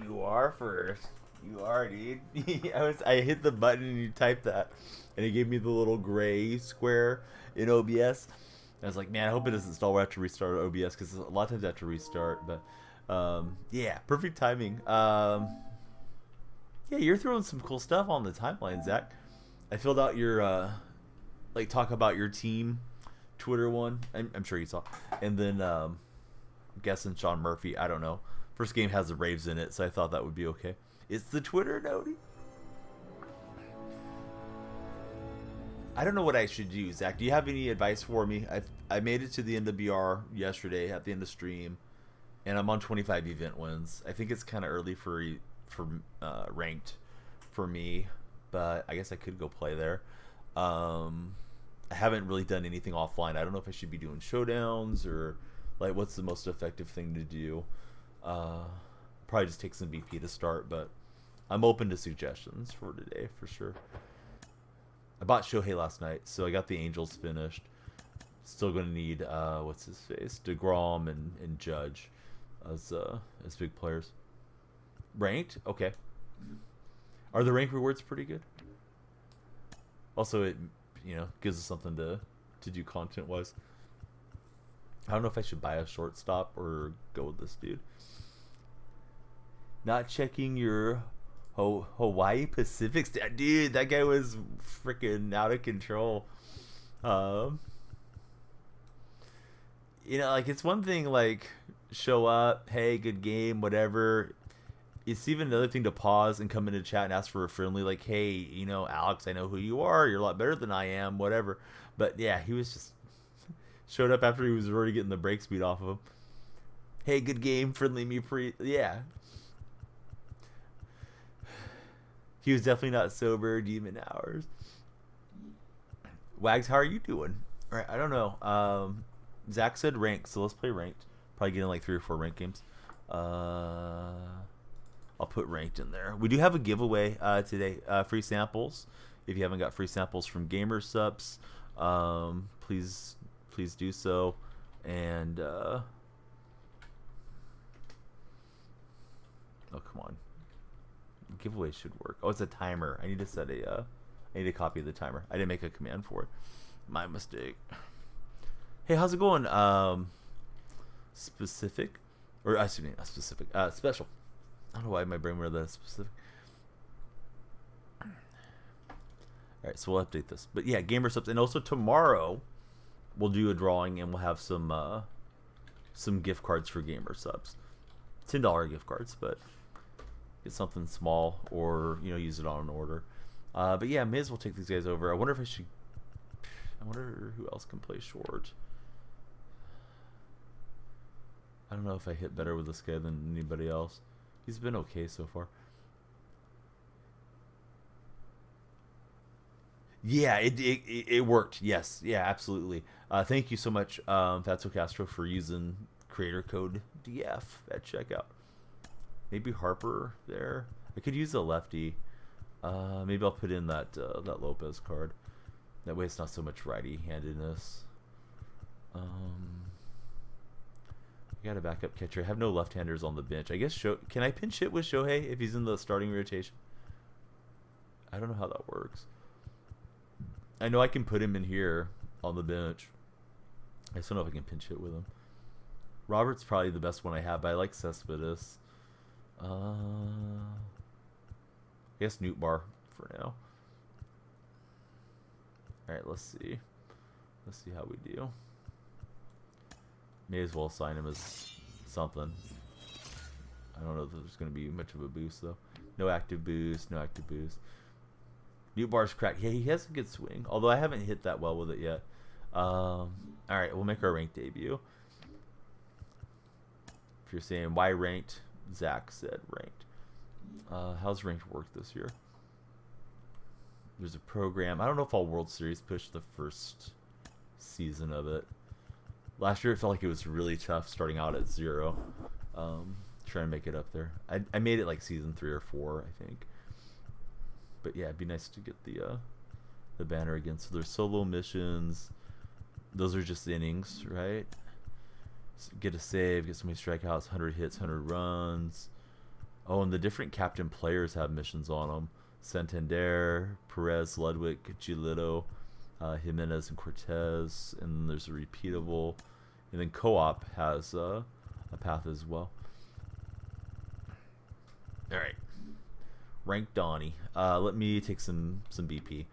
You are first. You are, dude. I hit the button and you typed that, and it gave me the little gray square in OBS. I was like, man, I hope it doesn't stall where I have to restart OBS because a lot of times I have to restart. But yeah, perfect timing. Yeah, you're throwing some cool stuff on the timeline, Zach. I filled out your like talk about your team Twitter one. I'm sure you saw, and then I'm guessing Sean Murphy. I don't know. First game has the Braves in it, so I thought that would be okay. It's the Twitter noti. I don't know what I should do, Zach. Do you have any advice for me? I made it to the end of BR yesterday at the end of stream, and I'm on 25 event wins. I think it's kind of early for ranked for me, but I guess I could go play there. I haven't really done anything offline. I don't know if I should be doing showdowns or like what's the most effective thing to do. Probably just take some BP to start, but I'm open to suggestions for today for sure. I bought Shohei last night, so I got the Angels finished. Still gonna need what's his face, DeGrom and Judge as big players. Ranked, okay. Are the rank rewards pretty good? Also, it gives us something to do content wise. I don't know if I should buy a shortstop or go with this dude. Not checking your Hawaii Pacific dude, that guy was freaking out of control. Like it's one thing like show up, hey, good game, whatever. It's even another thing to pause and come into chat and ask for a friendly, like, hey, Alex, I know who you are. You're a lot better than I am, whatever. But yeah, he was just showed up after he was already getting the break speed off of him. Hey, good game, friendly me yeah. He was definitely not sober, demon hours. Wags, how are you doing? All right, I don't know. Zach said ranked, so let's play ranked. Probably getting like 3 or 4 ranked games. I'll put ranked in there. We do have a giveaway today. Free samples. If you haven't got free samples from Gamer Subs, please do so. And oh, come on. Giveaway should work. Oh, it's a timer. I need to set I need to copy the timer. I didn't make a command for it. My mistake. Hey, how's it going? Specific, or excuse me, not specific. Special. I don't know why my brain were that specific. All right, so we'll update this. But yeah, Gamer Subs, and also tomorrow we'll do a drawing and we'll have some gift cards for Gamer Subs. $10 gift cards, but get something small or use it on an order. But yeah, may as well take these guys over. I wonder who else can play short. I don't know if I hit better with this guy than anybody else. He's been okay so far. Yeah, it worked. Yes, yeah, absolutely. Thank you so much, Fatso Castro, for using creator code DF at checkout. Maybe Harper there. I could use a lefty. Maybe I'll put in that Lopez card. That way it's not so much righty-handedness. I got a backup catcher. I have no left-handers on the bench. I guess can I pinch hit with Shohei if he's in the starting rotation? I don't know how that works. I know I can put him in here on the bench. I just don't know if I can pinch hit with him. Robert's probably the best one I have, but I like Cespedes. I guess Newt Bar for now. Alright, let's see. Let's see how we do. May as well assign him as something. I don't know if there's going to be much of a boost, though. No active boost, no active boost. Newt Bar's cracked. Yeah, he has a good swing, although I haven't hit that well with it yet. Alright, we'll make our ranked debut. If you're saying why ranked, Zach said ranked. How's ranked work this year? There's a program. I don't know if All World Series pushed the first season of it. Last year it felt like it was really tough starting out at 0. Trying to make it up there. I made it like season 3 or 4, I think. But yeah, it'd be nice to get the banner again. So there's solo missions. Those are just innings, right? So get a save, get so many strikeouts, 100 hits, 100 runs. Oh, and the different captain players have missions on them. Santander, Perez, Ludwig, Giolito, Jimenez, and Cortez. And then there's a repeatable. And then co-op has a path as well. All right. Rank Donnie. Let me take some BP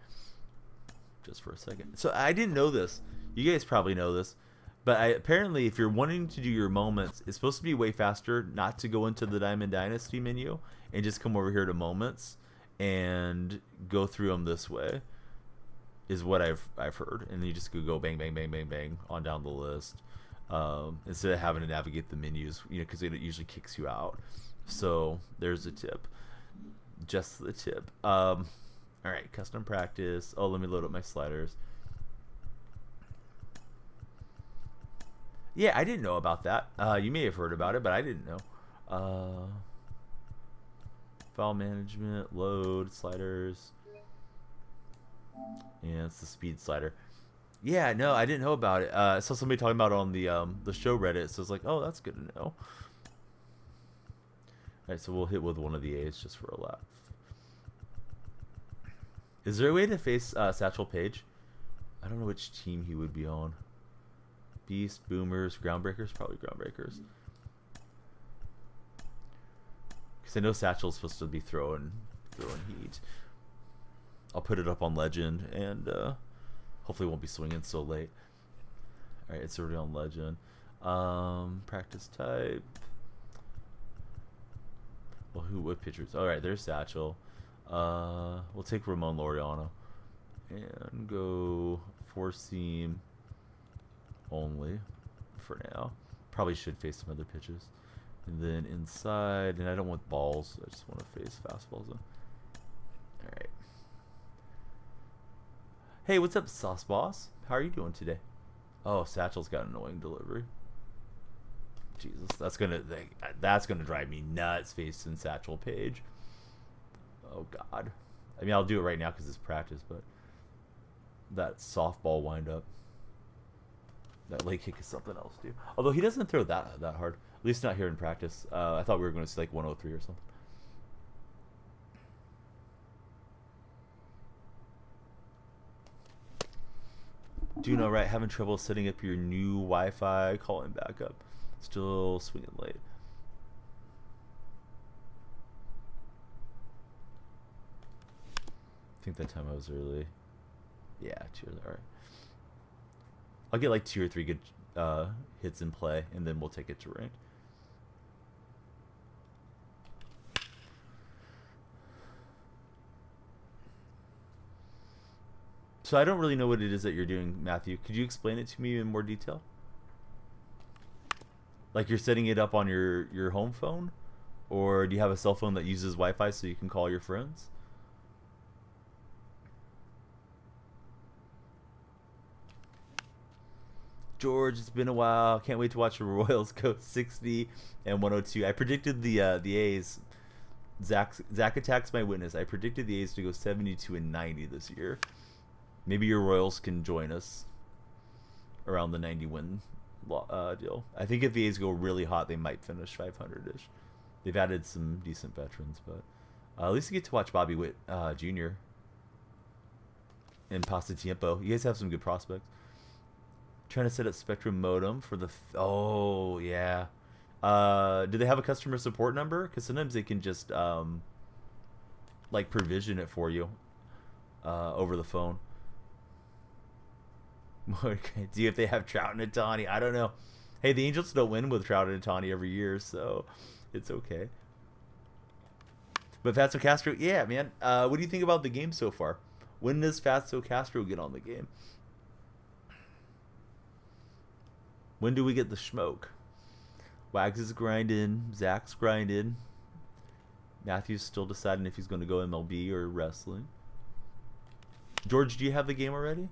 just for a second. So I didn't know this. You guys probably know this. But apparently, if you're wanting to do your moments, it's supposed to be way faster not to go into the Diamond Dynasty menu and just come over here to moments and go through them this way, is what I've heard. And you just go bang, bang, bang, bang, bang on down the list, instead of having to navigate the menus, because it usually kicks you out. So there's a tip. Just the tip. All right, custom practice. Oh, let me load up my sliders. Yeah, I didn't know about that. You may have heard about it, but I didn't know. File management, load, sliders. Yeah, it's the speed slider. Yeah, no, I didn't know about it. I saw somebody talking about it on the show Reddit, so it's like, oh, that's good to know. All right, so we'll hit with one of the A's just for a laugh. Is there a way to face Satchel Paige? I don't know which team he would be on. Beast, Boomers, Groundbreakers? Probably Groundbreakers. Because I know Satchel's supposed to be throwing heat. I'll put it up on Legend, and hopefully it won't be swinging so late. Alright, it's already on Legend. Practice type. Well, what pitchers? Alright, there's Satchel. We'll take Ramon Laureano. And go 4-seam only for now. Probably should face some other pitches. And then inside, and I don't want balls, I just want to face fastballs in. Alright. Hey, what's up, Sauce Boss? How are you doing today? Oh, Satchel's got an annoying delivery. Jesus, that's gonna drive me nuts facing Satchel Paige. Oh God. I mean, I'll do it right now because it's practice, but that softball windup. That leg kick is something else, too. Although he doesn't throw that hard. At least not here in practice. I thought we were going to see like 103 or something. Do you know, right? Having trouble setting up your new Wi-Fi, calling back up. Still swinging late. I think that time I was early. Yeah, cheers. All right. I'll get like 2 or 3 good hits in play, and then we'll take it to rank. So I don't really know what it is that you're doing, Matthew. Could you explain it to me in more detail? Like you're setting it up on your home phone? Or do you have a cell phone that uses Wi-Fi so you can call your friends? George, it's been a while. Can't wait to watch the Royals go 60 and 102. I predicted the A's. Zach attacks my witness. I predicted the A's to go 72 and 90 this year. Maybe your Royals can join us around the 90 win deal. I think if the A's go really hot, they might finish 500-ish. They've added some decent veterans, but at least you get to watch Bobby Witt Jr. and Pasatiempo. You guys have some good prospects. Trying to set up Spectrum modem for the... oh, yeah. Do they have a customer support number? Because sometimes they can just, like, provision it for you over the phone. See if they have Trout and Ohtani. I don't know. Hey, the Angels don't win with Trout and Ohtani every year, so it's okay. But Fatso Castro, yeah, man. What do you think about the game so far? When does Fatso Castro get on the game? When do we get the smoke? Wags is grinding. Zach's grinding. Matthew's still deciding if he's going to go MLB or wrestling. George, do you have the game already?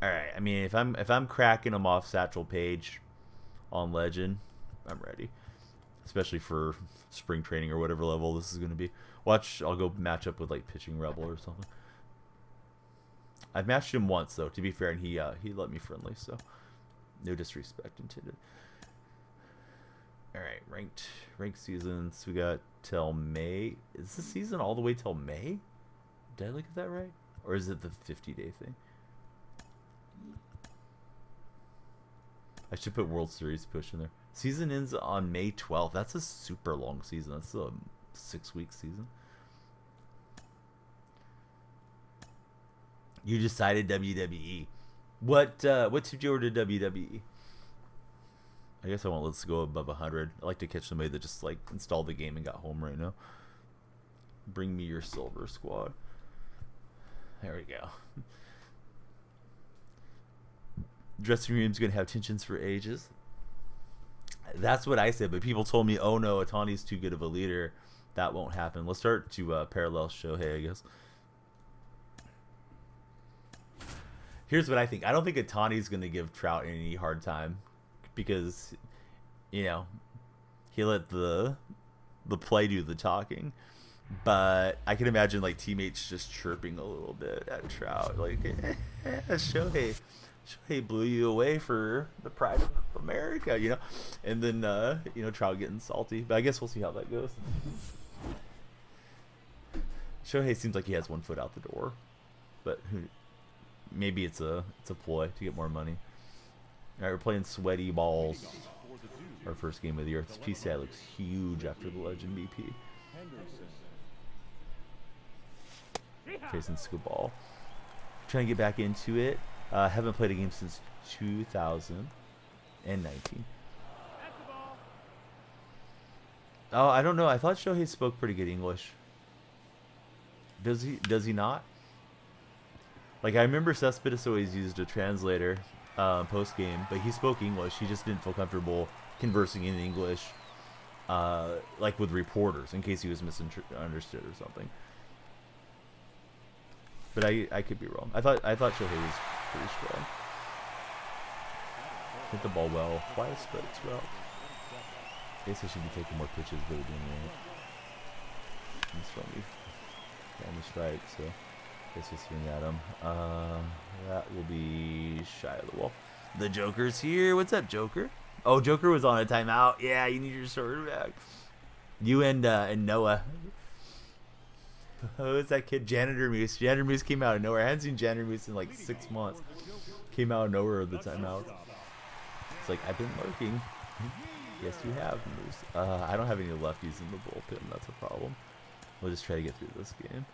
All right. I mean, if I'm cracking him off Satchel Paige on Legend, I'm ready. Especially for spring training or whatever level this is going to be. Watch, I'll go match up with like Pitching Rebel or something. I've matched him once though, to be fair, and he let me friendly, so no disrespect intended. All right, ranked seasons. We got till May. Is the season all the way till May? Did I look at that right? Or is it the 50-day thing? I should put World Series push in there. Season ends on May 12th. That's a super long season. That's a 6-week season. You decided WWE. What tipped you over to WWE? I guess I won't let's go above 100. I like to catch somebody that just like installed the game and got home right now. Bring me your silver squad. There we go. Dressing room's gonna have tensions for ages. That's what I said, but people told me, oh no, Atani's too good of a leader. That won't happen. Let's start to parallel Shohei, I guess. Here's what I think. I don't think Atani's gonna give Trout any hard time because, you know, he let the play do the talking. But I can imagine like teammates just chirping a little bit at Trout, like, Shohei blew you away for the pride of America, you know, and then you know, Trout getting salty. But I guess we'll see how that goes. Shohei seems like he has one foot out the door, but maybe it's a ploy to get more money. All right, we're playing Sweaty Balls. Our first game of the year. This PCI looks huge after the Legend BP. Facing Scooball. Trying to get back into it. Haven't played a game since 2019. Oh, I don't know. I thought Shohei spoke pretty good English. Does he not? Like, I remember Cespedes always used a translator post game, but he spoke English. He just didn't feel comfortable conversing in English, like with reporters, in case he was misunderstood or something. But I could be wrong. I thought Shohei was pretty strong. Hit the ball well. Quiet spread its route. I guess I should be taking more pitches, but we're doing right. He's from me. On the strike, so I guess we'll swing at him. That will be shy of the wall. The Joker's here. What's up, Joker? Oh, Joker was on a timeout. Yeah, you need your starter back. You and Noah. Oh, it's that kid, Janitor Moose. Janitor Moose came out of nowhere. I hadn't seen Janitor Moose in like 6 months. Came out of nowhere with the timeout. It's like, I've been lurking. Yes, you have, Moose. I don't have any lefties in the bullpen. That's a problem. We'll just try to get through this game.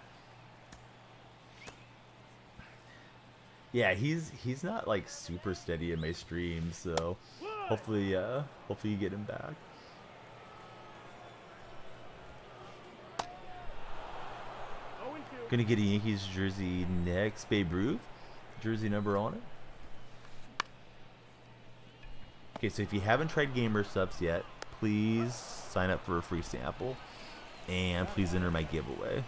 Yeah, he's not like super steady in my stream, so hopefully you get him back. Gonna get a Yankees jersey next. Babe Ruth, jersey number on it. Okay, so if you haven't tried Gamer Subs yet, please sign up for a free sample, and please enter my giveaway.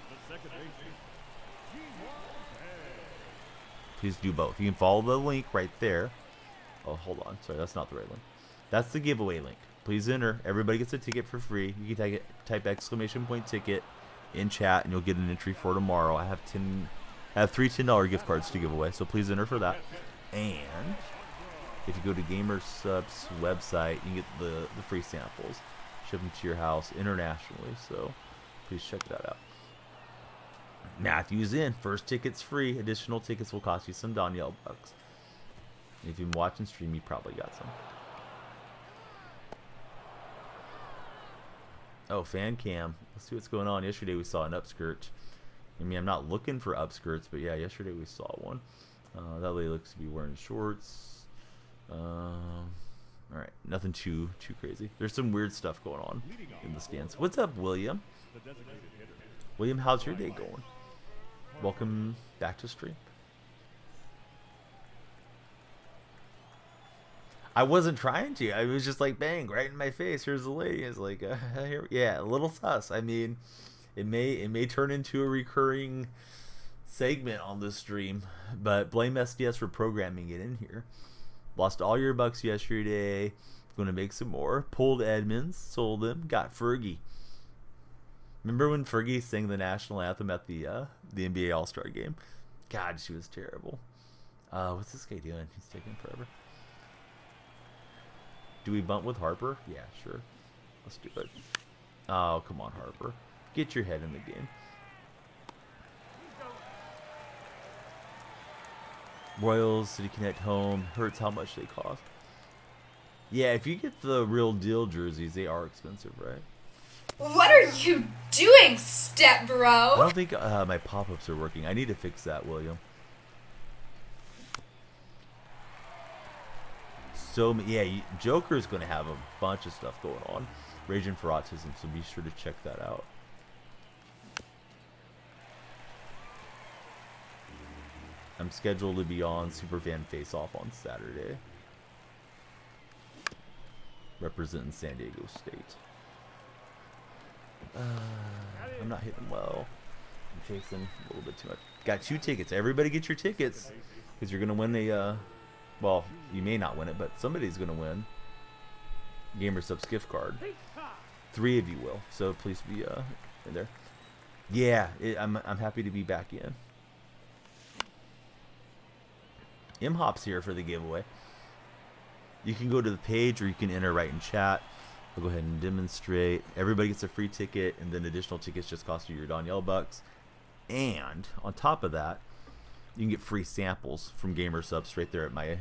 Please do both. You can follow the link right there. Oh, hold on. Sorry, that's not the right link. That's the giveaway link. Please enter. Everybody gets a ticket for free. You can type !ticket in chat, and you'll get an entry for tomorrow. I have 3 $10 gift cards to give away, so please enter for that. And if you go to GamerSub's website, you can get the free samples shipped to your house internationally. So please check that out. Matthew's in. First ticket's free. Additional tickets will cost you some Danielle bucks. If you've been watching stream, you probably got some. Oh, fan cam. Let's see what's going on. Yesterday we saw an upskirt. I mean, I'm not looking for upskirts, but yeah, yesterday we saw one. That lady looks to be wearing shorts. All right, nothing too crazy. There's some weird stuff going on in the stands. What's up, William? William, how's your day going? Welcome back to stream. I wasn't trying to. I was just like, bang, right in my face. Here's the lady. It's like, here, yeah, a little sus. I mean, it may turn into a recurring segment on this stream, but blame SDS for programming it in here. Lost all your bucks yesterday. Going to make some more. Pulled Edmonds, sold them, got Fergie. Remember when Fergie sang the national anthem at the NBA All-Star game? God, she was terrible. What's this guy doing? He's taking forever. Do we bump with Harper? Yeah, sure. Let's do it. Oh, come on, Harper. Get your head in the game. Royals, City Connect home. Hurts how much they cost. Yeah, if you get the real deal jerseys, they are expensive, right? What are you doing, step bro? I don't think my pop-ups are working. I need to fix that, William. So, yeah, Joker's going to have a bunch of stuff going on. Raging for Autism, so be sure to check that out. I'm scheduled to be on Superfan Face-Off on Saturday. Representing San Diego State. I'm not hitting well. I'm chasing a little bit too much. Got 2 tickets. Everybody get your tickets. Because you're going to win a... well, you may not win it, but somebody's going to win. GamerSup's gift card. 3 of you will. So please be in there. Yeah, I'm happy to be back in. M-Hop's here for the giveaway. You can go to the page or you can enter right in chat. I'll go ahead and demonstrate. Everybody gets a free ticket, and then additional tickets just cost you your Danielle bucks. And on top of that, you can get free samples from GamerSupps right there at my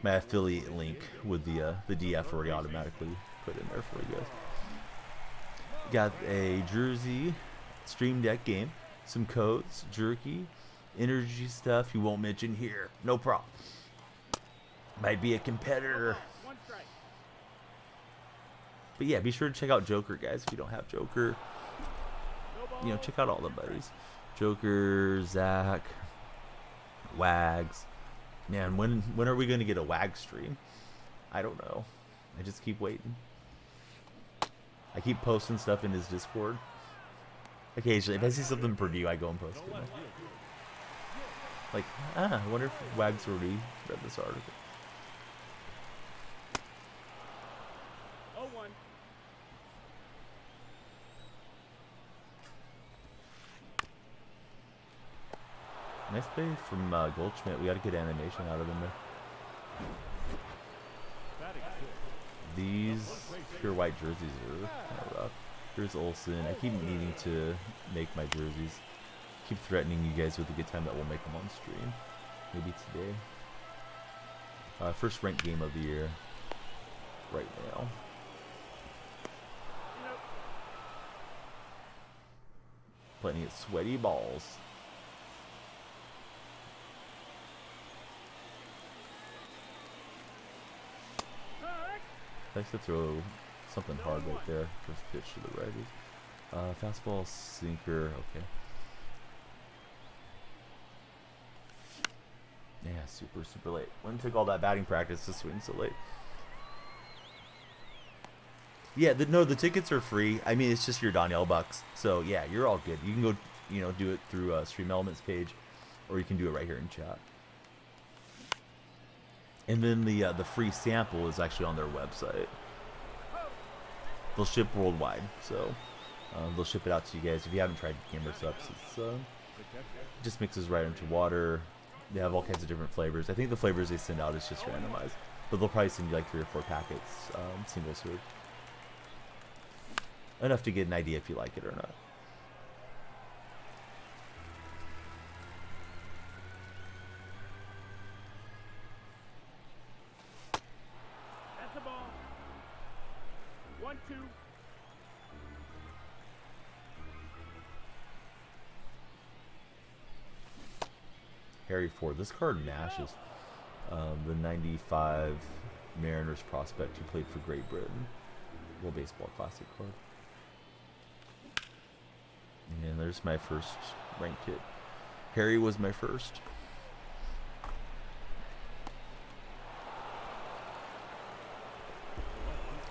affiliate link with the DF already automatically put in there for you guys. Got a jersey, Stream Deck game, some codes, jerky, energy stuff you won't mention here. No problem. Might be a competitor. But yeah, be sure to check out Joker, guys. If you don't have Joker, you know, check out all the buddies. Joker, Zach, Wags. Man, when are we going to get a Wag stream? I don't know. I just keep waiting. I keep posting stuff in his Discord. Occasionally, if I see something Purdue, I go and post it. Like, I wonder if Wags already read this article. Nice play from Goldschmidt. We got a good animation out of him there. These pure white jerseys are kind of rough. Here's Olsen. I keep needing to make my jerseys. Keep threatening you guys with a good time that we'll make them on stream. Maybe today. First ranked game of the year. Right now. Playing at sweaty balls. Nice to throw something hard right there. First pitch to the righties. Fastball, sinker. Okay. Yeah, super late. When took all that batting practice to swing so late? Yeah, the tickets are free. I mean, it's just your Danielle bucks. So yeah, you're all good. You can go, you know, do it through Stream Elements page, or you can do it right here in chat. And then the free sample is actually on their website. They'll ship worldwide, so they'll ship it out to you guys. If you haven't tried GamerSupps, it just mixes right into water. They have all kinds of different flavors. I think the flavors they send out is just randomized, but they'll probably send you like 3 or 4 packets, single serve. Enough to get an idea if you like it or not. That's the ball. 1-2. Harry Ford. This card mashes. The 95 Mariners prospect who played for Great Britain. World Baseball Classic card. And there's my first ranked hit. Harry was my first.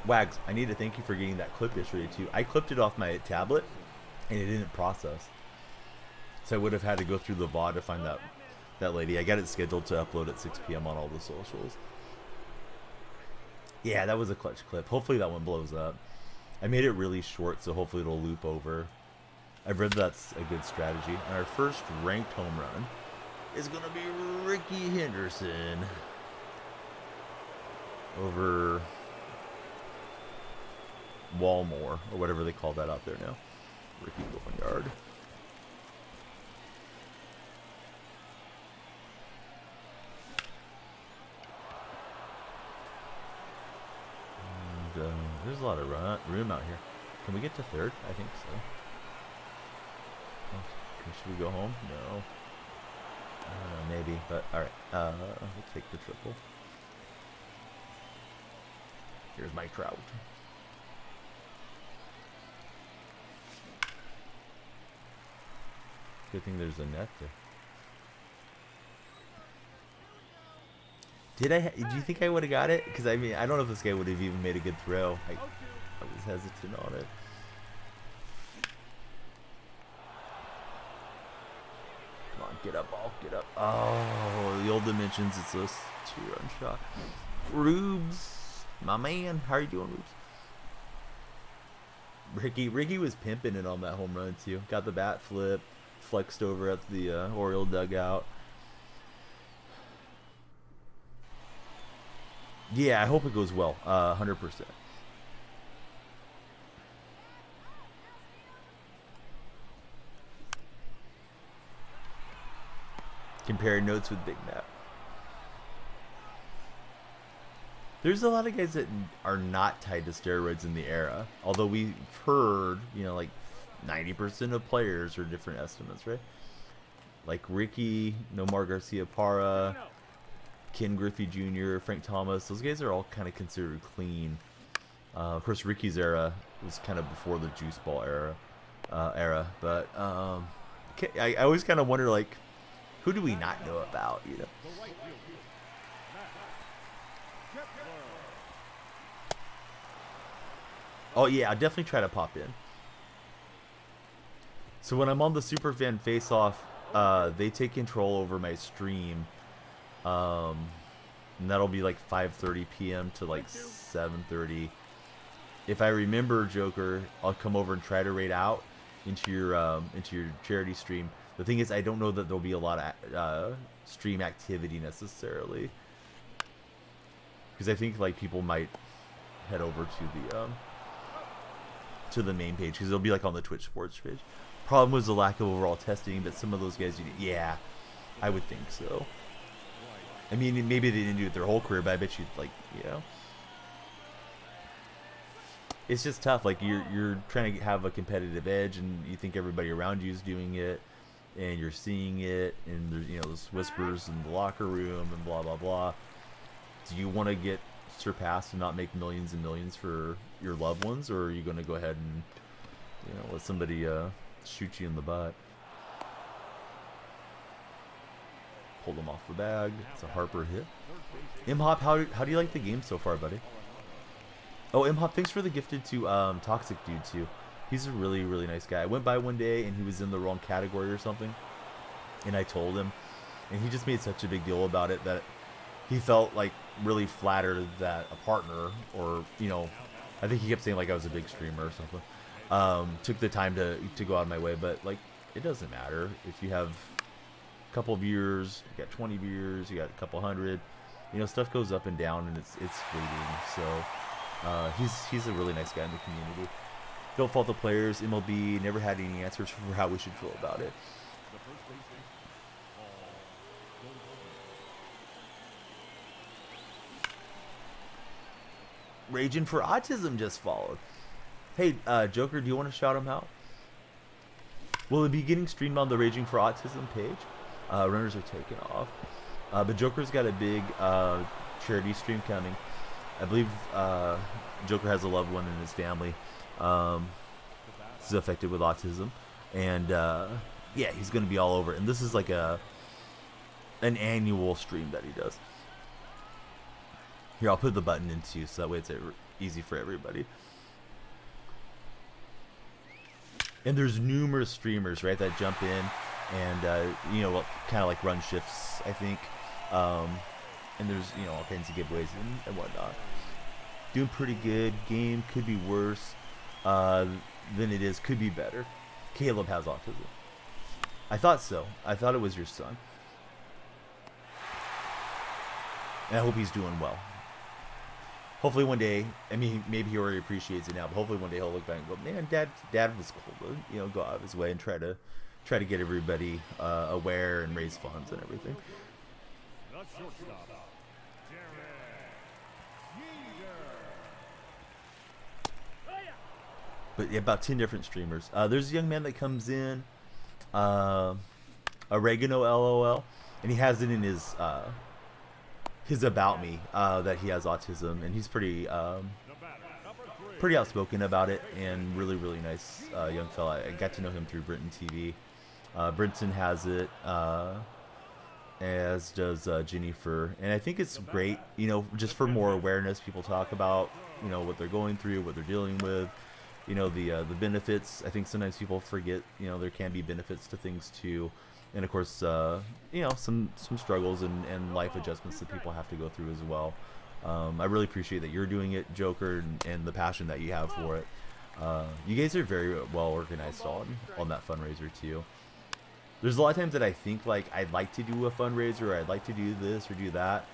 Wags, I need to thank you for getting that clip yesterday too. I clipped it off my tablet and it didn't process. So I would have had to go through the VOD to find that lady. I got it scheduled to upload at 6 p.m. on all the socials. Yeah, that was a clutch clip. Hopefully that one blows up. I made it really short, so hopefully it'll loop over. I've read that's a good strategy. And our first ranked home run is going to be Ricky Henderson over Walmore or whatever they call that out there now. Ricky going yard. And there's a lot of room out here. Can we get to third? I think so. Oh, should we go home? No. Maybe, but alright. We'll take the triple. Here's Mike Trout. Good thing there's a net there. Do you think I would have got it? Because I mean, I don't know if this guy would have even made a good throw. I was hesitant on it. Come on, get up, ball, get up. Oh, the old dimensions. It's a 2-run shot. Rubes, my man, how are you doing, Rubes? Ricky was pimping it on that home run too. Got the bat flip, flexed over at the Oriole dugout. Yeah, I hope it goes well. 100%. Compare notes with Big Mac. There's a lot of guys that are not tied to steroids in the era. Although we've heard, you know, like 90% of players are different estimates, right? Like Ricky, Nomar Garcia Parra, Ken Griffey Jr., Frank Thomas. Those guys are all kind of considered clean. Of course, Ricky's era was kind of before the juice ball era. But I always kind of wonder, like, who do we not know about, you know? Oh yeah, I'll definitely try to pop in. So when I'm on the Superfan face-off, they take control over my stream. And that'll be like 5:30 p.m. to like 7:30. If I remember, Joker, I'll come over and try to raid out into your charity stream. The thing is, I don't know that there'll be a lot of stream activity necessarily, because I think like people might head over to the main page, because it'll be like on the Twitch Sports page. Problem was the lack of overall testing, but some of those guys, yeah, I would think so. I mean, maybe they didn't do it their whole career, but I bet you, like, you know, it's just tough. Like you're trying to have a competitive edge, and you think everybody around you is doing it, and you're seeing it, and there's, you know, those whispers in the locker room and blah blah blah. Do you want to get surpassed and not make millions and millions for your loved ones, or are you going to go ahead and, you know, let somebody shoot you in the butt? Pulled him off the bag. It's a Harper hit. M-Hop, how do you like the game so far, buddy? Oh, M-Hop, thanks for the gifted to Toxic Dude too. He's a really, really nice guy. I went by one day and he was in the wrong category or something, and I told him, and he just made such a big deal about it that he felt like really flattered that a partner, or, you know, I think he kept saying like I was a big streamer or something, took the time to go out of my way. But like, it doesn't matter if you have a couple of viewers, you got 20 viewers, you got a couple hundred, you know, stuff goes up and down, and it's fleeting. So he's a really nice guy in the community. Don't fault the players. MLB never had any answers for how we should feel about it. Raging for Autism just followed. Hey, Joker, do you want to shout him out? Will it be getting streamed on the Raging for Autism page? Runners are taking off. But Joker's got a big charity stream coming. I believe Joker has a loved one in his family who's affected with autism. And yeah, he's going to be all over it. And this is like an annual stream that he does. Here, I'll put the button in too, so that way it's easy for everybody. And there's numerous streamers, right, that jump in and, you know, kind of like run shifts, I think. And there's, you know, all kinds of giveaways and whatnot. Doing pretty good. Game could be worse than it is. Could be better. Caleb has autism. I thought so. I thought it was your son. And I hope he's doing well. hopefully one day, I mean, maybe he already appreciates it now, but hopefully one day he'll look back and go, man, dad was cool to, you know, go out of his way and try to get everybody aware and raise funds and everything. The shortstop, But yeah, about 10 different streamers. There's a young man that comes in, oregano LOL, and he has it in his about me that he has autism, and he's pretty outspoken about it, and really nice young fella. I got to know him through Brenton TV. Brenton has it, as does Jennifer, and I think it's great, you know, just for more awareness. People talk about, you know, what they're going through, what they're dealing with, you know, the benefits. I think sometimes people forget, you know, there can be benefits to things too, and of course, you know, some struggles and life adjustments that people have to go through as well. I really appreciate that you're doing it, Joker, and the passion that you have for it. You guys are very well organized on that fundraiser too. There's a lot of times that I think like I'd like to do a fundraiser, or I'd like to do this or do that,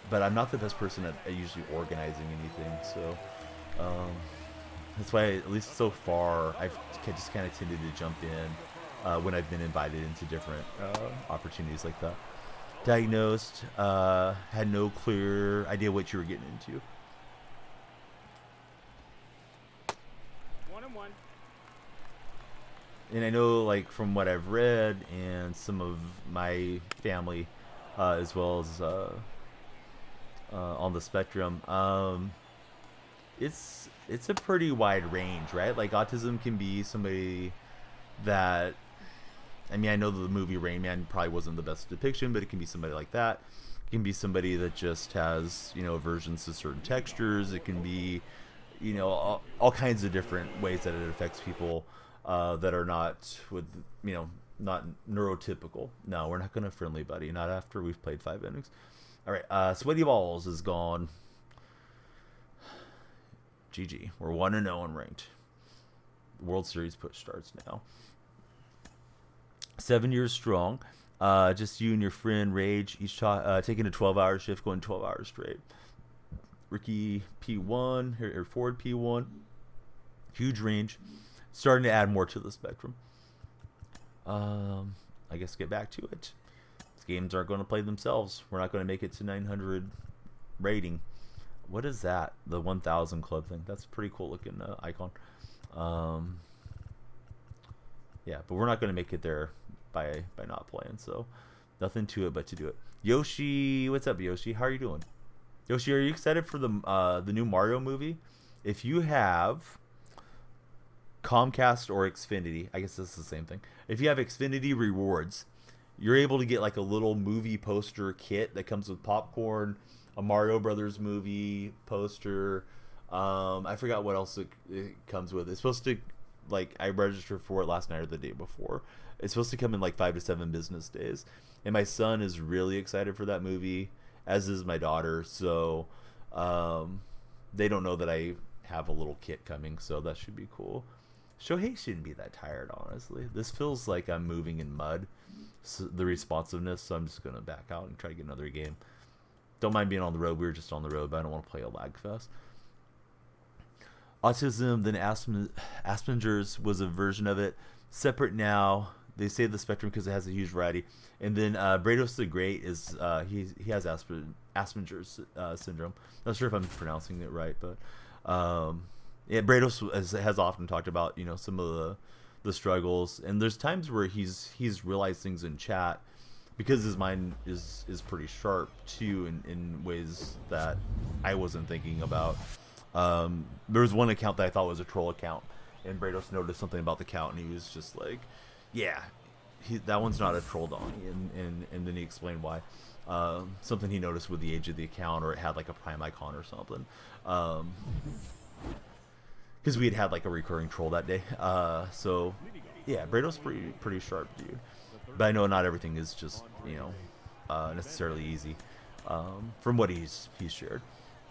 but I'm not the best person at usually organizing anything. So that's why, at least so far, I've just kind of tended to jump in when I've been invited into different opportunities like that. Diagnosed, had no clear idea what you were getting into. 1-1. And I know, like, from what I've read and some of my family, as well as on the spectrum, it's a pretty wide range, right? Like, autism can be somebody that, I mean, I know the movie Rain Man probably wasn't the best depiction, but it can be somebody like that. It can be somebody that just has, you know, aversions to certain textures. It can be, you know, all kinds of different ways that it affects people that are not with, you know, not neurotypical. No, we're not going to friendly buddy. Not after we've played 5 innings. All right, Sweaty Balls is gone. GG. We're 1-0 and ranked. World Series push starts now. 7 years strong. Just you and your friend Rage, each taking a 12-hour shift, going 12 hours straight. Ricky P1, or Ford P1. Huge range. Starting to add more to the spectrum. I guess get back to it. These games aren't going to play themselves. We're not going to make it to 900 rating. What is that? The 1000 club thing. That's a pretty cool looking icon. Yeah, but we're not going to make it there by not playing. So nothing to it but to do it. Yoshi, what's up, Yoshi? How are you doing? Yoshi, are you excited for the new Mario movie? If you have Comcast or Xfinity, I guess that's the same thing. If you have Xfinity rewards, you're able to get like a little movie poster kit that comes with popcorn, a Mario Brothers movie poster. I forgot what else it comes with. It's supposed to, like, I registered for it last night or the day before. It's supposed to come in like 5 to 7 business days. And my son is really excited for that movie, as is my daughter. So they don't know that I have a little kit coming, so that should be cool. Shohei shouldn't be that tired, honestly. This feels like I'm moving in mud, so the responsiveness, so I'm just going to back out and try to get another game. Don't mind being on the road. We were just on the road, but I don't want to play a lag fest. Autism, then Asperger's was a version of it. Separate now. They say the spectrum because it has a huge variety. And then Brados the Great is he has Asperger's syndrome. Not sure if I'm pronouncing it right, but yeah, Brados has often talked about, you know, some of the struggles. And there's times where he's realized things in chat because his mind is pretty sharp too in ways that I wasn't thinking about. There was one account that I thought was a troll account, and Brados noticed something about the account, and he was just like, yeah, that one's not a troll Donnie, and then he explained why. Something he noticed with the age of the account, or it had like a prime icon or something, because we had like a recurring troll that day. So yeah, Brados pretty sharp dude, but I know not everything is just, you know, necessarily easy, from what he's shared.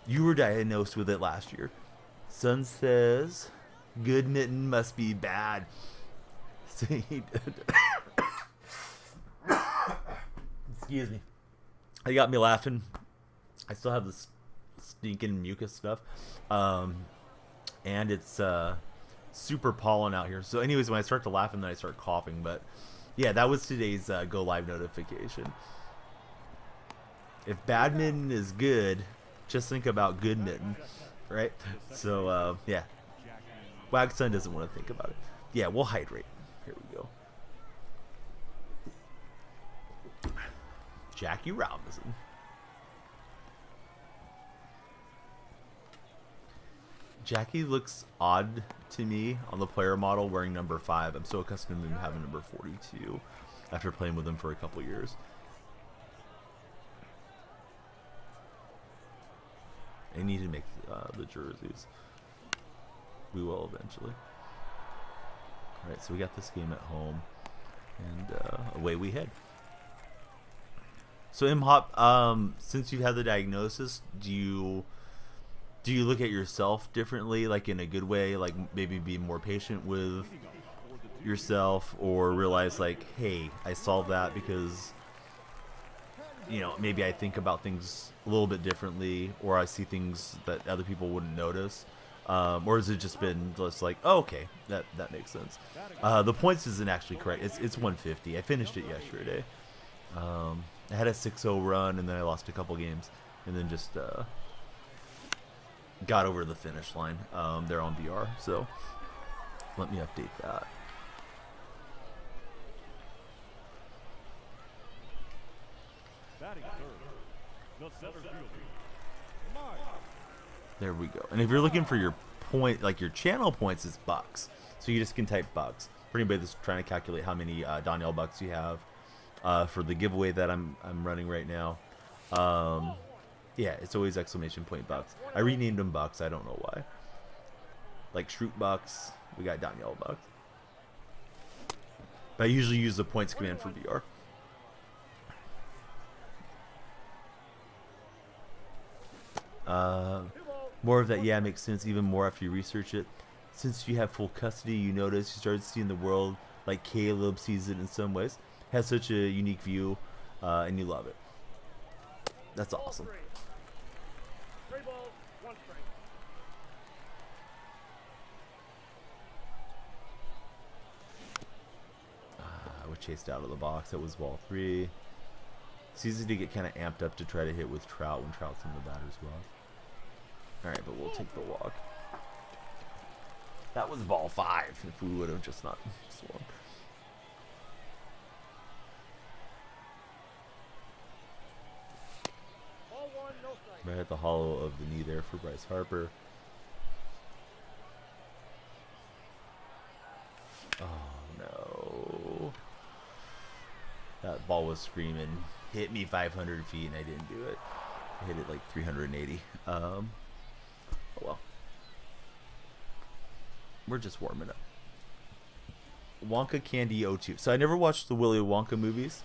You were diagnosed with it last year. Son says, good mitten must be bad. Excuse me. They got me laughing. I still have this stinking mucus stuff. And it's super pollen out here. So anyways, when I start to laugh and then I start coughing. But yeah, that was today's go live notification. If badminton is good, just think about good mitten, right? So yeah, Wagson doesn't want to think about it. Yeah, we'll hydrate. Here we go. Jackie Robinson. Jackie looks odd to me on the player model wearing number 5. I'm so accustomed to him having number 42 after playing with him for a couple years. I need to make the jerseys. We will eventually. Alright, so we got this game at home. And away we head. So Imhop, since you've had the diagnosis, do you look at yourself differently, like in a good way, like maybe be more patient with yourself, or realize like, hey, I solved that because, you know, maybe I think about things a little bit differently, or I see things that other people wouldn't notice, or has it just been just like, oh, okay, that makes sense. The points isn't actually correct. It's 150. I finished it yesterday. I had a 6-0 run, and then I lost a couple games, and then just got over the finish line. They're on BR, so let me update that. There we go. And if you're looking for your point, like your channel points, is bucks. So you just can type bucks. For anybody that's trying to calculate how many Danielle bucks you have for the giveaway that I'm running right now. Yeah, it's always exclamation point bucks. I renamed them bucks. I don't know why. Like Shroot bucks. We got Danielle bucks. But I usually use the points command for VR. More of that, yeah, makes sense. Even more after you research it. Since you have full custody, you notice you started seeing the world like Caleb sees it in some ways. Has such a unique view, and you love it. That's awesome. I was chased out of the box. That was ball 3. It's easy to get kind of amped up to try to hit with Trout when Trout's in the batter's box. Alright, but we'll take the walk. That was ball 5 if we would have just not swung. Right at the hollow of the knee there for Bryce Harper. Oh no. That ball was screaming. Hit me 500 feet and I didn't do it. I hit it like 380. Oh well. We're just warming up. Wonka Candy O2. So I never watched the Willy Wonka movies.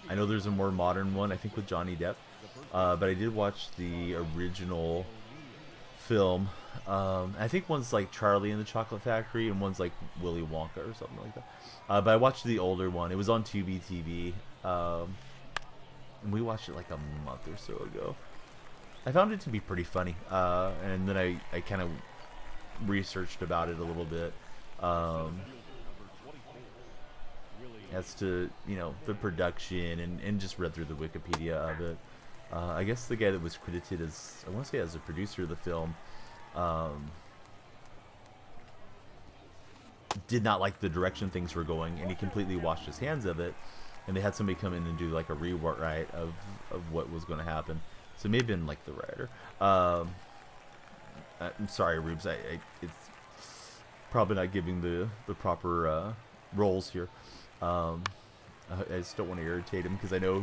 I know there's a more modern one, I think with Johnny Depp. But I did watch the original film. I think one's like Charlie and the Chocolate Factory and one's like Willy Wonka or something like that. But I watched the older one. It was on Tubi TV. And we watched it like a month or so ago. I found it to be pretty funny. And then I kind of researched about it a little bit. As to, you know, the production and just read through the Wikipedia of it. I guess the guy that was credited as, I want to say as a producer of the film, did not like the direction things were going, and he completely washed his hands of it, and they had somebody come in and do like a rewrite of what was going to happen. So it may have been like the writer. I'm sorry, Rubes, it's probably not giving the proper roles here. I just don't want to irritate him because I know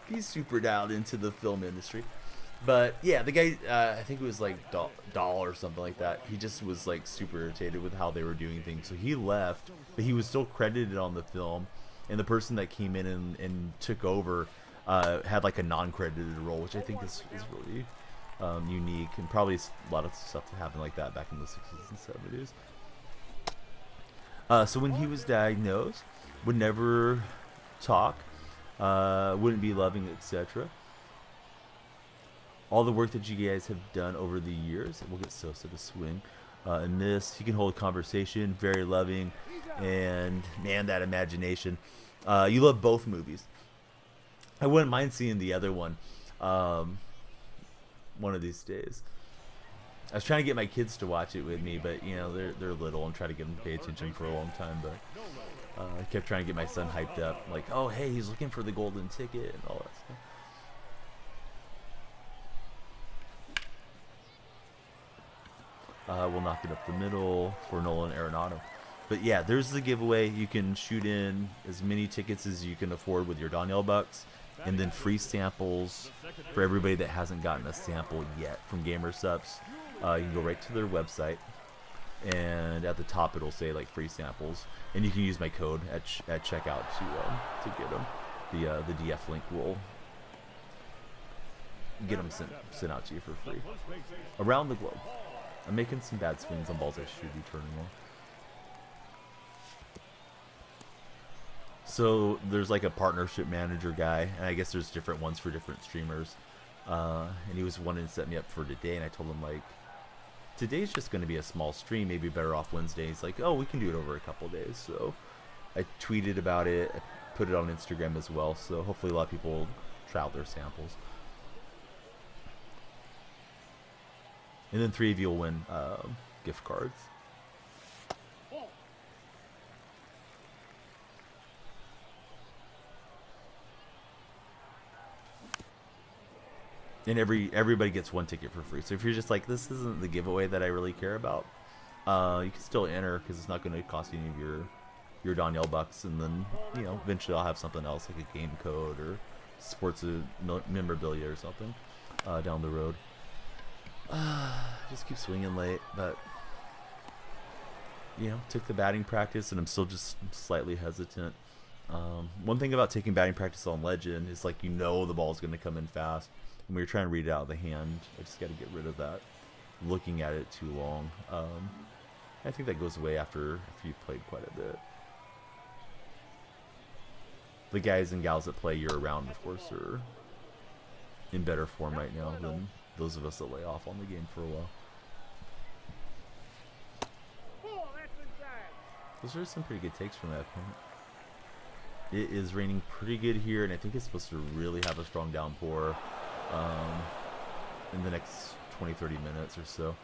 he's super dialed into the film industry. But yeah, the guy, I think it was like Dahl or something like that. He just was like super irritated with how they were doing things. So he left, but he was still credited on the film. And the person that came in and took over had like a non-credited role, which I think is really unique. And probably a lot of stuff that happened like that back in the 60s and 70s. So when he was diagnosed, would never talk, wouldn't be loving, etc. all the work that you guys have done over the years. We'll get Sosa to swing and miss. He can hold conversation, very loving, and man, that imagination. You love both movies. I wouldn't mind seeing the other one one of these days. I was trying to get my kids to watch it with me, but you know they're little and try to get them to pay attention for a long time. But I kept trying to get my son hyped up, like, oh hey, he's looking for the golden ticket and all that stuff. We'll knock it up the middle for Nolan Arenado. But yeah, there's the giveaway. You can shoot in as many tickets as you can afford with your Danielle bucks, and then free samples for everybody that hasn't gotten a sample yet from Gamer Subs. You can go right to their website, and at the top it'll say like free samples, and you can use my code at checkout to get them. The DF link will get them sent out to you for free around the globe. I'm making some bad swings on balls I should be turning on. So there's like a partnership manager guy, and I guess there's different ones for different streamers. And he was wanting to set me up for today, and I told him like, today's just going to be a small stream, maybe better off Wednesday. He's like, oh, we can do it over a couple days. So I tweeted about it, I put it on Instagram as well. So hopefully a lot of people try out their samples. And then 3 of you will win gift cards. And everybody gets 1 ticket for free. So if you're just like, this isn't the giveaway that I really care about, you can still enter because it's not going to cost you any of your Danielle bucks. And then, you know, eventually I'll have something else like a game code or sports memorabilia or something down the road. Just keep swinging late, but you know, took the batting practice and I'm still just slightly hesitant. One thing about taking batting practice on Legend is like, you know, the ball is going to come in fast. When we were trying to read it out of the hand, I just got to get rid of that looking at it too long. I think that goes away after you've played quite a bit. The guys and gals that play year-round, of course, are in better form right now than those of us that lay off on the game for a while. Those are some pretty good takes from that point. It is raining pretty good here, and I think it's supposed to really have a strong downpour in the next 20-30 minutes or so.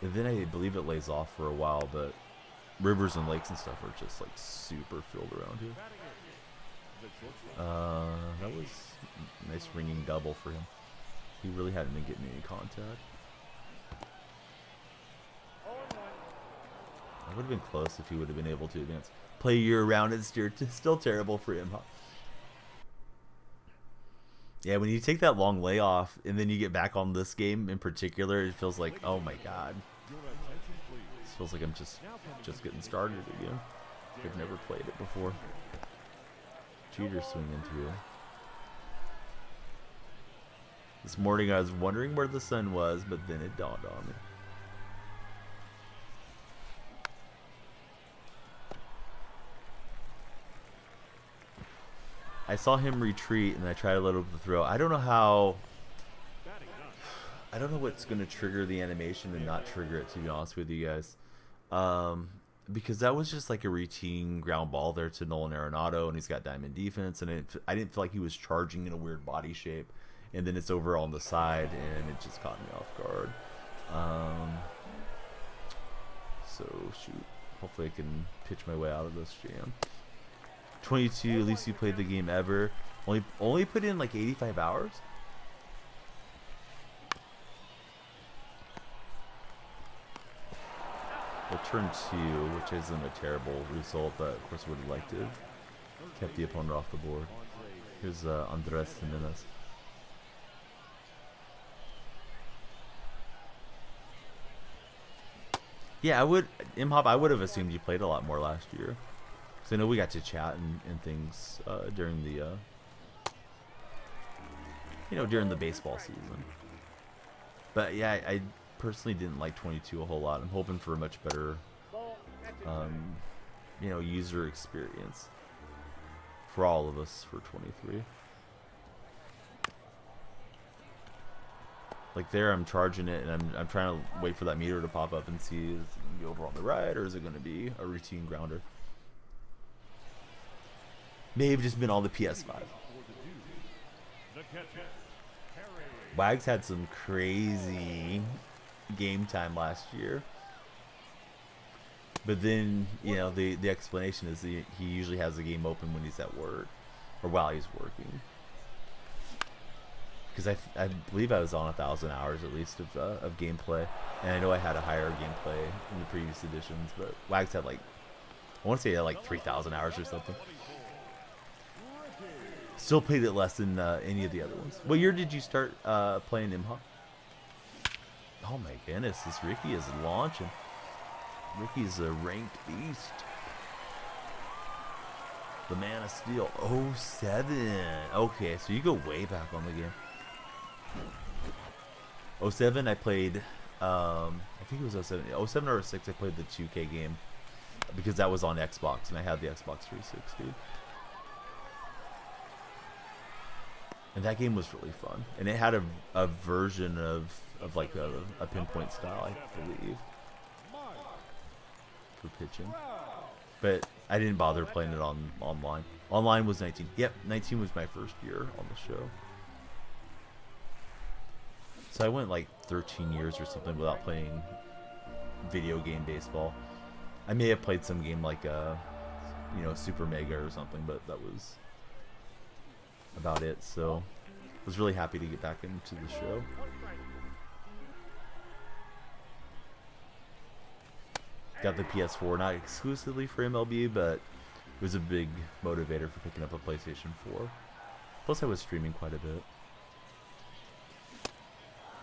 And then I believe it lays off for a while, but rivers and lakes and stuff are just like super filled around here. That was a nice ringing double for him. He really hadn't been getting any contact. I would have been close if he would have been able to advance. Play year-round, it's still terrible for him, huh? Yeah, when you take that long layoff and then you get back on this game in particular, it feels like, oh my god. It feels like I'm just getting started again. I've never played it before. Cheater swinging through. This morning I was wondering where the sun was, but then it dawned on me. I saw him retreat and I tried to let up the throw. I don't know how. I don't know what's going to trigger the animation and not trigger it, to be honest with you guys. Because that was just like a routine ground ball there to Nolan Arenado, and he's got diamond defense, and I didn't feel like he was charging in a weird body shape. And then it's over on the side, and it just caught me off guard. So, shoot. Hopefully I can pitch my way out of this jam. 22, at least you played the game ever. Only put in like 85 hours? Well, turn 2, which isn't a terrible result, but of course I would have liked to have kept the opponent off the board. Here's Andres Jimenez. Yeah, I would have assumed you played a lot more last year. Because I know we got to chat and things during the, during the baseball season. But yeah, I personally didn't like 22 a whole lot. I'm hoping for a much better, user experience for all of us for 23. Like there, I'm charging it, and I'm trying to wait for that meter to pop up and see is it going to be over on the right, or is it going to be a routine grounder? May have just been on the PS5. Wags had some crazy game time last year. But then, you know, the explanation is he usually has the game open when he's at work, or while he's working. Because I believe I was on 1,000 hours at least of gameplay, and I know I had a higher gameplay in the previous editions, but Wags had like, I want to say he had like 3,000 hours or something. Still played it less than any of the other ones. What year did you start playing Imha? Oh my goodness, this Ricky is launching. Ricky's a ranked beast. The Man of Steel. 07. Okay, so you go way back on the game. 07, I played, I think it was 07. 07 or 06, I played the 2K game. Because that was on Xbox, and I had the Xbox 360. And that game was really fun. And it had a version of like a pinpoint style, I believe. For pitching. But I didn't bother playing it online. Online was 19. Yep, 19 was my first year on the show. So I went like 13 years or something without playing video game baseball. I may have played some game like you know, Super Mega or something, but that was about it. So I was really happy to get back into the show. Got the PS4, not exclusively for MLB, but it was a big motivator for picking up a PlayStation 4. Plus I was streaming quite a bit.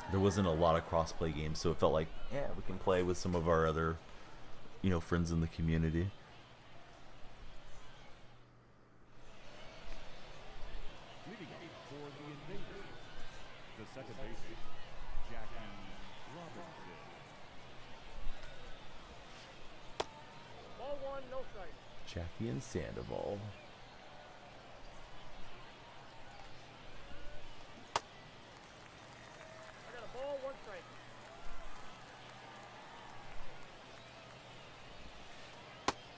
There wasn't a lot of cross-play games, so it felt like, yeah, we can play with some of our other, you know, friends in the community. Leading up for the Invaders, the second baseman, Jackie Robinson. Ball one, no strike. Jackie and Sandoval. I got a ball, one strike.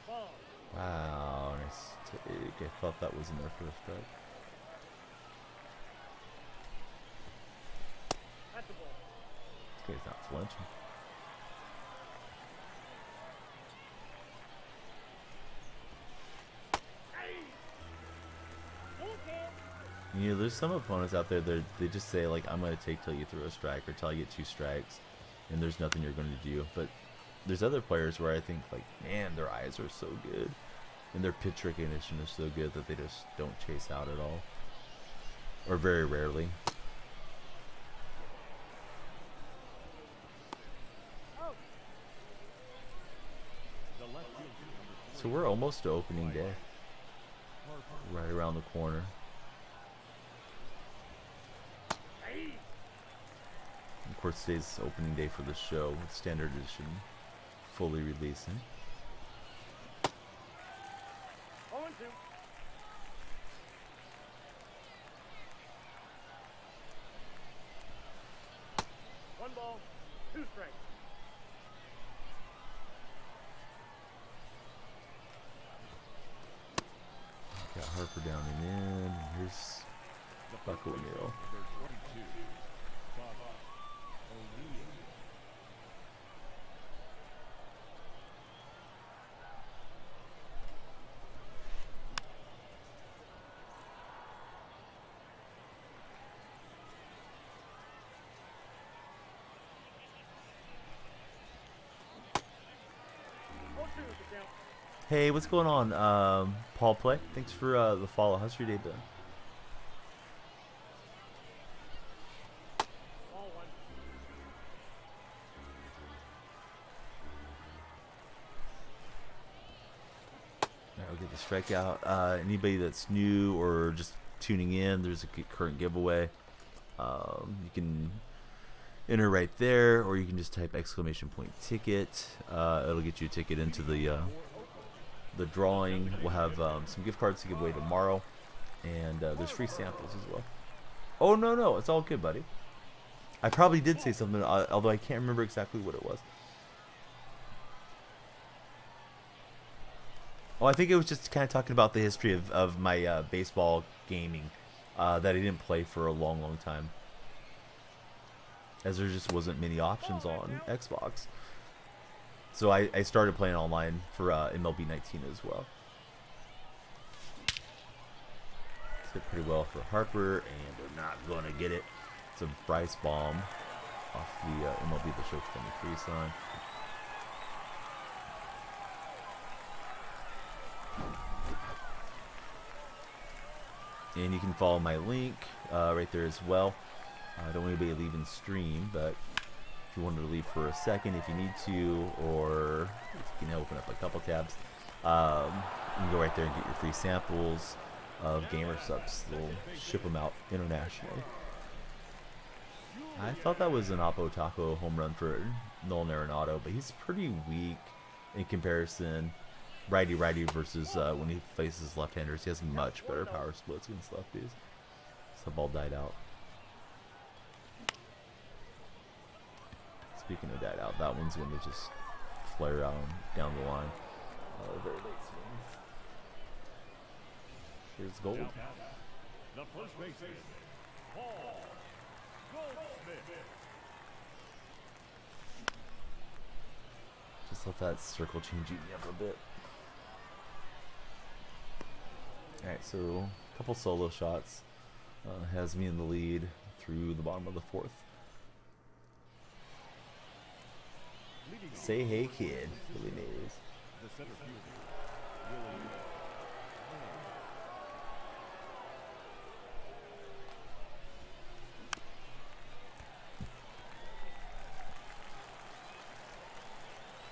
Ball. Wow, nice take. I thought that was in there for a strike. That's the ball. This guy's not flinching. You know, there's some opponents out there that they just say, like, I'm going to take till you throw a strike or till I get 2 strikes, and there's nothing you're going to do. But there's other players where I think, like, man, their eyes are so good, and their pitch recognition is so good that they just don't chase out at all, or very rarely. So we're almost to opening day, right around the corner. Of course, today's opening day for the show with Standard Edition fully releasing. 0-2. One ball, 2 strikes. Got Harper down and in. And here's Buck O'Neill. Hey, what's going on, Paul Play? Thanks for the follow. How's your day been? Alright, we'll get the strikeout. Anybody that's new or just tuning in, there's a current giveaway. You can enter right there, or you can just type !ticket. It'll get you a ticket into the drawing. We'll have some gift cards to give away tomorrow, and there's free samples as well. Oh no, it's all good, buddy. I probably did say something, although I can't remember exactly what it was. Oh, I think it was just kind of talking about the history of my baseball gaming that I didn't play for a long, long time. As there just wasn't many options on Xbox. So I started playing online for MLB 19 as well. It's hit pretty well for Harper, and they're not going to get it. It's a Bryce bomb off the MLB The Show 23 sign. And you can follow my link right there as well. I don't want anybody leaving stream, but if you wanted to leave for a second, if you need to, or if you can open up a couple tabs, you can go right there and get your free samples of gamer subs. They'll ship them out internationally. I thought that was an Oppo Taco home run for Nolan Arenado, but he's pretty weak in comparison. Righty versus when he faces left-handers, he has much better power splits against lefties. So the ball died out. Speaking of died out, that one's going to just flare out down the line. Very late swing. Here's Gold. The first baseman, Paul Goldschmidt. Just let that circle change you up a bit. Alright, so a couple solo shots. Has me in the lead through the bottom of the fourth. Say hey kid, Billy Mays. The center fielder, Willie.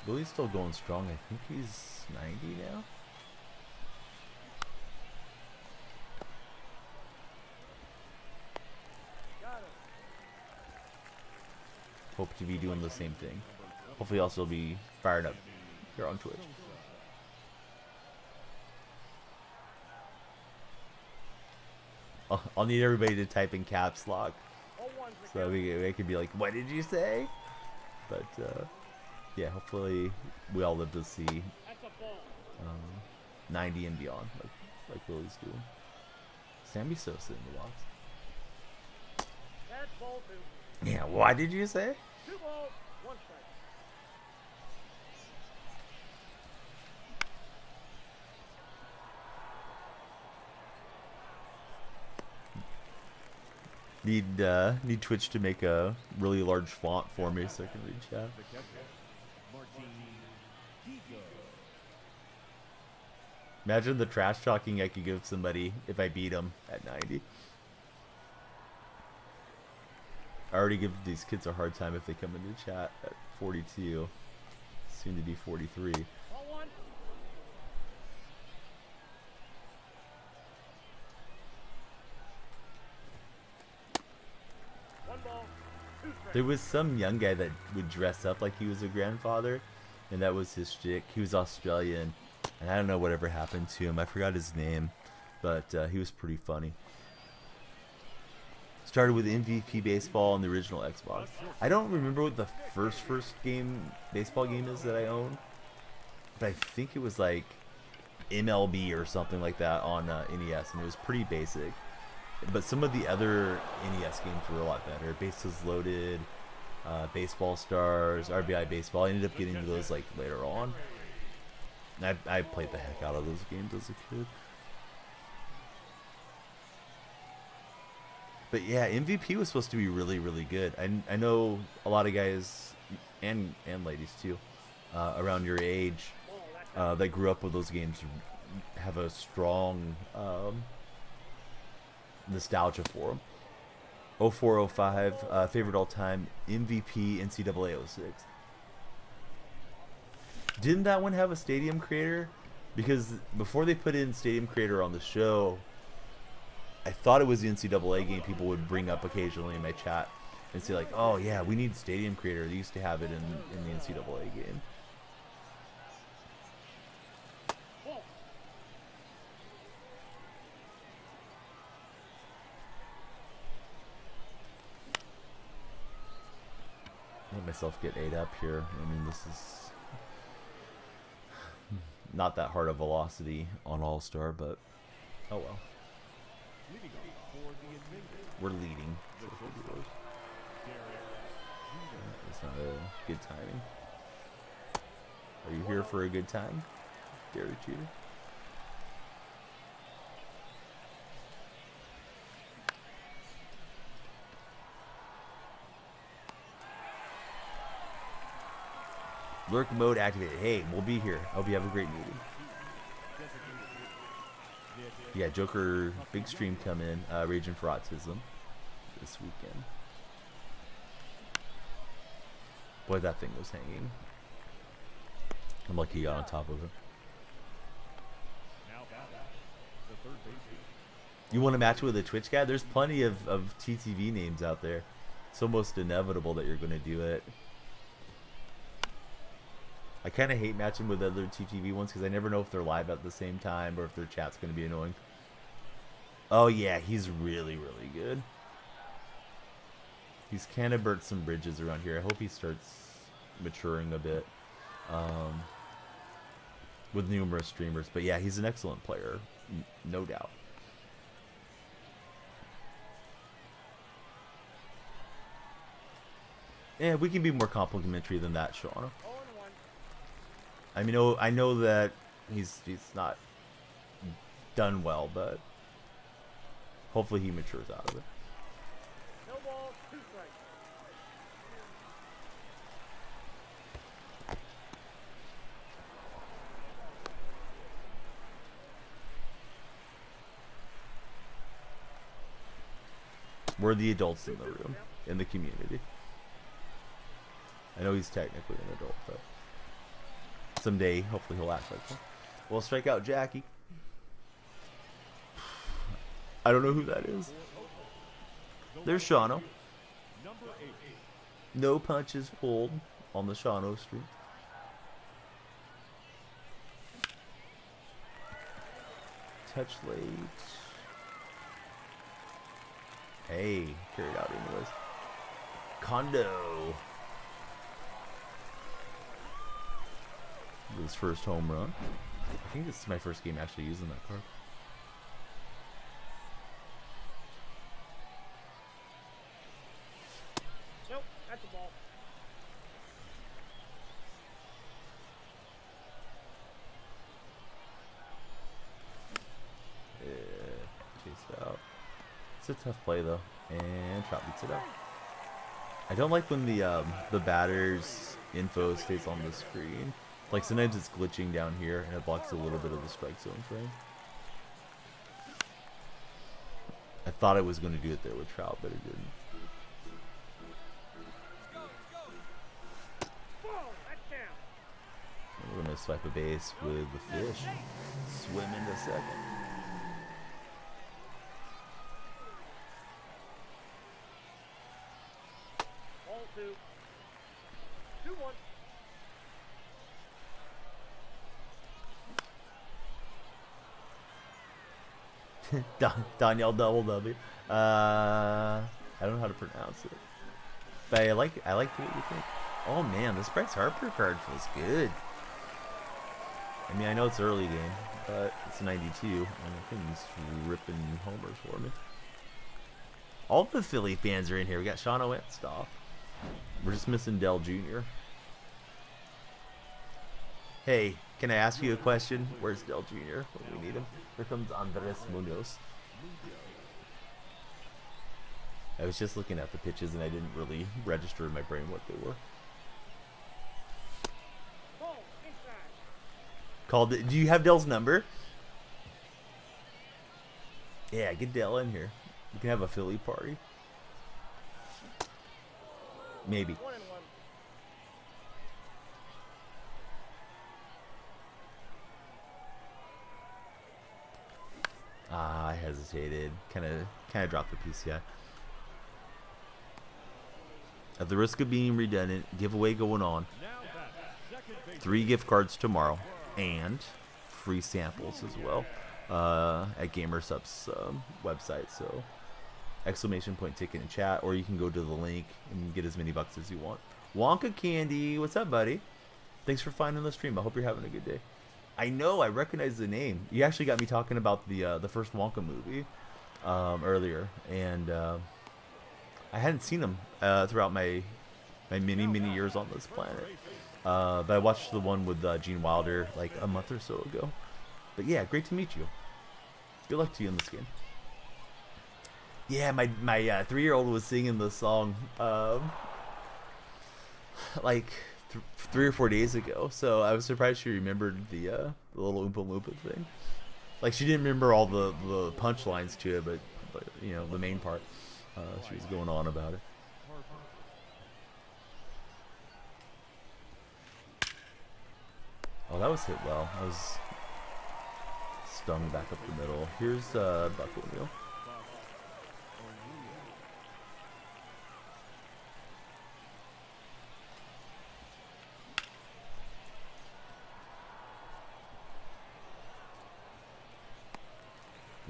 Billy's still going strong. I think he's 90 now. Hope to be doing the same thing. Hopefully also be fired up here on Twitch. I'll need everybody to type in caps lock. So we could be like, what did you say? But yeah, hopefully we all live to see 90 and beyond, like Willie's doing. Sammy Sosa in the box. That's ball two. Yeah, what did you say? 2 balls, 1 strike. Need Twitch to make a really large font for me so I can read chat. The catcher, Martin Digo. Imagine the trash talking I could give somebody if I beat them at 90. I already give these kids a hard time if they come into chat at 42, soon to be 43. Ball 1. One ball, 2 strikes. There was some young guy that would dress up like he was a grandfather, and that was his shtick. He was Australian, and I don't know whatever happened to him. I forgot his name, but he was pretty funny. Started with MVP baseball on the original Xbox. I don't remember what the first baseball game is that I own, but I think it was like MLB or something like that on NES, and it was pretty basic. But some of the other NES games were a lot better. Bases Loaded, Baseball Stars, RBI Baseball. I ended up getting those like later on. And I played the heck out of those games as a kid. But yeah, MVP was supposed to be really, really good. I know a lot of guys and ladies too around your age that grew up with those games have a strong nostalgia for them. 0405 favorite all time MVP NCAA 06. Didn't that one have a stadium creator? Because before they put in stadium creator on the show, I thought it was the NCAA game people would bring up occasionally in my chat and say like, oh yeah, we need stadium creator. They used to have it in the NCAA game. myself get ate up here. I mean, this is not that hard of velocity on All-Star, but oh well. We're leading. It's not a good timing. Are you here for a good time, Gary Cheater? Lurk mode activated. Hey, we'll be here. Hope you have a great meeting. Yeah, Joker, big stream coming. Raging for Autism this weekend. Boy, that thing was hanging. I'm lucky he got on top of it. You want to match with a Twitch guy? There's plenty of TTV names out there. It's almost inevitable that you're going to do it. I kind of hate matching with other TTV ones because I never know if they're live at the same time or if their chat's going to be annoying. Oh yeah, he's really, really good. He's kind of burnt some bridges around here. I hope he starts maturing a bit with numerous streamers. But yeah, he's an excellent player, no doubt. Yeah, we can be more complimentary than that, Sean. I mean, I know that he's not done well, but hopefully he matures out of it. No ball, 2 strikes. We're the adults in the room, in the community. I know he's technically an adult, but someday, hopefully he'll act like one. We'll strike out Jackie. I don't know who that is. There's Shano. No punches pulled on the Shano streak. Touch late. Hey, carried out anyways. Kondo. His first home run. I think this is my first game actually using that card. Nope, that's a ball. Yeah, chased out. It's a tough play though, and Trout beats it out. I don't like when the batter's info stays on the screen. Like sometimes it's glitching down here and it blocks a little bit of the strike zone frame. I thought I was going to do it there with Trout, but it didn't. And we're going to swipe a base with the fish. Swim into second. Ball 2. 2-1. Danielle double W. I don't know how to pronounce it, but I like what you think. Oh man, this Bryce Harper card feels good. I mean, I know it's early game, but it's 92, and I think he's ripping homers for me. All the Philly fans are in here. We got Sean Owenstoff. We're just missing Dell Jr. Hey, can I ask you a question? Where's Dell Jr. when we need him? Here comes Andres Munoz. I was just looking at the pitches and I didn't really register in my brain what they were. Ball inside. Called it. Do you have Dell's number? Yeah, get Dell in here. We can have a Philly party. Maybe. 1-1. Ah, I hesitated. Kind of dropped the PCI. At the risk of being redundant, giveaway going on. 3 gift cards tomorrow and free samples as well at GamerSup's website. So exclamation point ticket in chat, or you can go to the link and get as many bucks as you want. Wonka Candy, what's up, buddy? Thanks for finding the stream. I hope you're having a good day. I know, I recognize the name. You actually got me talking about the first Wonka movie earlier, and I hadn't seen them throughout my many years on this planet. But I watched the one with Gene Wilder like a month or so ago. But yeah, great to meet you. Good luck to you in this game. Yeah, my 3-year-old was singing the song like 3 or 4 days ago, so I was surprised she remembered the little Oompa Loompa thing. Like, she didn't remember all the punchlines to it, but you know, the main part, she was going on about it. Oh, that was hit well. I was stung back up the middle. Here's Buck O'Neil.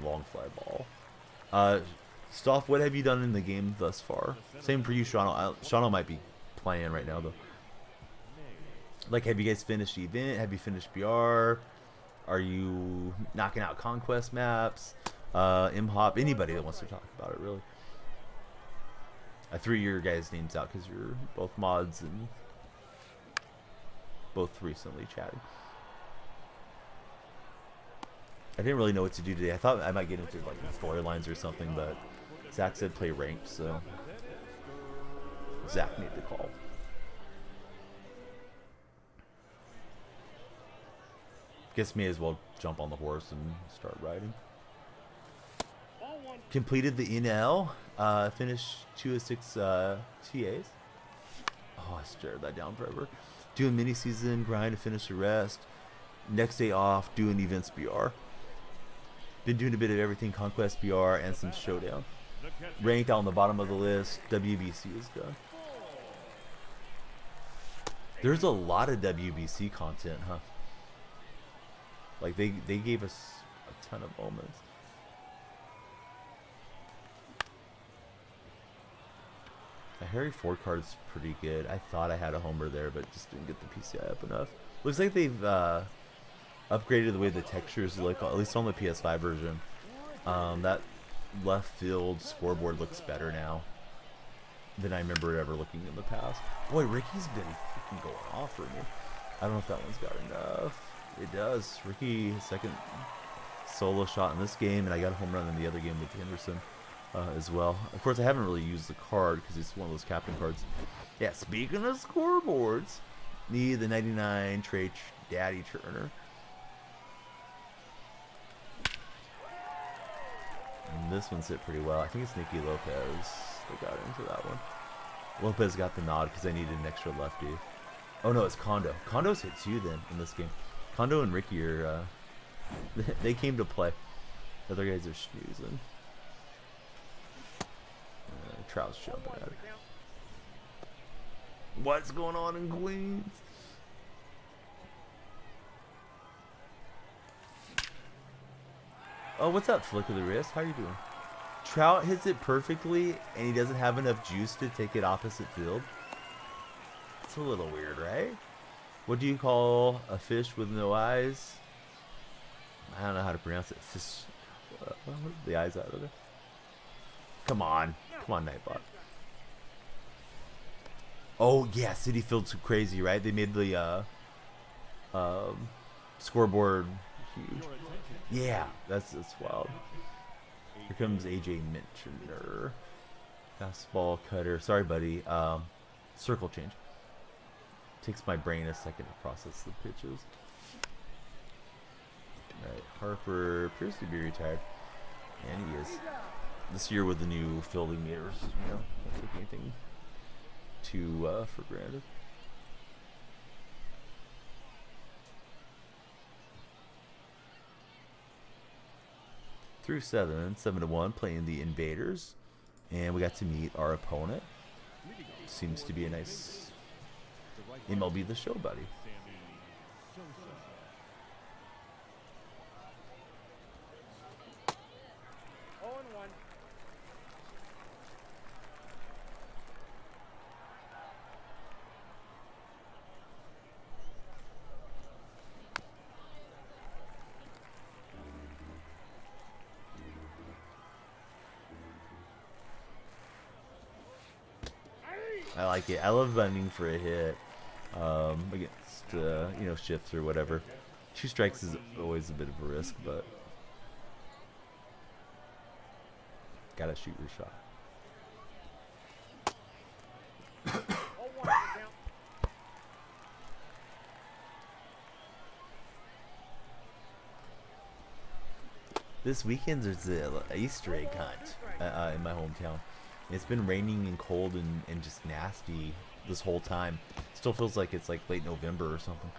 Long fly ball. Stoff, what have you done in the game thus far? Same for you, Shauno. Shauno might be playing right now, though. Like, have you guys finished the event? Have you finished BR? Are you knocking out conquest maps? M-Hop? Anybody that wants to talk about it, really. I threw your guys' names out because you're both mods and both recently chatting. I didn't really know what to do today. I thought I might get into like storylines or something, but Zach said play ranked, so Zach made the call. Guess may as well jump on the horse and start riding. Completed the NL. Finished 2 of 6 TAs. Oh, I stared that down forever. Doing mini season, grind to finish the rest. Next day off, doing events BR. Been doing a bit of everything, Conquest BR and some Showdown. Ranked on the bottom of the list. WBC is done. There's a lot of WBC content, huh? Like, they gave us a ton of moments. The Harry Ford card's pretty good. I thought I had a homer there, but just didn't get the PCI up enough. Looks like they've upgraded the way the textures look, at least on the PS5 version. That left field scoreboard looks better now than I remember it ever looking in the past. Boy, Ricky's been freaking going off for me. I don't know if that one's got enough. It does. Ricky, second solo shot in this game, and I got a home run in the other game with Henderson as well. Of course, I haven't really used the card because it's one of those captain cards. Yeah, speaking of scoreboards, need the 99 Trey Daddy Turner. And this one's hit pretty well. I think it's Nicky Lopez that got into that one. Lopez got the nod because I needed an extra lefty. Oh no, it's Kondo. Kondo's hit 2 then in this game. Kondo and Ricky are, they came to play. The other guys are snoozing. Trout's jumping at it. What's going on in Queens? Oh, what's up, Flick of the Wrist? How you doing? Trout hits it perfectly, and he doesn't have enough juice to take it opposite field. It's a little weird, right? What do you call a fish with no eyes? I don't know how to pronounce it. Fish. The eyes out of it. Come on, Nightbot. Oh yeah, City Field's crazy, right? They made the scoreboard huge. Yeah, that's wild. Here comes AJ Minchner. Fastball cutter. Sorry, buddy. Circle change. Takes my brain a second to process the pitches. Alright, Harper appears to be retired. And he is. This year with the new fielding meters, you know, don't take anything too for granted. Through 7-1, playing the Invaders. And we got to meet our opponent. Seems to be a nice MLB The Show buddy. I like it. I love bunting for a hit against you know, shifts or whatever. 2 strikes is always a bit of a risk, but gotta shoot your shot. 0-1 count. This weekend there's a Easter egg hunt in my hometown. It's been raining and cold and just nasty this whole time. Still feels like it's like late November or something.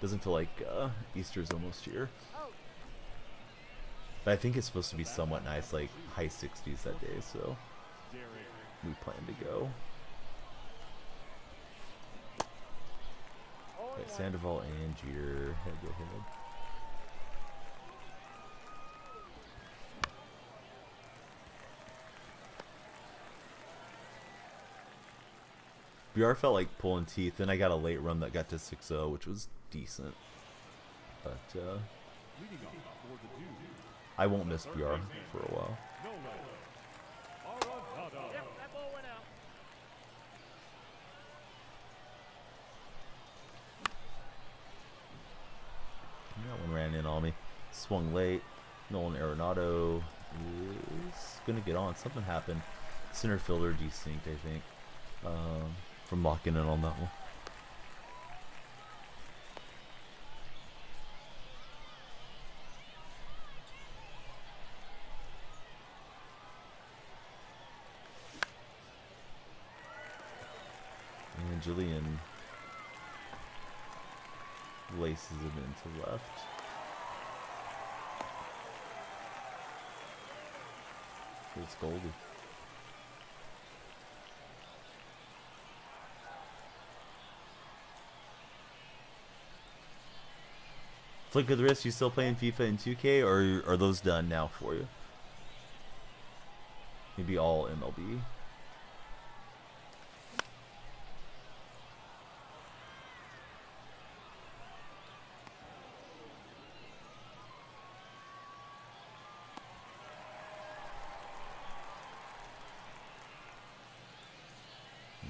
Doesn't feel like Easter's almost here. But I think it's supposed to be somewhat nice, like high 60s that day, so we plan to go. Okay, Sandoval and Jeter head to head. BR felt like pulling teeth, and I got a late run that got to 6-0, which was decent. But I won't miss BR for a while. Yep, that ball went out. That one ran in on me. Swung late. Nolan Arenado is gonna get on. Something happened. Center fielder desynced, I think, from locking in on that one. And Julian laces it into left. It's Goldie. Flick of the wrist, you still playing FIFA and 2K, or are those done now for you? Maybe all MLB.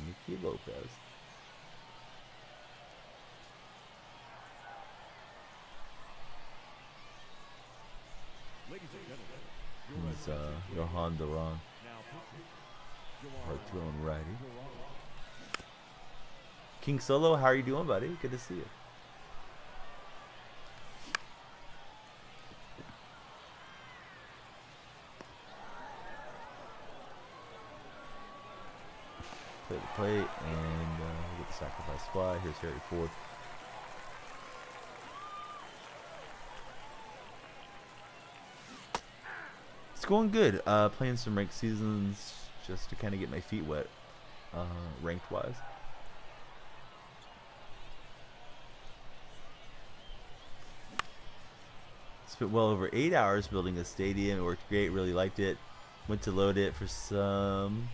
Nicky Lopez. He's Johan Duran. Hard throwing righty. King Solo, how are you doing, buddy? Good to see you. Play the plate and get the sacrifice fly. Here's Harry Ford. It's going good. Playing some ranked seasons just to kind of get my feet wet, ranked wise. Spent well over 8 hours building a stadium. It worked great. Really liked it. Went to load it for some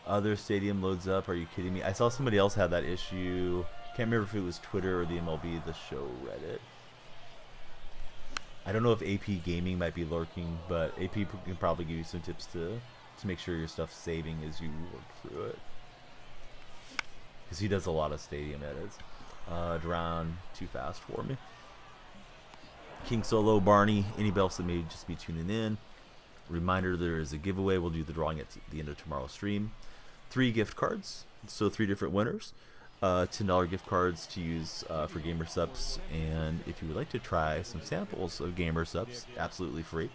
other stadium loads up. Are you kidding me? I saw somebody else had that issue. Can't remember if it was Twitter or the MLB, the show Reddit. I don't know if AP Gaming might be lurking, but AP can probably give you some tips to make sure your stuff's saving as you work through it. Because he does a lot of stadium edits. Duran, too fast for me. King Solo, Barney, anybody else that may just be tuning in. Reminder, there is a giveaway. We'll do the drawing at the end of tomorrow's stream. 3 gift cards, so 3 different winners. $10 gift cards to use for Gamer Subs, and if you would like to try some samples of Gamer Subs, absolutely free,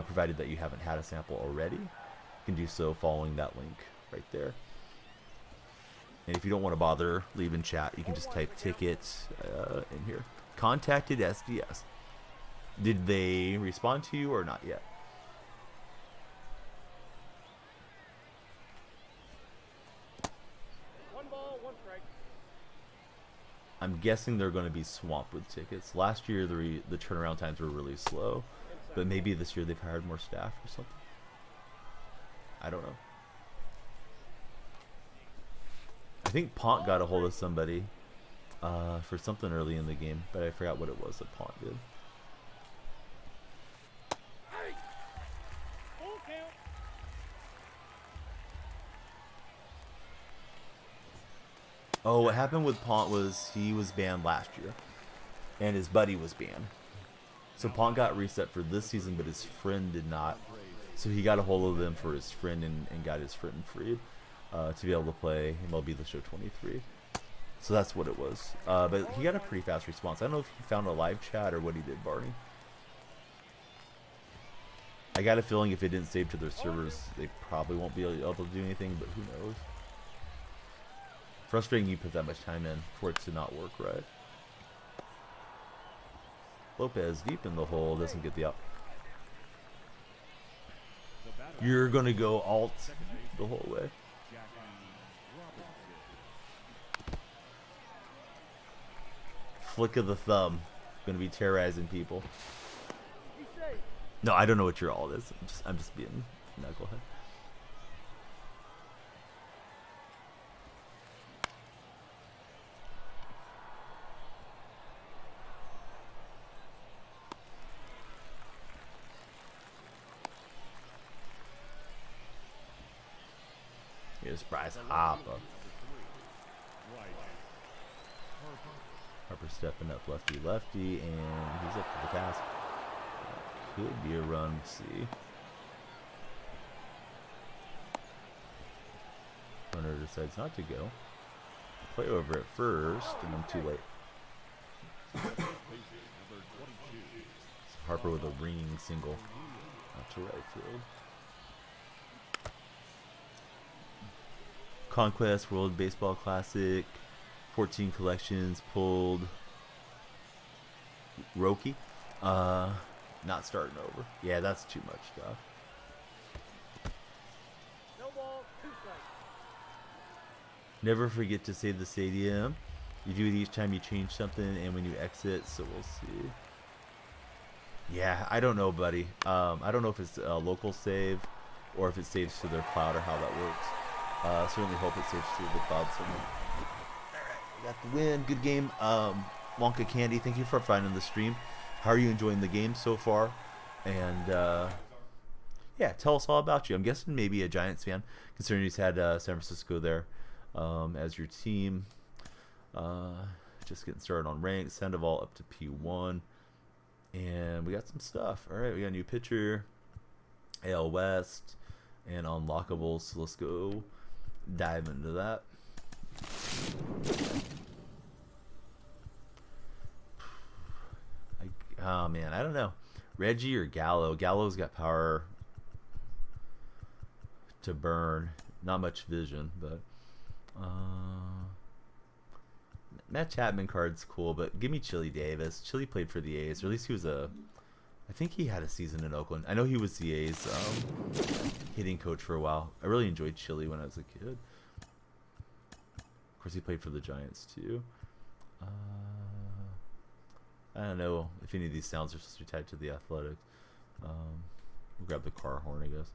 provided that you haven't had a sample already. You can do so following that link right there. And if you don't want to bother leaving chat, you can just type tickets in here. Contacted SDS. Did they respond to you or not yet? I'm guessing they're going to be swamped with tickets. Last year, the turnaround times were really slow, but maybe this year they've hired more staff or something. I don't know. I think Pont got a hold of somebody for something early in the game, but I forgot what it was that Pont did. Oh, what happened with Pont was he was banned last year, and his buddy was banned. So Pont got reset for this season, but his friend did not. So he got a hold of them for his friend and got his friend freed to be able to play MLB The Show 23. So that's what it was. But he got a pretty fast response. I don't know if he found a live chat or what he did, Barney. I got a feeling if it didn't save to their servers, they probably won't be able to do anything, but who knows. Frustrating you put that much time in for it to not work right. Lopez deep in the hole, doesn't get the out. You're going to go alt the whole way. Flick of the thumb. Going to be terrorizing people. No, I don't know what your alt is. I'm just being knucklehead. Here's Bryce Harper. Harper stepping up lefty lefty, and he's up for the task. Could be a run, see. Runner decides not to go. Play over it first, and I'm too late. Harper with a ringing single out to right field. Conquest World Baseball Classic, 14 collections pulled. Roki, not starting over. Yeah, that's too much stuff. No ball, 2 strikes. Never forget to save the stadium. You do it each time you change something and when you exit, so we'll see. Yeah, I don't know, buddy. I don't know if it's a local save or if it saves to their cloud or how that works. Certainly hope it saves to the cloud somewhere. Alright, we got the win. Good game. Wonka Candy, thank you for finding the stream. How are you enjoying the game so far? And yeah, tell us all about you. I'm guessing maybe a Giants fan, considering he's had San Francisco there as your team. Just getting started on ranks. Sandoval up to P1. And we got some stuff. Alright, we got a new pitcher. AL West. And unlockables. So let's go dive into that. Oh man, I don't know. Reggie or Gallo. Gallo's got power to burn. Not much vision, but Matt Chapman card's cool, but give me Chili Davis. Chili played for the A's, or at least he was I think he had a season in Oakland. I know he was the A's hitting coach for a while. I really enjoyed Chili when I was a kid. Of course, he played for the Giants too. I don't know if any of these sounds are supposed to be tied to the Athletics. We'll grab the car horn, I guess.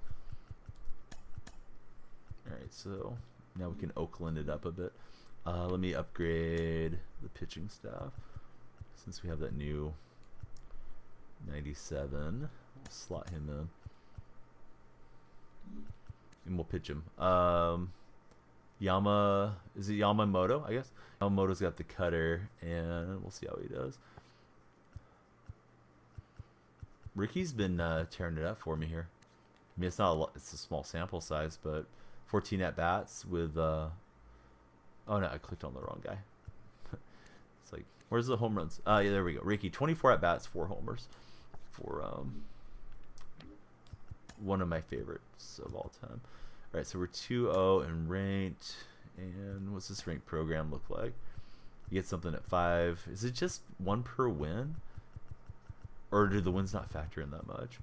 Alright, so now we can Oakland it up a bit. Let me upgrade the pitching staff since we have that new 97. We'll slot him in. And we'll pitch him. Is it Yamamoto, I guess? Yamamoto's got the cutter, and we'll see how he does. Ricky's been tearing it up for me here. I mean, it's not a lot, it's a small sample size, but 14 at bats with oh no, I clicked on the wrong guy. It's like, where's the home runs? Yeah, there we go. Ricky, 24 at bats, 4 homers for one of my favorites of all time. All right, so we're 2-0 and ranked. And what's this ranked program look like? You get something at 5. Is it just 1 per win? Or do the wins not factor in that much?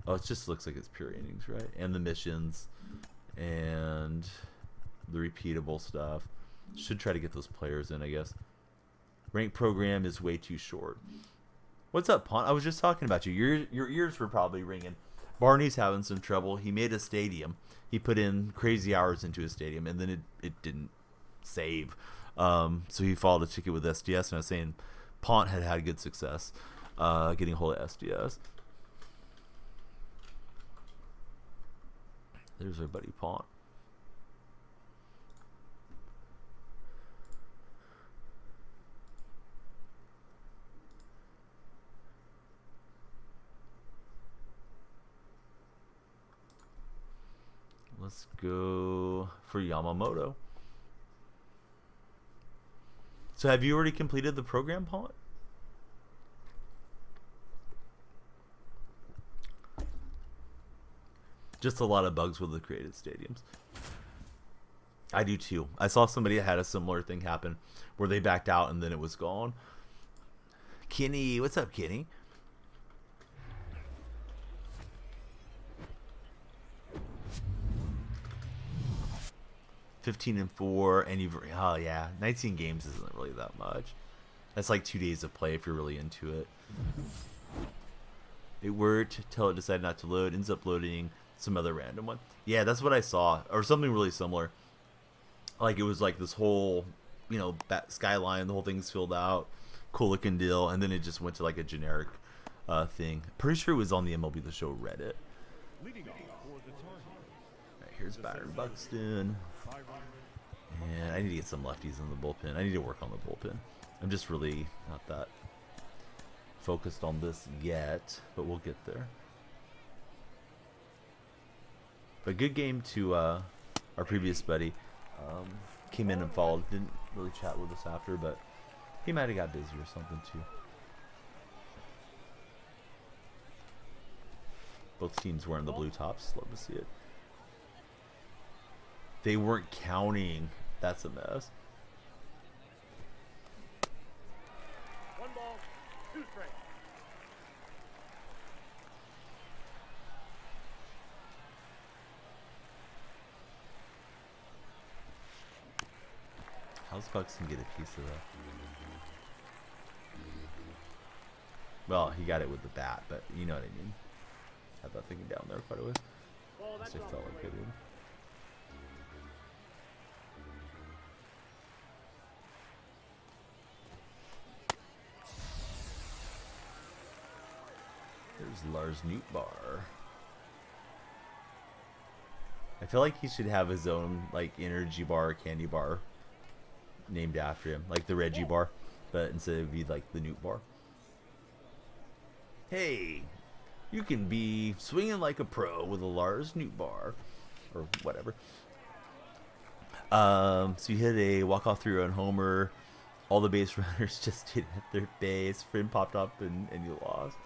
Oh, it just looks like it's pure innings, right? And the missions and the repeatable stuff. Should try to get those players in, I guess. Ranked program is way too short. What's up, Pont? I was just talking about you. Your ears were probably ringing. Barney's having some trouble. He made a stadium. He put in crazy hours into his stadium, and then it didn't save. So he filed a ticket with SDS, and I was saying Pont had good success getting a hold of SDS. There's our buddy Pont. Let's go for Yamamoto. So have you already completed the program, Paul? Just a lot of bugs with the created stadiums. I do too. I saw somebody that had a similar thing happen where they backed out and then it was gone. Kenny, what's up, Kenny? (15-4), and you've 19 games isn't really that much. That's like 2 days of play if you're really into it. It worked till it decided not to load. Ends up loading some other random one. Yeah, that's what I saw, or something really similar. Like it was like this whole, skyline. The whole thing's filled out, cool looking deal, and then it just went to like a generic thing. Pretty sure it was on the MLB The Show Reddit. Right, here's Byron Buxton. And I need to get some lefties in the bullpen. I need to work on the bullpen. I'm just really not that focused on this yet, but we'll get there. But good game to our previous buddy. Came in and followed. Didn't really chat with us after, but he might have got busy or something too. Both teams wearing the blue tops. Love to see it. They weren't counting. That's a mess. 1 ball, 2 strikes. How's Buxton get a piece of that? Well, he got it with the bat, but you know what I mean. Had that thing down there quite a ways. Ball, I that's felt on like the it way. did. There's Lars Nootbaar. I feel like he should have his own like energy bar, candy bar named after him, like the Reggie bar, but instead it'd be like the Newt bar. Hey, you can be swinging like a pro with a Lars Nootbaar, or whatever. So you hit a walk-off 3-run homer. All the base runners just hit their base. Friend popped up and you lost.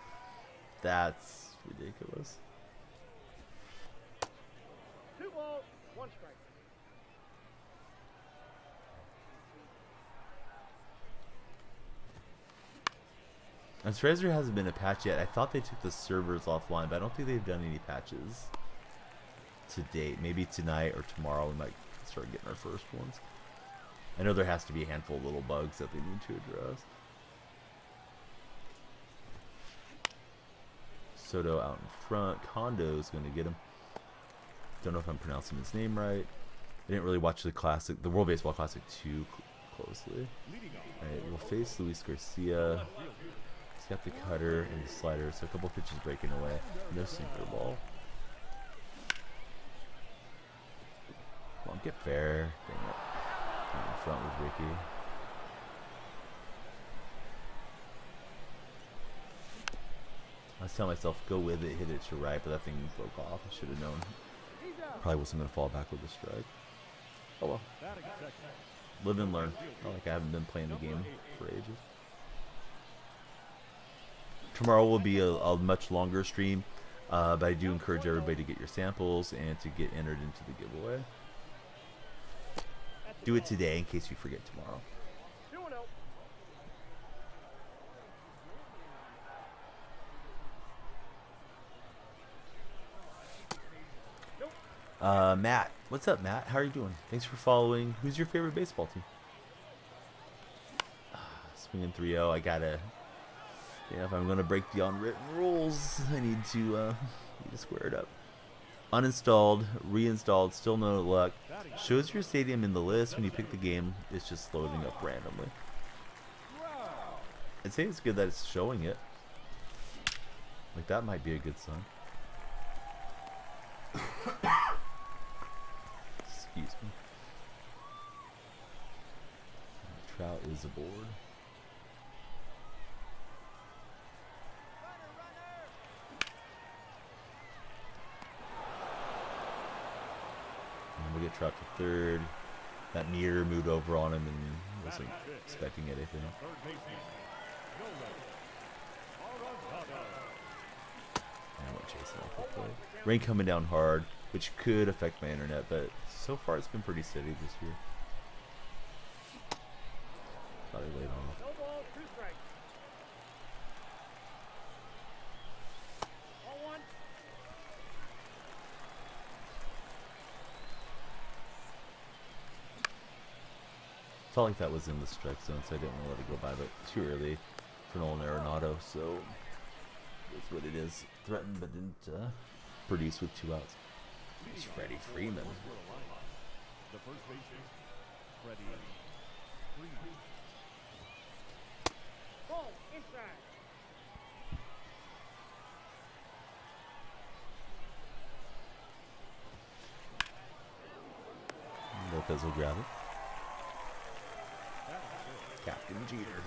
That's ridiculous. 2 balls, 1 strike. I'm surprised there hasn't been a patch yet. I thought they took the servers offline, but I don't think they've done any patches to date. Maybe tonight or tomorrow we might start getting our first ones. I know there has to be a handful of little bugs that they need to address. Soto out in front. Kondo's going to get him. Don't know if I'm pronouncing his name right. I didn't really watch the World Baseball Classic too closely. Alright, we'll face Luis Garcia. He's got the cutter and the slider, so a couple pitches breaking away. No sinker ball. Come on, get fair. Dang it. In front with Ricky. I was telling myself, go with it, hit it to right, but that thing broke off. I should have known. Probably wasn't going to fall back with a strike. Oh well. Live and learn. Not like I haven't been playing the game for ages. Tomorrow will be a much longer stream, but I do encourage everybody to get your samples and to get entered into the giveaway. Do it today in case you forget tomorrow. 2-0. Matt, what's up, Matt? How are you doing? Thanks for following. Who's your favorite baseball team? Swinging 3-0. I gotta. Yeah, if I'm gonna break the unwritten rules, I need to square it up. Uninstalled, reinstalled, still no luck. Shows your stadium in the list when you pick the game. It's just loading up randomly. I'd say it's good that it's showing it. Like that might be a good sign. Excuse me. Trout is aboard. out to third. That meter moved over on him and wasn't expecting anything. I went chasing off the play. Rain coming down hard, which could affect my internet, but so far it's been pretty steady this year. Thought I laid off. No ball, 2 strikes. Ball 1. Felt like that was in the strike zone, so I didn't want to let it go by, but too early for Nolan Arenado, so that's what it is. Threatened, but didn't produce with 2 outs. It's Freddie Freeman. The first baseman, Freddie Freeman. Ball inside. Lopez will grab it. Captain Jeter.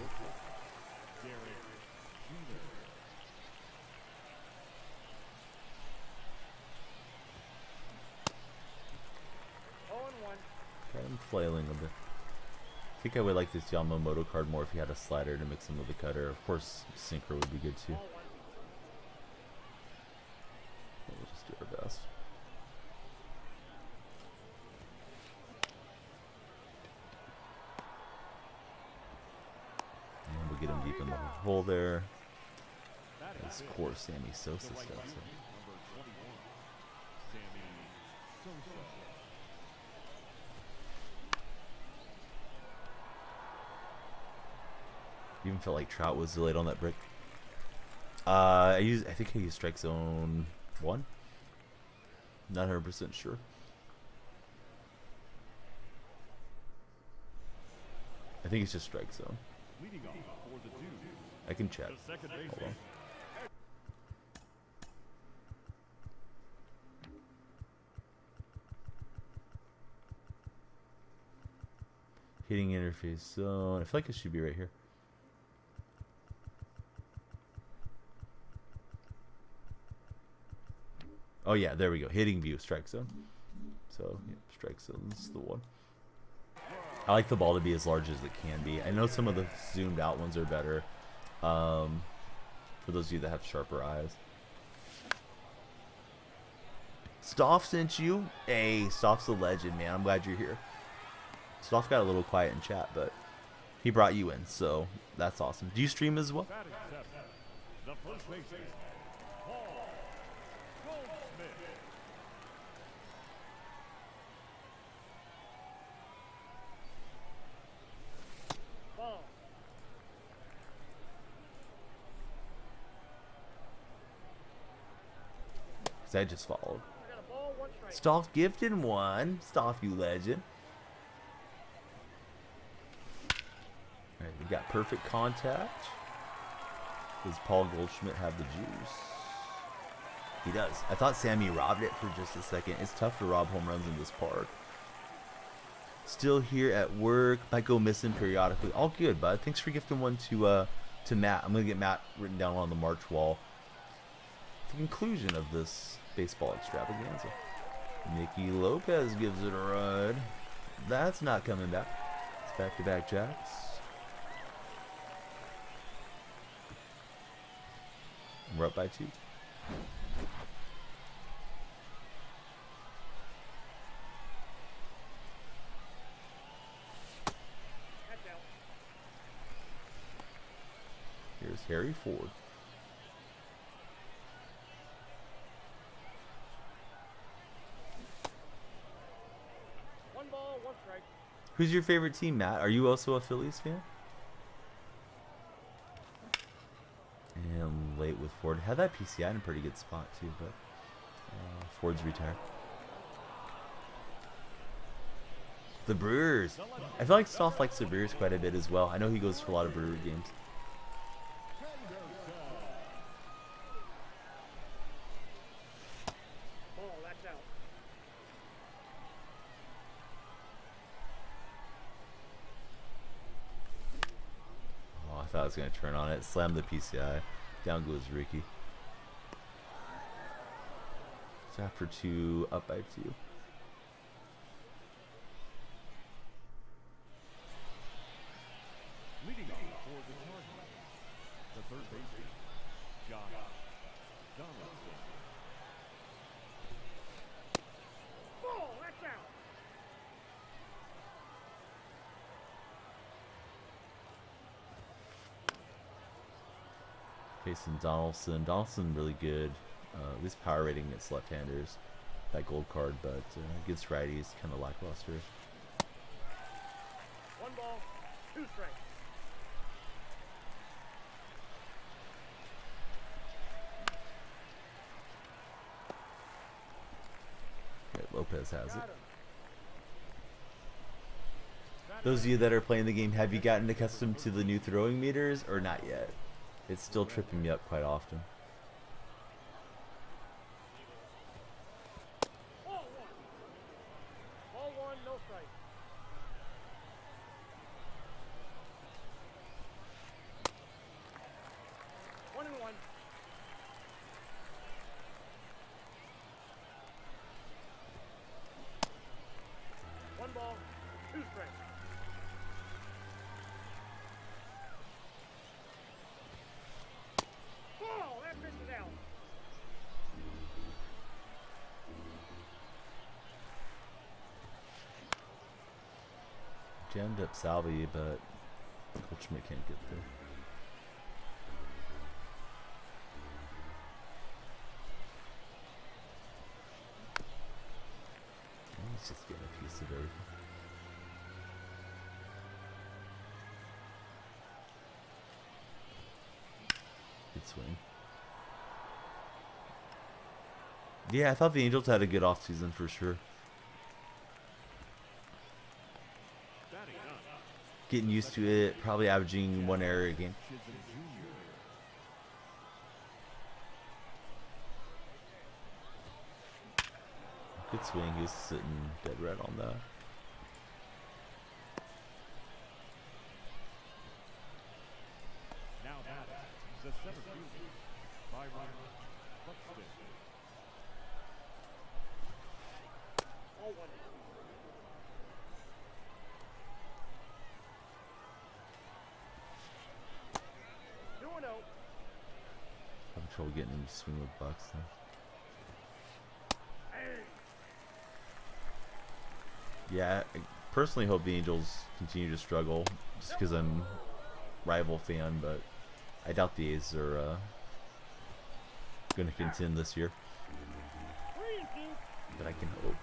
Got him flailing a bit. I think I would like this Yamamoto card more if he had a slider to mix him with a cutter. Of course, sinker would be good too. We'll just do our best. And we'll get him deep in the hole there. As core Sammy Sosa steps in. Number 21, Sammy Sosa. Even felt like Trout was delayed on that brick. I think I used strike zone 1. Not 100% sure. I think it's just strike zone. Leading off for the Dudes, I can check. the second Hold baseman, on. Hitting interface zone. I feel like it should be right here. Oh yeah, there we go. Hitting view, strike zone. So yeah, strike zone's the one. I like the ball to be as large as it can be. I know some of the zoomed out ones are better. For those of you that have sharper eyes. Stoff sent you? Hey, Stoff's a legend, man. I'm glad you're here. Stoff got a little quiet in chat, but he brought you in, so that's awesome. Do you stream as well? batting seventh, the first baseman, Paul Goldschmidt. Ball. Because I just followed. I got a ball, 1 strike. Stoff gifted one. Stoff, you legend. Alright, we got perfect contact. Does Paul Goldschmidt have the juice? He does. I thought Sammy robbed it for just a second. It's tough to rob home runs in this park. Still here at work. Might go missing periodically. All good, bud. Thanks for gifting one to Matt. I'm going to get Matt written down on the March wall. The conclusion of this baseball extravaganza. Nicky Lopez gives it a ride. That's not coming back. It's back-to-back jacks. We're up by 2. That's out. Here's Harry Ford. 1 ball, 1 strike. Who's your favorite team, Matt? Are you also a Phillies fan? And late with Ford. Had that PCI in a pretty good spot too, but Ford's retired. The Brewers. I feel like Stoff likes the Brewers quite a bit as well. I know he goes to a lot of Brewer games. Ball, that's out. Oh, I thought I was going to turn on it. Slam the PCI. Down goes Ricky. It's after 2, up by 2. third baseman, Josh Donaldson. Ball, that's out. Facing Donaldson. Donaldson really good. At least power rating against left-handers. That gold card, but against righties, kind of lackluster. 1 ball, 2 strikes. Yeah, Lopez has it. Got him. Those of you that are playing the game, have you gotten accustomed to the new throwing meters or not yet? It's still tripping me up quite often. Ball 1. Ball 1, no strike. 1-1. One ball, 2 strikes. Ball, that misses out. Jammed up Salvi, but Goldschmidt can't get there. He's just getting a piece of everything. Good swing. Yeah, I thought the Angels had a good offseason for sure. Batting up, Getting used to it, probably averaging 1 error a game. Chisholm Jr. Good swing, he was sitting dead red on that. Now batting, the center fielder, Byron Buxton. Ball 1. Two and 0. Having trouble getting him to swing with Bucks though. Yeah, I personally hope the Angels continue to struggle just because I'm rival fan, but I doubt the A's are going to contend this year. 3-2. But I can hope.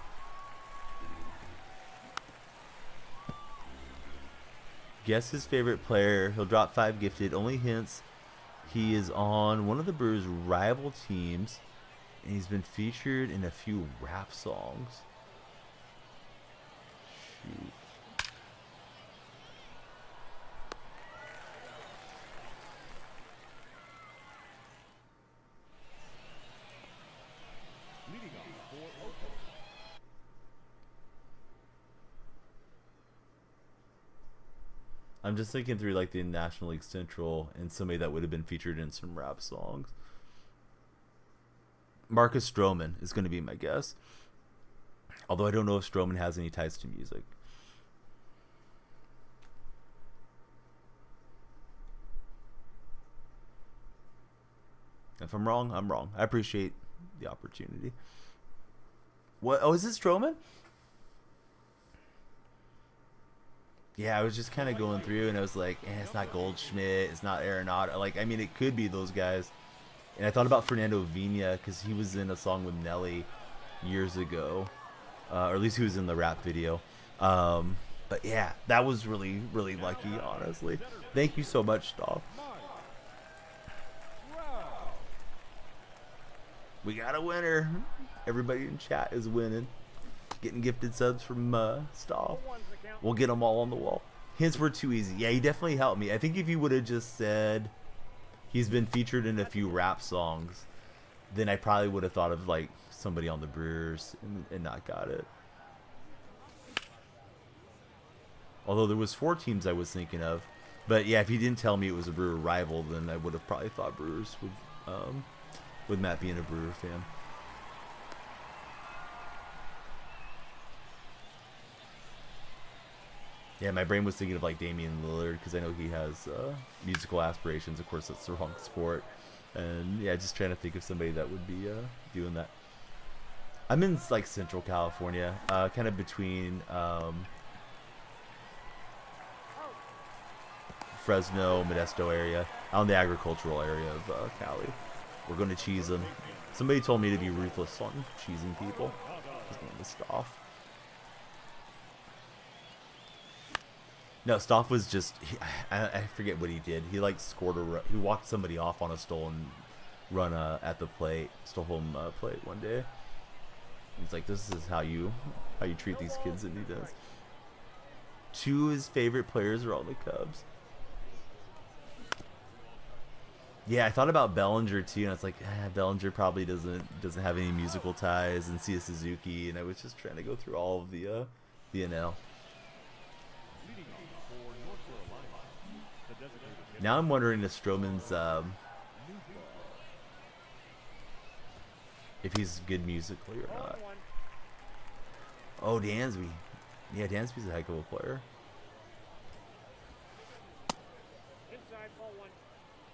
Guess his favorite player. He'll drop 5 gifted. Only hints he is on one of the Brewers' rival teams, and he's been featured in a few rap songs. Shoot. Leading off for Oakland, I'm just thinking through like the National League Central and somebody that would have been featured in some rap songs. Marcus Stroman is going to be my guess. Although I don't know if Stroman has any ties to music. If I'm wrong, I'm wrong. I appreciate the opportunity. What? Oh, is this Stroman? Yeah, I was just kind of going through, and I was like, it's not Goldschmidt, it's not Arenado. Like, I mean, it could be those guys. And I thought about Fernando Vina because he was in a song with Nelly years ago, or at least he was in the rap video. But yeah, that was really, really lucky, honestly. Thank you so much, Staff. We got a winner. Everybody in chat is winning. Getting gifted subs from Staff. We'll get them all on the wall. Hints were too easy. Yeah, he definitely helped me. I think if you would have just said he's been featured in a few rap songs, then I probably would have thought of like somebody on the Brewers and not got it. Although there was 4 teams I was thinking of. But yeah, if he didn't tell me it was a Brewer rival, then I would have probably thought Brewers with Matt being a Brewer fan. Yeah, my brain was thinking of like Damian Lillard because I know he has musical aspirations. Of course, that's the wrong sport. And yeah, just trying to think of somebody that would be doing that. I'm in like Central California, kind of between Fresno, Modesto area, out in the agricultural area of Cali. We're going to cheese them. Somebody told me to be ruthless on cheesing people. His name is Stoff. No, Stoff was just, I forget what he did. He like scored he walked somebody off on a stolen run at the plate, stole home plate one day. He's like, this is how you treat these kids, and he does. Two of his favorite players are on the Cubs. Yeah, I thought about Bellinger too, and I was like, Bellinger probably doesn't have any musical ties, and Sia Suzuki, and I was just trying to go through all of the NL. Now I'm wondering if Stroman's if he's good musically or not. Oh, Dansby. Yeah, Dansby's a heck of a player.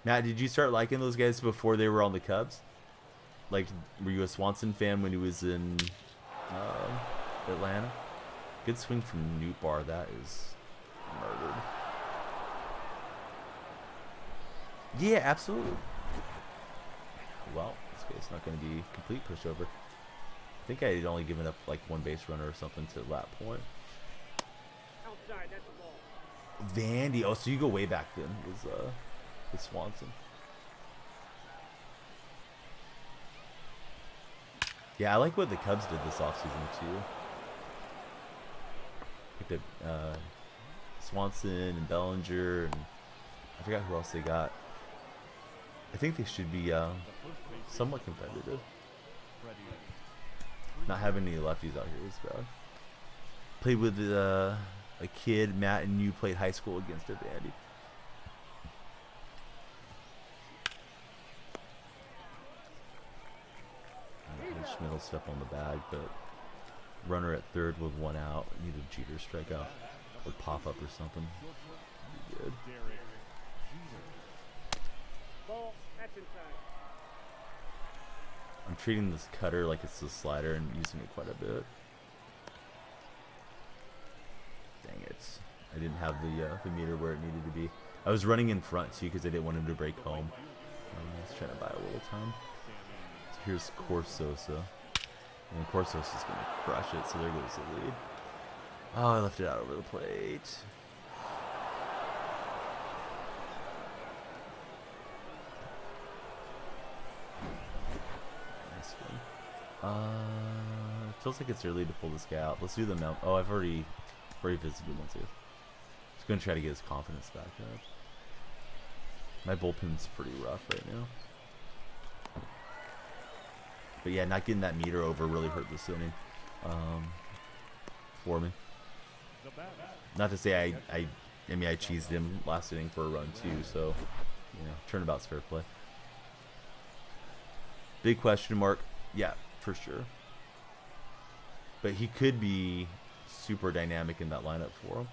Matt, did you start liking those guys before they were on the Cubs? Like, were you a Swanson fan when he was in Atlanta? Good swing from Newt Bar. That is murdered. Yeah, absolutely. Well, this guy's not going to be complete pushover. I think I had only given up like one base runner or something to that point. Outside, that's the ball. Vandy. Oh, so you go way back then. Was with Swanson. Yeah, I like what the Cubs did this offseason too. Picked up Swanson and Bellinger, and I forgot who else they got. I think they should be somewhat competitive. Not having any lefties out here is bad. Played with a kid, Matt, and you played high school against it, Andy. Schmidt will step on the bag, but runner at third with one out. Need a Jeter strikeout or pop up or something. Be good. Ball, that's inside. I'm treating this cutter like it's a slider and using it quite a bit. Dang it. I didn't have the meter where it needed to be. I was running in front too because I didn't want him to break home. I was trying to buy a little time. So here's Corsosa. And Corsosa's going to crush it, so there goes the lead. Oh, I left it out over the plate. Feels like it's early to pull this guy out. Let's do the mount. Oh, I've already visited once. Just gonna try to get his confidence back up. My bullpen's pretty rough right now. But yeah, not getting that meter over really hurt this inning for me. Not to say I mean I cheesed him last inning for a run too, so you know, turnabout's fair play. Big question mark. Yeah, for sure. But he could be super dynamic in that lineup for him.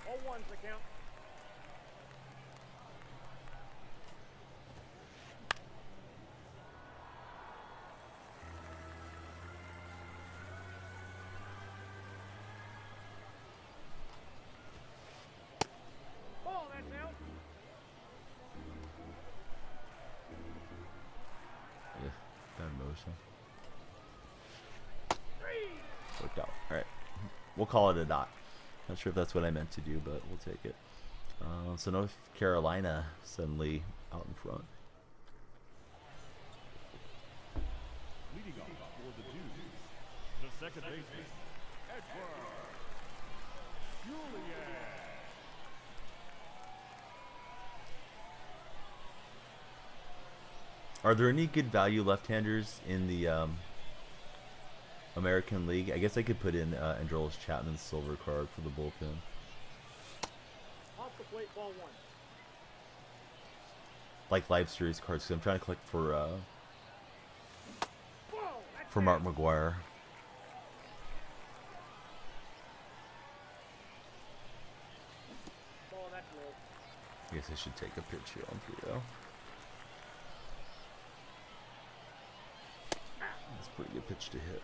0-1's the count. Ball, that's out. Yeah, that emotion. Worked out. Alright. We'll call it a dot. Not sure if that's what I meant to do, but we'll take it. So North Carolina suddenly out in front. Leading off for the Dukes, the second baseman, Edward Julian. Are there any good value left-handers in the American League? I guess I could put in Androlis Chapman's silver card for the bullpen. Off the plate, ball 1. Like Live Series cards, because I'm trying to collect for Ball, that's Mark McGuire. I guess I should take a pitch here on 3-0. That's a pretty good pitch to hit.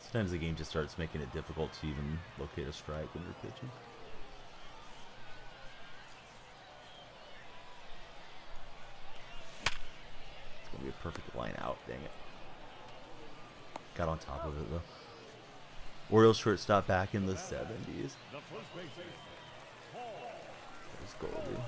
Sometimes the game just starts making it difficult to even locate a strike when you're pitching. It's going to be a perfect line out, dang it. Got on top of it though. Orioles shortstop back in the 70s. There's Goldie.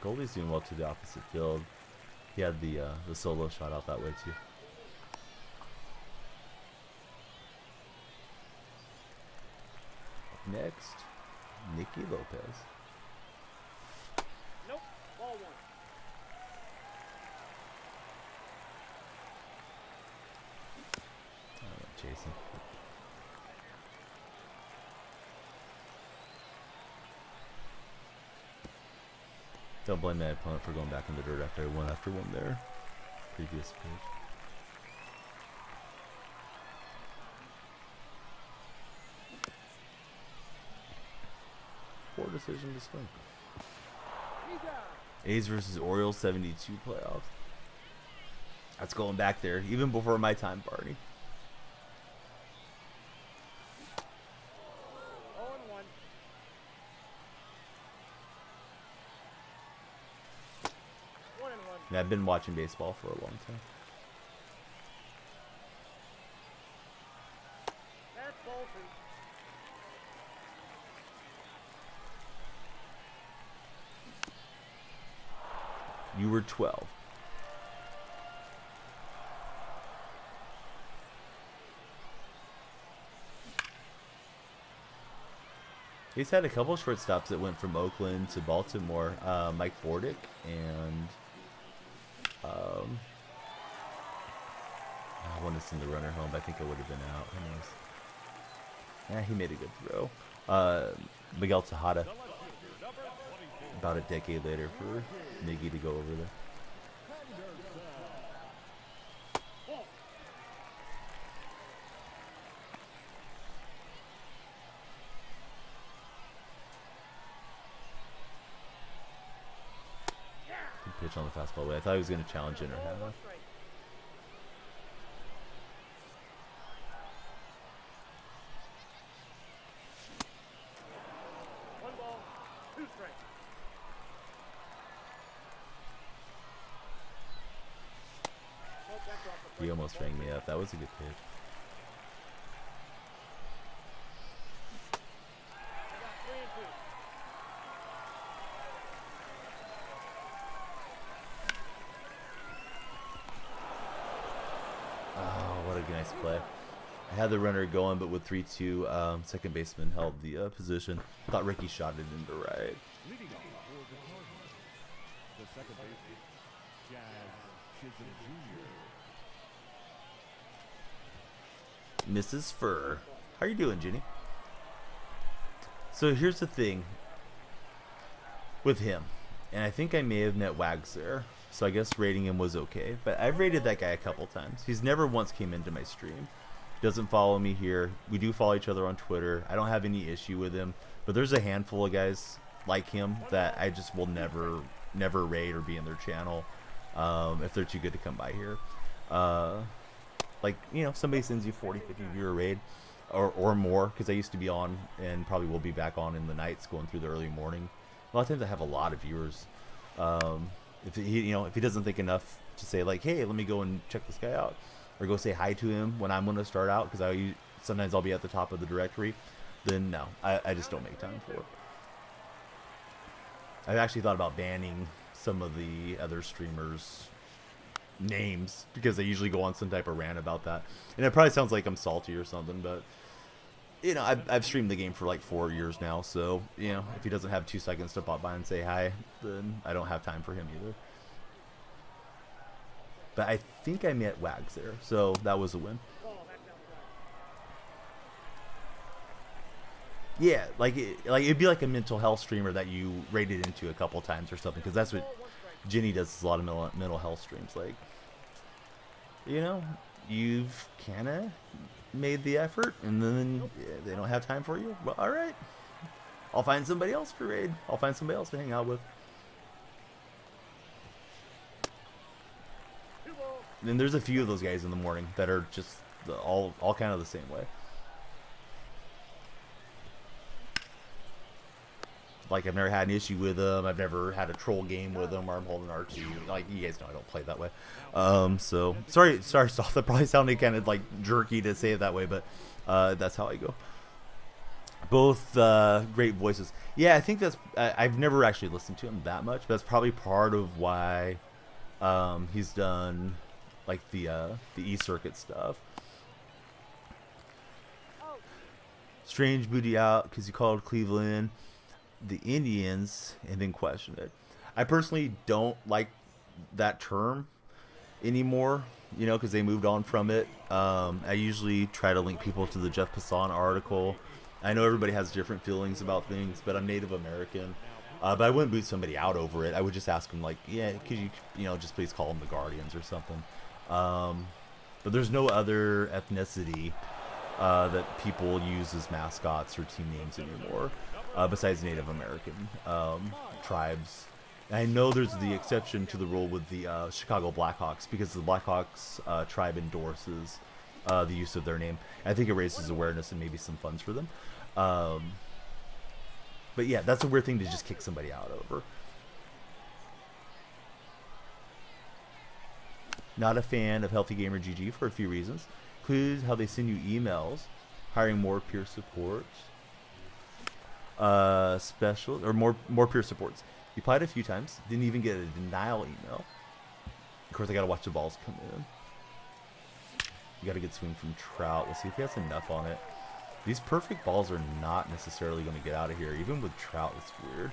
Goldie's doing well to the opposite field. He had the solo shot out that way too. Up next, Nicky Lopez. Nope. Ball 1. Jason. Don't blame that opponent for going back in the dirt after one there. Previous pitch. Poor decision to swing. A's versus Orioles 72 playoffs. That's going back there, even before my time, Barney. 0-1. And I've been watching baseball for a long time. That's ball 2. You were 12. He's had a couple shortstops that went from Oakland to Baltimore. Mike Bordick and I wanted to send the runner home, but I think it would have been out. Who knows? Yeah, he made a good throw. Miguel Tejada. About a decade later for Miggy to go over there. Good pitch on the fastball away. I thought he was going to challenge it or have it. He almost rang me up. That was a good pitch. Oh, what a nice play. I had the runner going, but with 3-2, second baseman held the position. Thought Ricky shot it into right. Leading off for the Cardinals, the second baseman, Jazz Chisholm Jr. Mrs. Furr. How you doing, Jenny? So here's the thing with him, and I think I may have met Wags there, so I guess rating him was okay, but I've rated that guy a couple times. He's never once came into my stream. Doesn't follow me here. We do follow each other on Twitter. I don't have any issue with him, but there's a handful of guys like him that I just will never raid or be in their channel if they're too good to come by here. Like, you know, somebody sends you 40, 50 viewer raid or more, because I used to be on and probably will be back on in the nights going through the early morning. A lot of times I have a lot of viewers. If he doesn't think enough to say like, hey, let me go and check this guy out, or go say hi to him when I'm going to start out, because sometimes I'll be at the top of the directory, then no, I just don't make time for it. I've actually thought about banning some of the other streamers' names, because they usually go on some type of rant about that, and it probably sounds like I'm salty or something, but you know, I've streamed the game for like 4 years now, so you know, if he doesn't have 2 seconds to pop by and say hi, then I don't have time for him either. But I think I met Wags there, so that was a win. Yeah, like it'd be like a mental health streamer that you raided into a couple times or something, because that's what Jenny does. Is a lot of mental health streams. Like, you know, you've kind of made the effort, and then they don't have time for you. Well, all right, I'll find somebody else for raid. I'll find somebody else to hang out with. And there's a few of those guys in the morning that are just all kind of the same way. Like, I've never had an issue with them. I've never had a troll game with them where I'm holding R2. Like, you guys know I don't play that way. So sorry, Stoff. That probably sounded kind of like jerky to say it that way, but that's how I go. Both great voices. Yeah, I think that's. I've never actually listened to him that much, but that's probably part of why he's done like the E-Circuit stuff. Strange booty out because he called Cleveland the Indians and then questioned it. I personally don't like that term anymore, you know, because they moved on from it. I usually try to link people to the Jeff Passan article. I know everybody has different feelings about things, but I'm Native American. But I wouldn't boot somebody out over it. I would just ask them, like, yeah, could you, just please call them the Guardians or something. But there's no other ethnicity that people use as mascots or team names anymore, besides Native American tribes. And I know there's the exception to the rule with the Chicago Blackhawks, because the Blackhawks tribe endorses the use of their name. I think it raises awareness and maybe some funds for them. But yeah, that's a weird thing to just kick somebody out over. Not a fan of Healthy Gamer GG for a few reasons. Includes how they send you emails, hiring more peer supports, special or more peer supports. You applied a few times, didn't even get a denial email. Of course, I gotta watch the balls come in. You got a good swing from Trout. Let's see if he has enough on it. These perfect balls are not necessarily going to get out of here. Even with Trout, it's weird.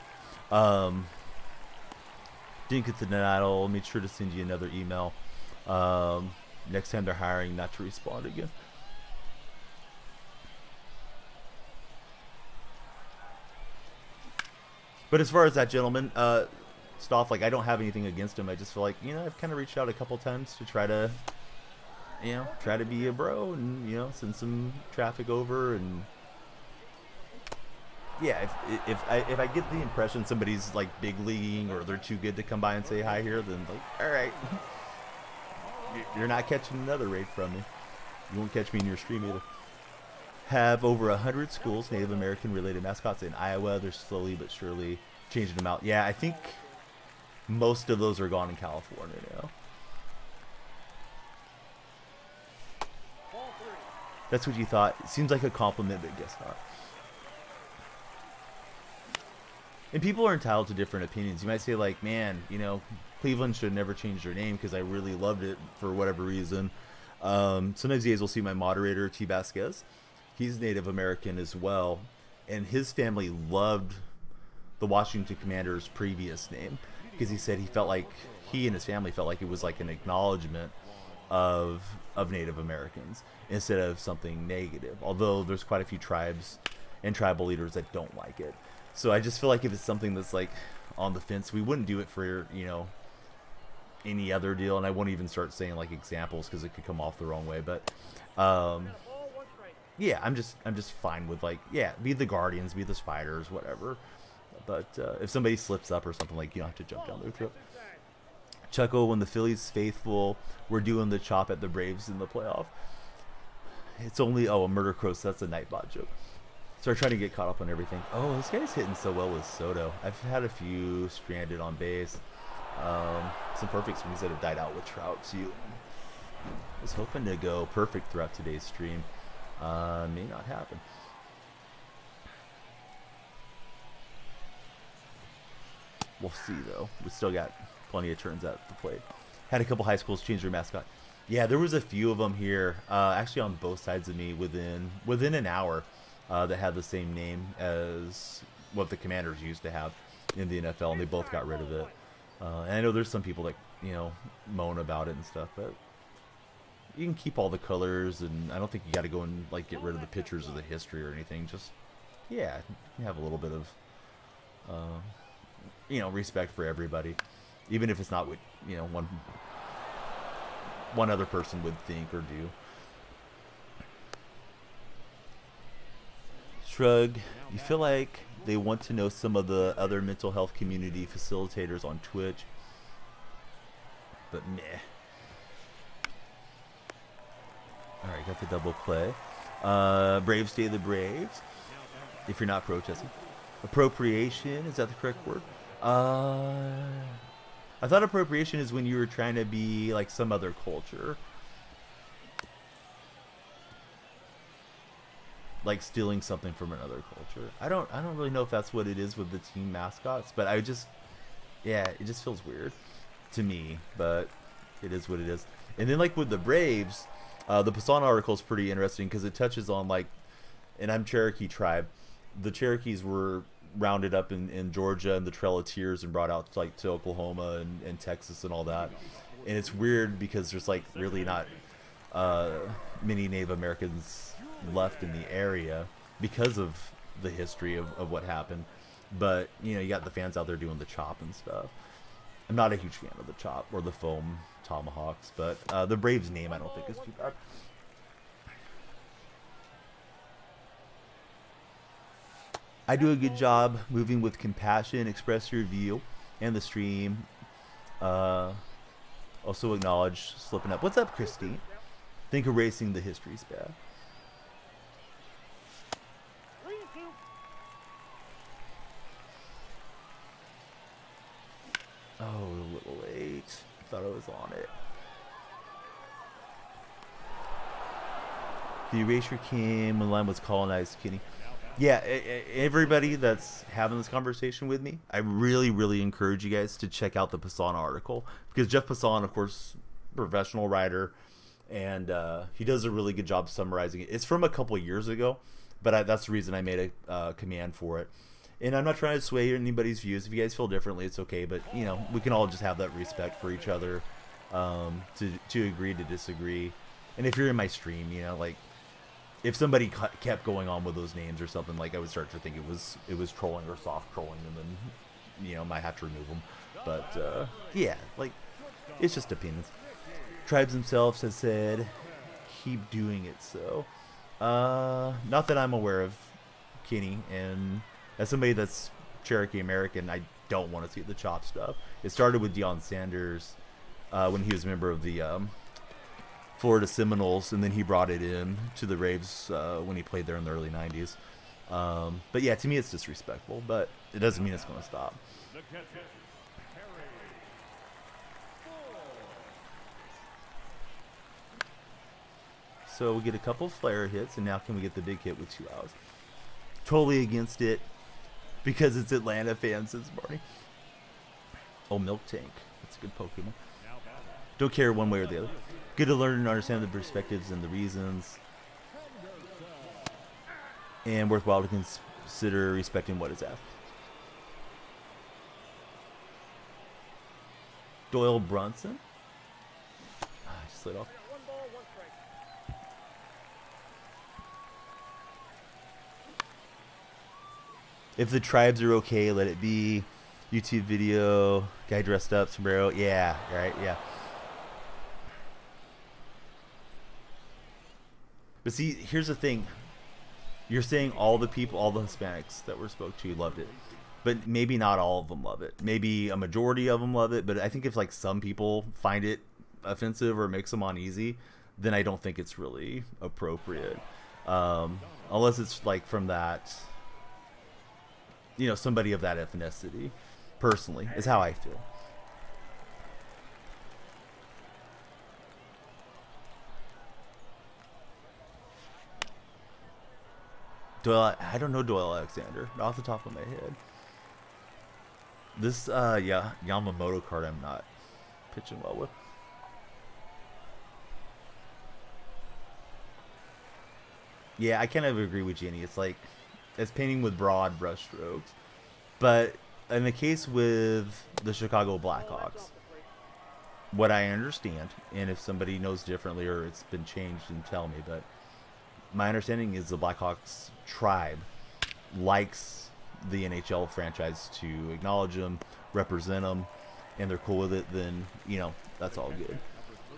Didn't get the denial. Made sure to send you another email. Next time they're hiring, not to respond again. But as far as that gentleman, Stoff, like, I don't have anything against him. I just feel like, I've kind of reached out a couple times to try to be a bro and, send some traffic over. And yeah, if I get the impression somebody's like big leaguing or they're too good to come by and say hi here, then like, all right, you're not catching another raid from me. You won't catch me in your stream either. Have over 100 schools Native American related mascots in Iowa. They're slowly but surely changing them out. Yeah, I think most of those are gone in California now. That's what you thought. It seems like a compliment, but guess not. And people are entitled to different opinions. You might say, like, man, Cleveland should never change their name because I really loved it for whatever reason. Sometimes you guys will see my moderator, T. Vasquez. He's Native American as well. And his family loved the Washington Commanders' previous name because he said he and his family felt like it was like an acknowledgement of Native Americans instead of something negative, although there's quite a few tribes and tribal leaders that don't like it. So I just feel like if it's something that's like on the fence, we wouldn't do it for any other deal, and I won't even start saying like examples because it could come off the wrong way. But yeah, I'm just fine with, like, yeah, be the Guardians, be the Spiders, whatever. But if somebody slips up or something, like, you don't have to jump down their throat. Chuckle when the Phillies faithful were doing the chop at the Braves in the playoff. It's only, a murder crow, so that's a Nightbot joke. Start trying to get caught up on everything. Oh, this guy's hitting so well with Soto. I've had a few stranded on base. Some perfect swings that have died out with Trout too. I was hoping to go perfect throughout today's stream. May not happen. We'll see though. We still got plenty of turns at the plate. Had a couple high schools change their mascot. Yeah, there was a few of them here, actually on both sides of me within an hour, that had the same name as what the Commanders used to have in the NFL, and they both got rid of it. And I know there's some people that moan about it and stuff, but you can keep all the colors, and I don't think you got to go and like get rid of the pictures of the history or anything. Just yeah, you have a little bit of, respect for everybody, even if it's not what one other person would think or do. Shrug. You feel like they want to know some of the other mental health community facilitators on Twitch, but meh. All right, got the double play. Braves stay the Braves. If you're not protesting, appropriation, is that the correct word? I thought appropriation is when you were trying to be like some other culture, like stealing something from another culture. I don't really know if that's what it is with the team mascots, but it just feels weird to me, but it is what it is. And then like with the Braves, the Pasana article is pretty interesting because it touches on like, and I'm Cherokee tribe. The Cherokees were rounded up in Georgia and the Trail of Tears and brought out to Oklahoma and Texas and all that. And it's weird because there's like really not many Native Americans left in the area because of the history of what happened. But you got the fans out there doing the chop and stuff. I'm not a huge fan of the chop or the foam tomahawks, but the Braves name I don't think is too bad. I do a good job moving with compassion, express your view, and the stream. Also acknowledge slipping up. What's up, Christine? Think erasing the history is bad. Oh, a little late. Thought I was on it. The erasure came when land was colonized, Kenny. Yeah, everybody that's having this conversation with me, I really, really encourage you guys to check out the Passan article. Because Jeff Passan, of course, professional writer, and he does a really good job summarizing it. It's from a couple years ago, but that's the reason I made a command for it. And I'm not trying to sway anybody's views. If you guys feel differently, it's okay. But, we can all just have that respect for each other, to agree to disagree. And if you're in my stream, if somebody kept going on with those names or something, like I would start to think it was trolling or soft trolling, and then might have to remove them. But it's just opinions. Tribes themselves has said keep doing it. So not that I'm aware of, Kenny, and as somebody that's Cherokee American, I don't want to see the chop stuff. It started with Deion Sanders when he was a member of the Florida Seminoles, and then he brought it in to the Braves when he played there in the early 90s. But yeah, to me it's disrespectful, but it doesn't mean it's going to stop. So we get a couple flare hits, and now can we get the big hit with 2 outs? Totally against it because it's Atlanta fans this morning. Oh, Milk Tank. That's a good Pokemon. Don't care one way or the other. Good to learn and understand the perspectives and the reasons. And worthwhile to consider respecting what is asked. Doyle Brunson. I slid off. If the tribes are okay, let it be. YouTube video, guy dressed up, sombrero. Yeah, right, yeah. But see, here's the thing. You're saying all the people, all the Hispanics that were spoke to loved it. But maybe not all of them love it. Maybe a majority of them love it. But I think if like some people find it offensive or makes them uneasy, then I don't think it's really appropriate. Unless it's like from that, somebody of that ethnicity. Personally, is how I feel. Doyle, I don't know Doyle Alexander, not off the top of my head. This, Yamamoto card I'm not pitching well with. Yeah, I kind of agree with Jenny. It's like, it's painting with broad brush strokes. But in the case with the Chicago Blackhawks, what I understand, and if somebody knows differently or it's been changed, then tell me, but my understanding is the Blackhawks tribe likes the NHL franchise to acknowledge them, represent them, and they're cool with it, then, you know, that's all good.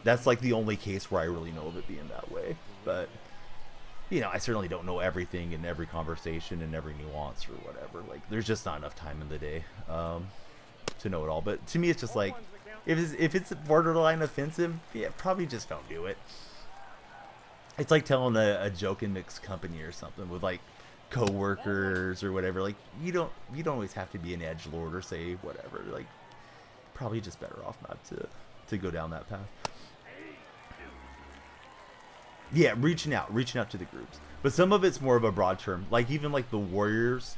That's like the only case where I really know of it being that way. But, you know, I certainly don't know everything in every conversation and every nuance or whatever. Like, there's just not enough time in the day to know it all. But to me, it's just like, if it's borderline offensive, yeah, probably just don't do it. It's like telling a joke in mixed company or something with like co-workers or whatever. Like, you don't always have to be an edgelord or say whatever. Like, probably just better off not to go down that path. Yeah, reaching out to the groups. But some of it's more of a broad term. Like, even like the Warriors,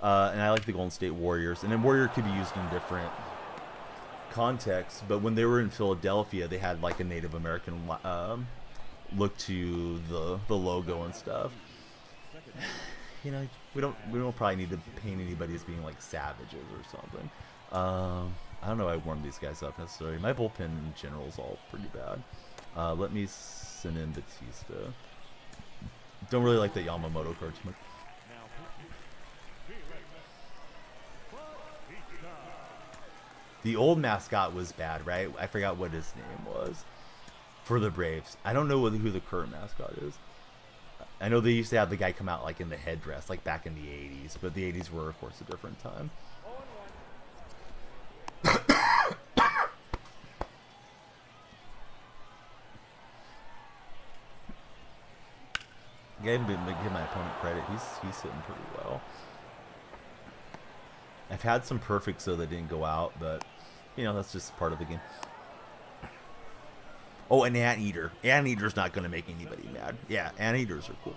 and I like the Golden State Warriors, and then Warrior could be used in different contexts. But when they were in Philadelphia, they had like a Native American look to the logo and stuff. You know, we don't probably need to paint anybody as being like savages or something. I don't know. I warmed these guys up necessarily. My bullpen in general is all pretty bad. Let me send in Batista. Don't really like the Yamamoto card too much. The old mascot was bad, right? I forgot what his name was for the Braves. I don't know who the current mascot is. I know they used to have the guy come out like in the headdress, like back in the 80s, but the 80s were, of course, a different time. I haven't been give my opponent credit. He's hitting pretty well. I've had some perfects though that didn't go out, but you know, that's just part of the game. Oh, an anteater. Anteater's not going to make anybody mad. Yeah, anteaters are cool.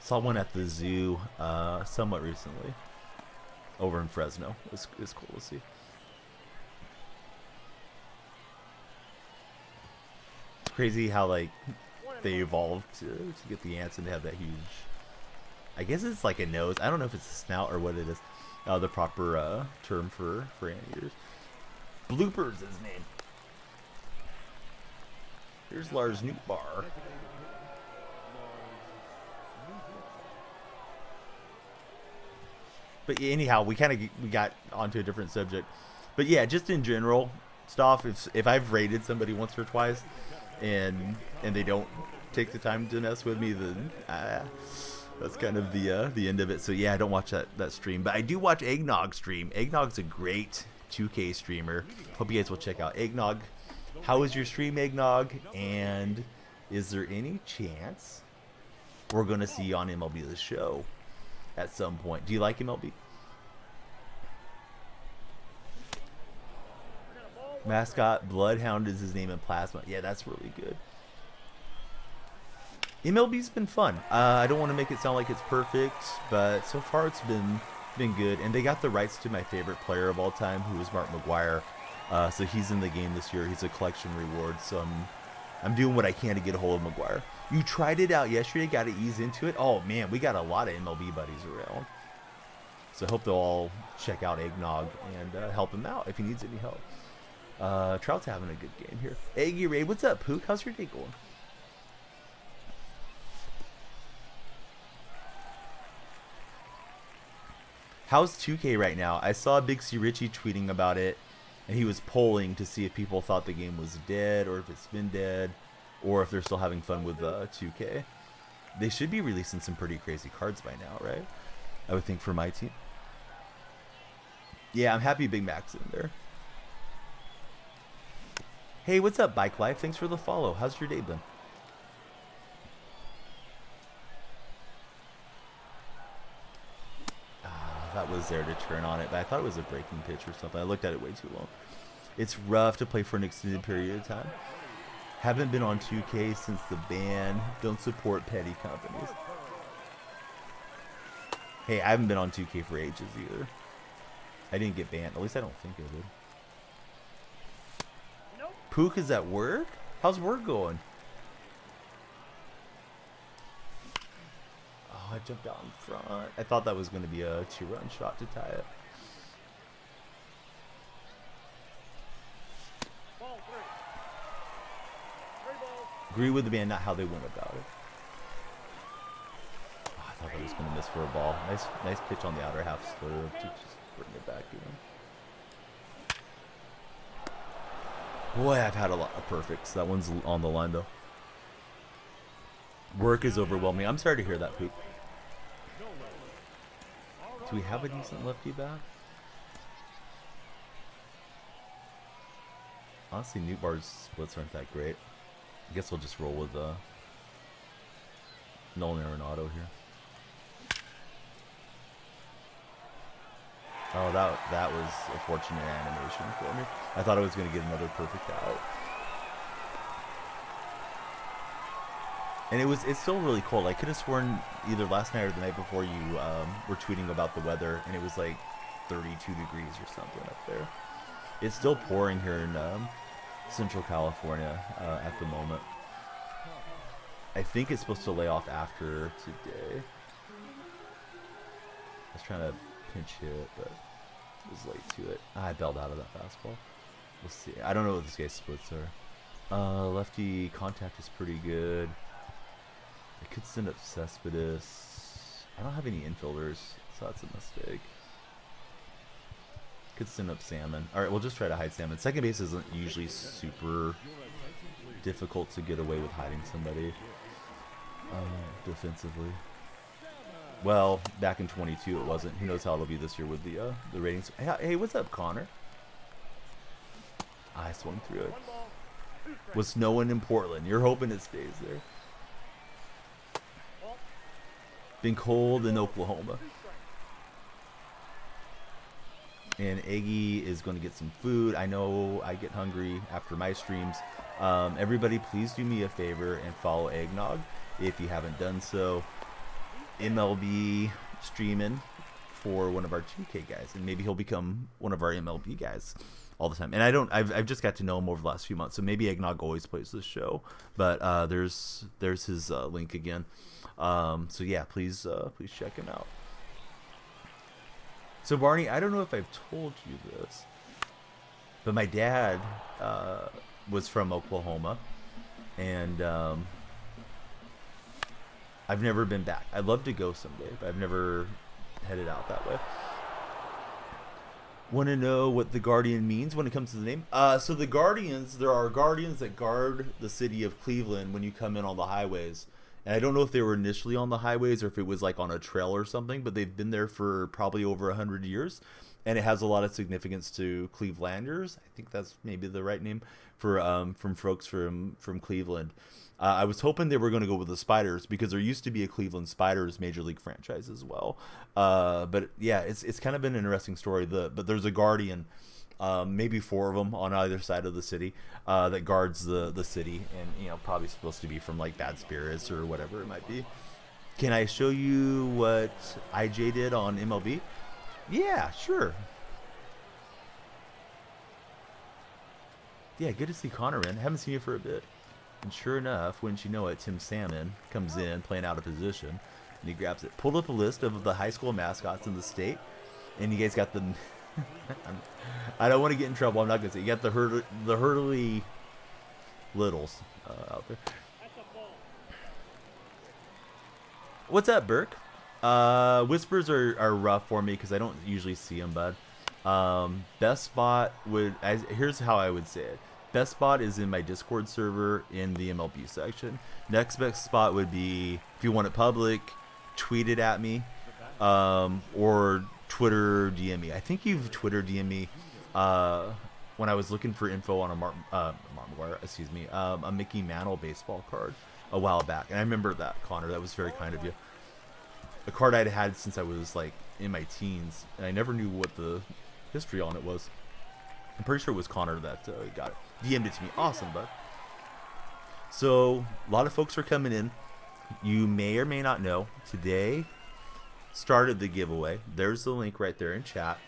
Saw one at the zoo somewhat recently over in Fresno. It's cool to see. It's crazy how like they evolved to get the ants and to have that huge, I guess it's like a nose. I don't know if it's a snout or what it is. The proper term for anteaters. Bloopers is his name. Here's Lars Nootbaar. But anyhow, we got onto a different subject. But yeah, just in general stuff. If I've raided somebody once or twice, and they don't take the time to mess with me, then that's kind of the end of it. So yeah, I don't watch that stream, but I do watch Eggnog stream. Eggnog's a great 2K streamer. Hope you guys will check out Eggnog. How is your stream, Eggnog? And is there any chance we're gonna see you on MLB The Show at some point? Do you like MLB? Mascot Bloodhound is his name in Plasma. Yeah, that's really good. MLB's been fun. I don't want to make it sound like it's perfect, but so far it's been good. And they got the rights to my favorite player of all time, who is Mark McGuire. So he's in the game this year. He's a collection reward. So I'm doing what I can to get a hold of McGuire. You tried it out yesterday. Got to ease into it. Oh man, we got a lot of MLB buddies around. So I hope they'll all check out Eggnog and help him out if he needs any help. Trout's having a good game here. Eggy Ray, what's up, Pook? How's your day going? How's 2K right now? I saw Big C Richie tweeting about it, and he was polling to see if people thought the game was dead, or if it's been dead, or if they're still having fun with 2K. They should be releasing some pretty crazy cards by now, right? I would think for my team. Yeah, I'm happy Big Mac's in there. Hey, what's up, Bike Life? Thanks for the follow. How's your day been? That was there to turn on it, but I thought it was a breaking pitch or something. I looked at it way too long. It's rough to play for an extended period of time. Haven't been on 2K since the ban. Don't support petty companies. Hey, I haven't been on 2K for ages either. I didn't get banned. At least I don't think I did. Pook is at work? How's work going? Oh, I jumped out in front. I thought that was going to be a 2-run shot to tie it. agree with the man, not how they went about it. Oh, I thought I was going to miss for a ball. Nice pitch on the outer half slurve to just bring it back in. Boy, I've had a lot of perfects. That one's on the line, though. Work is overwhelming. I'm sorry to hear that, Poop. Do we have a decent lefty back? Honestly, Newbar's splits aren't that great. I guess we'll just roll with Nolan Arenado here. Oh, that was a fortunate animation for me. I thought I was going to get another perfect out. And it's still really cold. I could have sworn either last night or the night before you were tweeting about the weather, and it was like 32 degrees or something up there. It's still pouring here in Central California at the moment. I think it's supposed to lay off after today. I was trying to pinch hit, but it was late to it. I bailed out of that fastball. We'll see. I don't know what this guy's splits are. Lefty contact is pretty good. I could send up Cespedes. I don't have any infielders, so that's a mistake. Could send up Salmon. Alright, we'll just try to hide Salmon. Second base isn't usually super difficult to get away with hiding somebody defensively. Well, back in 22 it wasn't. Who knows how it'll be this year with the ratings. Hey, what's up, Connor? I swung through it. Was snowing in Portland. You're hoping it stays there. Been cold in Oklahoma. And Eggy is going to get some food. I know I get hungry after my streams. Everybody, please do me a favor and follow Eggnog if you haven't done so. MLB streaming for one of our 2K guys, and maybe he'll become one of our MLB guys all the time. And I've just got to know him over the last few months, so maybe Eggnog always plays this show. But there's his link again. So yeah, please check him out. So Barney, I don't know if I've told you this, but my dad was from Oklahoma, and I've never been back. I'd love to go someday, but I've never headed out that way. Want to know what the Guardian means when it comes to the name? So the Guardians, there are Guardians that guard the city of Cleveland when you come in on the highways. And I don't know if they were initially on the highways or if it was like on a trail or something, but they've been there for probably over 100 years. And it has a lot of significance to Clevelanders. I think that's maybe the right name for from folks from Cleveland. I was hoping they were going to go with the Spiders because there used to be a Cleveland Spiders Major League franchise as well. But yeah, it's kind of been an interesting story. But there's a Guardian, maybe 4 of them on either side of the city that guards the city, and probably supposed to be from like bad spirits or whatever it might be. Can I show you what IJ did on MLB? Yeah, sure. Yeah, good to see Connor in. Haven't seen you for a bit. And sure enough, wouldn't you know it, Tim Salmon comes in playing out of position, and he grabs it. Pulled up a list of the high school mascots in the state, and you guys got the. I don't want to get in trouble. I'm not gonna say you got the Hurley Littles out there. What's up, Burke? Whispers are rough for me because I don't usually see them, bud. Best spot here's how I would say it. Best spot is in my Discord server in the MLB section. Next best spot would be, if you want it public, tweet it at me, or Twitter DM me. I think you've Twitter DM me when I was looking for info on a Mickey Mantle baseball card a while back, and I remember that, Connor. That was very kind of you. A card I'd had since I was like in my teens, and I never knew what the history on it was. I'm pretty sure it was Connor that got it. DM'd it to me. Awesome, bud. So a lot of folks are coming in. You may or may not know, today started the giveaway. There's the link right there in chat.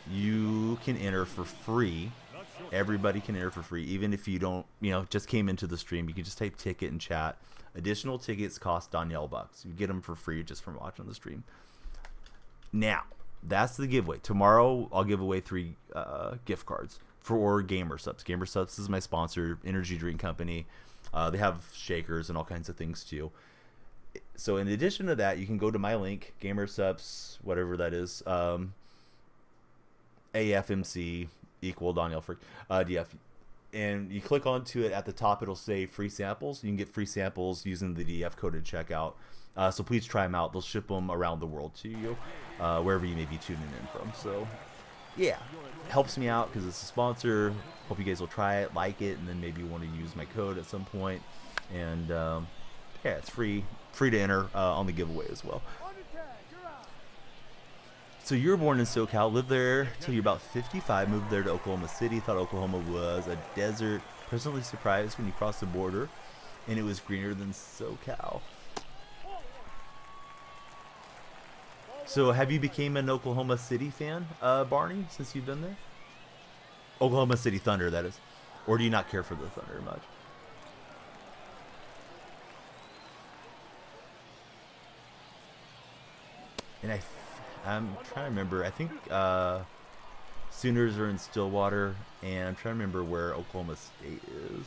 You can enter for free. Everybody can enter for free, even if you don't, just came into the stream. You can just type ticket in chat. Additional tickets cost Danielle bucks. You get them for free just from watching the stream. Now, that's the giveaway. Tomorrow, I'll give away 3 gift cards. for Gamer Subs. Gamer Subs is my sponsor, energy drink company. They have shakers and all kinds of things too. So in addition to that, you can go to my link, Gamer Subs, whatever that is, AFMC equal Daniel Frick, DF. And you click onto it at the top, it'll say free samples. You can get free samples using the DF code at checkout. So please try them out. They'll ship them around the world to you, wherever you may be tuning in from. So yeah, it helps me out because it's a sponsor. Hope you guys will try it, like it, and then maybe want to use my code at some point. And yeah, it's free to enter on the giveaway as well. So you were born in SoCal, lived there till you're about 55, moved there to Oklahoma City, thought Oklahoma was a desert, pleasantly surprised when you crossed the border, and it was greener than SoCal. So have you became an Oklahoma City fan, Barney, since you've been there? Oklahoma City Thunder, that is. Or do you not care for the Thunder much? And I'm trying to remember. I think Sooners are in Stillwater, and I'm trying to remember where Oklahoma State is.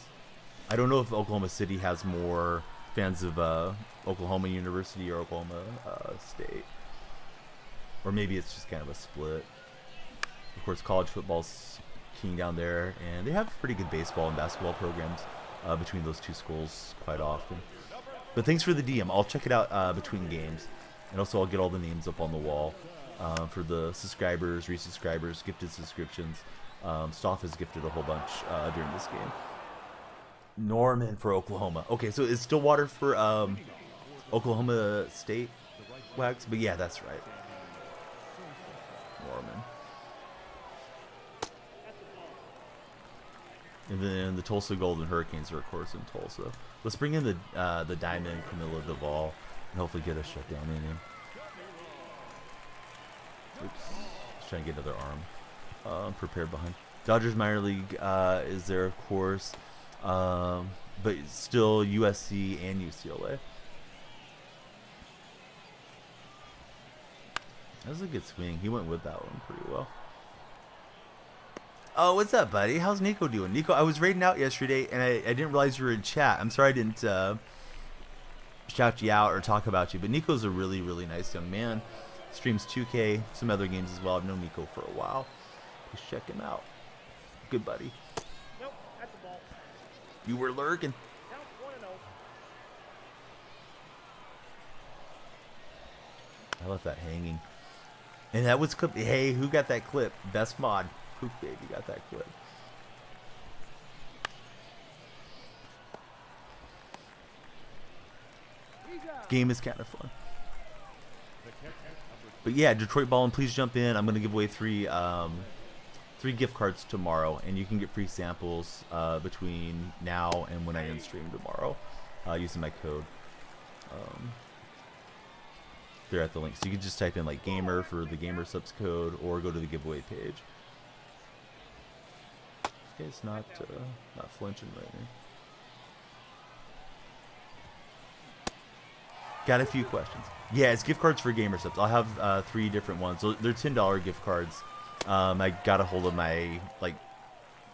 I don't know if Oklahoma City has more fans of Oklahoma University or Oklahoma State. Or maybe it's just kind of a split. Of course, college football's king down there, and they have pretty good baseball and basketball programs between those two schools quite often. But thanks for the DM. I'll check it out between games. And also I'll get all the names up on the wall for the subscribers, resubscribers, gifted subscriptions. Stoff has gifted a whole bunch during this game. Norman for Oklahoma. Okay, so is Stillwater for Oklahoma State Wags? But yeah, that's right. Norman. And then the Tulsa Golden Hurricanes are, of course, in Tulsa. Let's bring in the Diamond Camilla Duvall and hopefully get a shutdown in him. Oops. Let's try and get another arm prepared behind. Dodgers minor league is there, of course. But still USC and UCLA. That was a good swing. He went with that one pretty well. Oh, what's up, buddy? How's Nico doing? Nico, I was raiding out yesterday, and I didn't realize you were in chat. I'm sorry I didn't shout you out or talk about you, but Nico's a really, really nice young man. Streams 2K, some other games as well. I've known Nico for a while. Please check him out. Good buddy. Nope, that's the ball. You were lurking. Count 1-0. I left that hanging. And that was clip. Hey, who got that clip? Best mod. Poop baby got that clip. Game is kind of fun. But yeah, Detroit Ballin', please jump in. I'm gonna give away three gift cards tomorrow, and you can get free samples between now and when I end stream tomorrow using my code. They're at the link, so you can just type in like gamer for the Gamer Subs code, or go to the giveaway page. This guy's not flinching right now. Got a few questions. Yeah, it's gift cards for Gamer Subs. I'll have 3 different ones. So they're $10 gift cards. I got a hold of my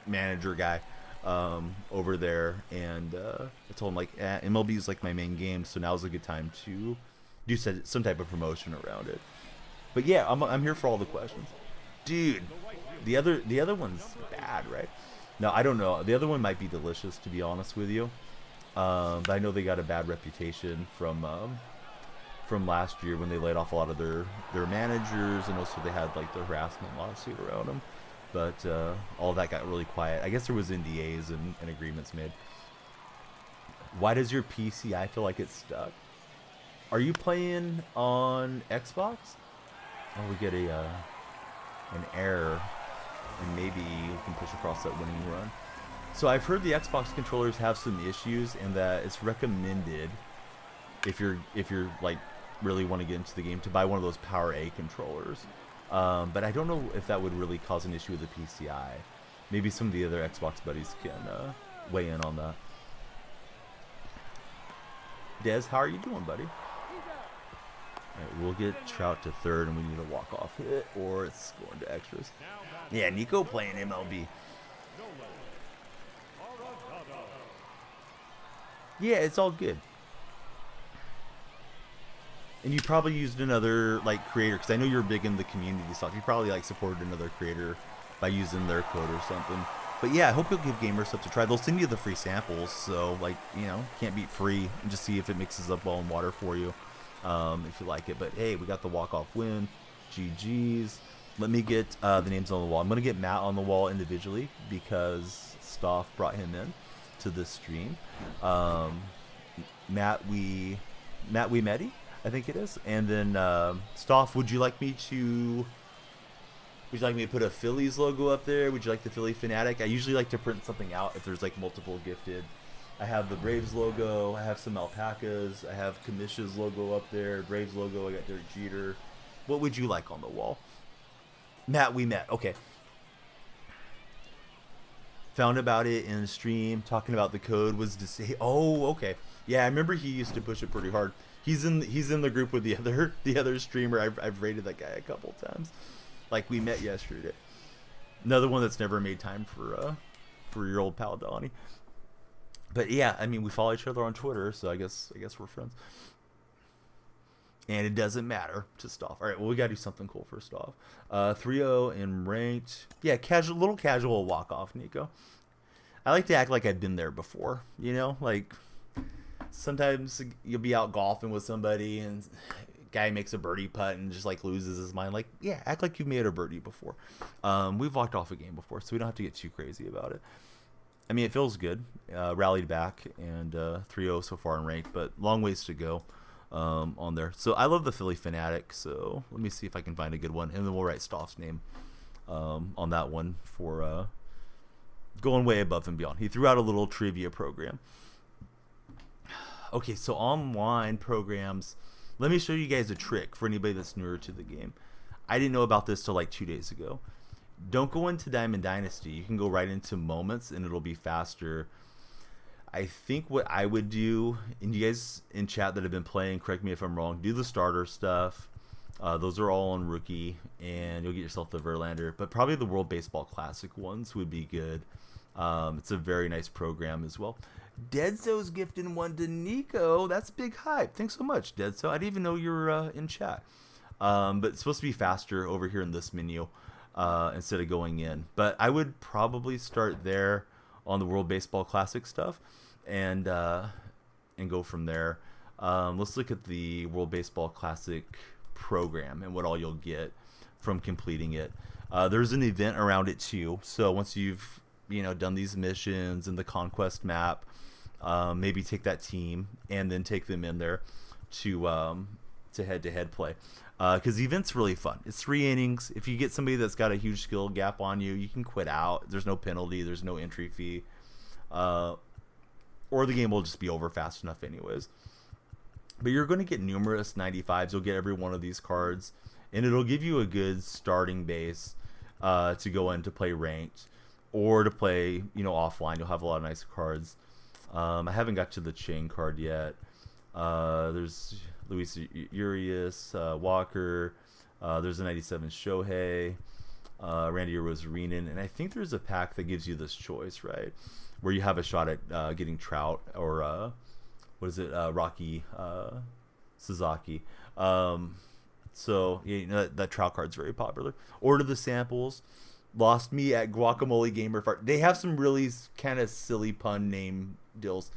manager guy over there, and I told him MLB is like my main game, so now's a good time to do some type of promotion around it. But yeah, I'm here for all the questions, dude. The other one's bad, right? No, I don't know. The other one might be delicious, to be honest with you. But I know they got a bad reputation from last year when they laid off a lot of their managers, and also they had like the harassment lawsuit around them. But all of that got really quiet. I guess there was NDAs and agreements made. Why does your PCI feel like it's stuck? Are you playing on Xbox? Oh, we get an error, and maybe we can push across that winning run. So I've heard the Xbox controllers have some issues, and that it's recommended if you're like really want to get into the game to buy one of those Power A controllers. But I don't know if that would really cause an issue with the PCI. Maybe some of the other Xbox buddies can weigh in on that. Des, how are you doing, buddy? Alright, we'll get Trout to third, and we need a walk-off hit, or it's going to extras. Yeah, Nico playing MLB. Yeah, it's all good. And you probably used another like creator, because I know you're big in the community stuff. You probably like supported another creator by using their code or something. But yeah, I hope you'll give gamers up to try. They'll send you the free samples, so like, you know, can't beat free, and just see if it mixes up well in water for you, if you like it. But hey, we got the walk-off win. GG's. Let me get the names on the wall. I'm gonna get Matt on the wall individually because Stoff brought him in to this stream. Matt we met, I think it is. And then Stoff, would you like me to put a Phillies logo up there? Would you like the Philly Fanatic? I usually like to print something out if there's like multiple gifted. I have the Braves logo, I have some alpacas, I have Kamish's logo up there, Braves logo, I got Derek Jeter. What would you like on the wall? Matt we met. Okay. Found about it in the stream, talking about the code was to say, oh, okay. Yeah, I remember he used to push it pretty hard. He's in the group with the other streamer. I've rated that guy a couple times. Like we met yesterday. Another one that's never made time for your old pal Donnie. But yeah, I mean we follow each other on Twitter, so I guess we're friends. And it doesn't matter to Stoff. All right, well we gotta do something cool for Stoff. 3-0 in ranked. Yeah, little casual walk off, Nico. I like to act like I've been there before. You know, like. Sometimes you'll be out golfing with somebody and guy makes a birdie putt and just like loses his mind. Like, yeah, act like you've made a birdie before. We've walked off a game before, so we don't have to get too crazy about it. I mean, it feels good. Rallied back and 3-0 so far in ranked, but long ways to go on there. So I love the Philly Fanatic, so let me see if I can find a good one. And then we'll write Stoff's name on that one for going way above and beyond. He threw out a little trivia program. Okay, so online programs. Let me show you guys a trick for anybody that's newer to the game. I didn't know about this till like 2 days ago. Don't go into Diamond Dynasty. You can go right into Moments and it'll be faster. I think what I would do, and you guys in chat that have been playing, correct me if I'm wrong, do the starter stuff. Those are all on Rookie, and you'll get yourself the Verlander. But probably the World Baseball Classic ones would be good. It's a very nice program as well. Deadso's gifting one to Nico. That's big hype. Thanks so much, Deadso. I didn't even know you were in chat. But it's supposed to be faster over here in this menu instead of going in. But I would probably start there on the World Baseball Classic stuff and go from there. Let's look at the World Baseball Classic program and what all you'll get from completing it. There's an event around it too. So once you've done these missions and the conquest map, maybe take that team and then take them in there to head-to-head play, because the event's really fun. It's 3 innings. If you get somebody that's got a huge skill gap on you, you can quit out. There's no penalty, there's no entry fee, or the game will just be over fast enough anyways. But you're going to get numerous 95s. You'll get every one of these cards, and it'll give you a good starting base to go in to play ranked or to play offline. You'll have a lot of nice cards. I haven't got to the chain card yet. There's Luis Urias, Walker. There's a 97 Shohei, Randy Rosarinen, and I think there's a pack that gives you this choice, right, where you have a shot at getting Trout or Rocky Sasaki. So that Trout card's very popular. Order the samples. Lost me at Guacamole Gamer Fart. They have some really kind of silly pun name deals.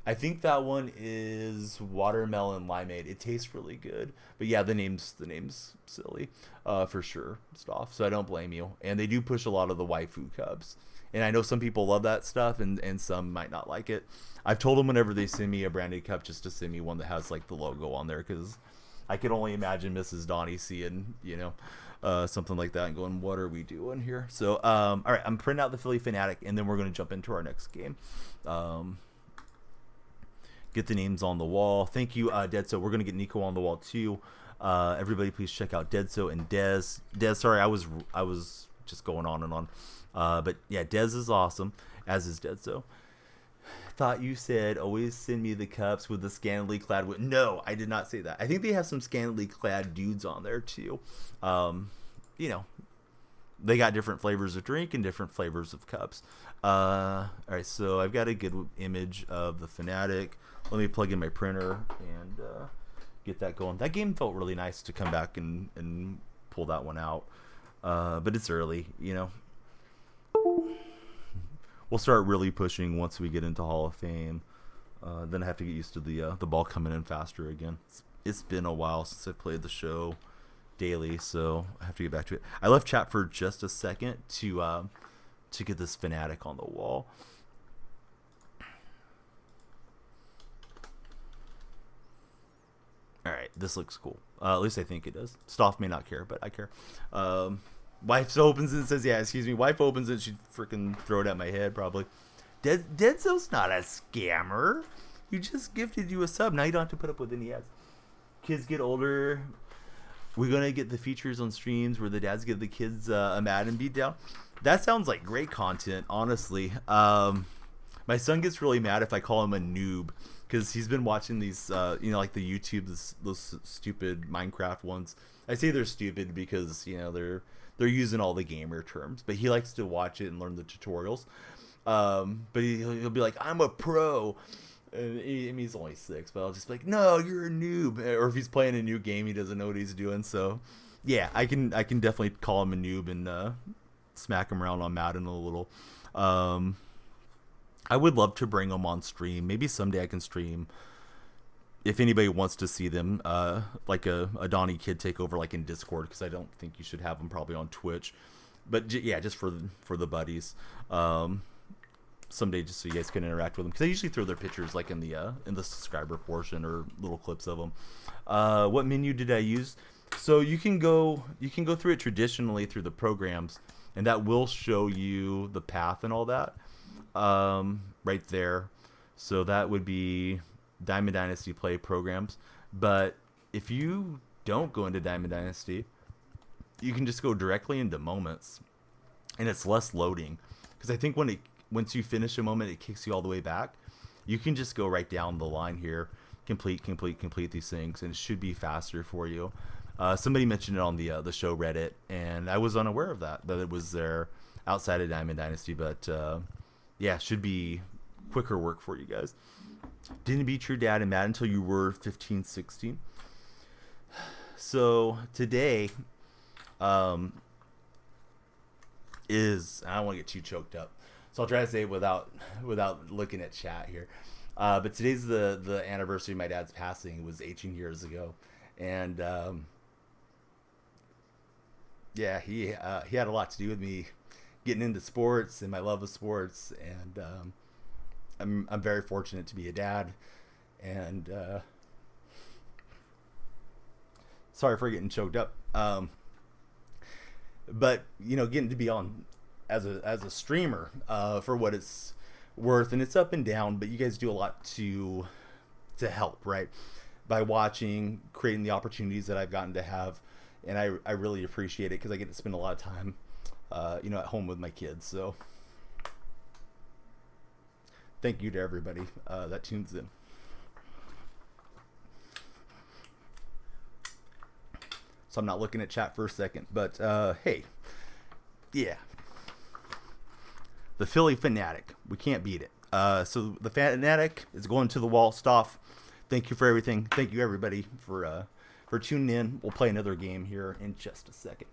I think that one is Watermelon Limeade. It tastes really good, but yeah, the name's silly for sure, Stoff. So I don't blame you. And they do push a lot of the waifu cups, and I know some people love that stuff, and some might not like it. I've told them whenever they send me a branded cup, just to send me one that has like the logo on there, because I can only imagine Mrs. Donnie seeing something like that and going, what are we doing here? So all right, I'm printing out the Philly Fanatic, and then we're going to jump into our next game. Get the names on the wall. Thank you, Deadso. We're going to get Nico on the wall too. Everybody please check out Deadso and Dez. Sorry, I was just going on and on. But yeah, Dez is awesome, as is Deadso. Thought you said always send me the cups with the scantily clad. No, I did not say that. I think they have some scantily clad dudes on there too. they got different flavors of drink and different flavors of cups. All right, so I've got a good image of the Fanatic. Let me plug in my printer and get that going. That game felt really nice to come back and pull that one out. But it's early, you know. We'll start really pushing once we get into Hall of Fame. Then I have to get used to the ball coming in faster again. It's been a while since I played the show daily, so I have to get back to it. I left chat for just a second to get this Fanatic on the wall. All right, this looks cool. At least I think it does. Stoff may not care, but I care. Wife opens it and says, yeah, excuse me. Wife opens it, she'd freaking throw it at my head, probably. Denzel's not a scammer. He just gifted you a sub. Now you don't have to put up with any ads. Kids get older. We're going to get the features on streams where the dads give the kids a Madden beatdown. That sounds like great content, honestly. My son gets really mad if I call him a noob because he's been watching these, like the YouTube, those stupid Minecraft ones. I say they're stupid because, they're using all the gamer terms, but he likes to watch it and learn the tutorials. But he'll be like, I'm a pro. He's only 6, but I'll just be like, no, you're a noob. Or if he's playing a new game, he doesn't know what he's doing. So, yeah, I can definitely call him a noob and smack him around on Madden a little. I would love to bring him on stream. Maybe someday I can stream. If anybody wants to see them, like a Donnie Kid takeover, like in Discord, because I don't think you should have them probably on Twitch. But yeah, just for the buddies. Someday, just so you guys can interact with them, because I usually throw their pictures like in the subscriber portion or little clips of them. What menu did I use? So you can go through it traditionally through the programs, and that will show you the path and all that right there. So that would be Diamond Dynasty play programs. But if you don't go into Diamond Dynasty, you can just go directly into moments, and it's less loading, because I think once you finish a moment, it kicks you all the way back. You can just go right down the line here, complete these things, and it should be faster for you. Somebody mentioned it on the show Reddit, and I was unaware of that it was there outside of Diamond Dynasty. But yeah, should be quicker work for you guys. Didn't beat your dad in Madden until you were 15, 16. So today is, I don't want to get too choked up, so I'll try to say it without looking at chat here. But today's the anniversary of my dad's passing. It was 18 years ago, and yeah, he had a lot to do with me getting into sports and my love of sports, and I'm very fortunate to be a dad, and sorry for getting choked up. But getting to be on as a streamer for what it's worth, and it's up and down, but you guys do a lot to help, right? By watching, creating the opportunities that I've gotten to have, and I really appreciate it, because I get to spend a lot of time at home with my kids. So thank you to everybody that tunes in. So I'm not looking at chat for a second, but hey, yeah, the Philly Fanatic, we can't beat it. So the Fanatic is going to the wall. Stoff, thank you for everything. Thank you everybody for tuning in. We'll play another game here in just a second.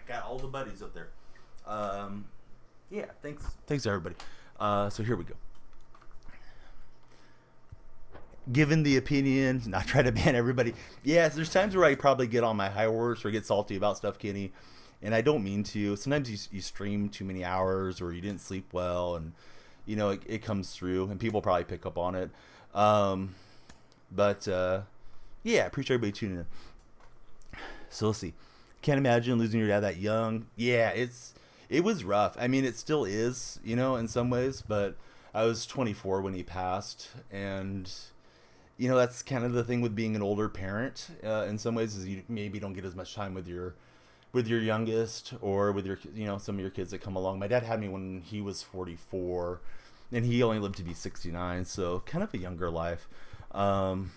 Got all the buddies up there. Yeah, thanks everybody. So here we go. Given the opinion, not try to ban everybody. Yes, there's times where I probably get on my high horse or get salty about stuff, Kenny, and I don't mean to. Sometimes you stream too many hours, or you didn't sleep well, and it comes through, and people probably pick up on it. But yeah, I appreciate everybody tuning in. So let's see. Can't imagine losing your dad that young. Yeah, it was rough. I mean, it still is, you know, in some ways. But I was 24 when he passed, and you know that's kind of the thing with being an older parent. In some ways, is you maybe don't get as much time with your youngest or with your, you know, some of your kids that come along. My dad had me when he was 44, and he only lived to be 69, so kind of a younger life. And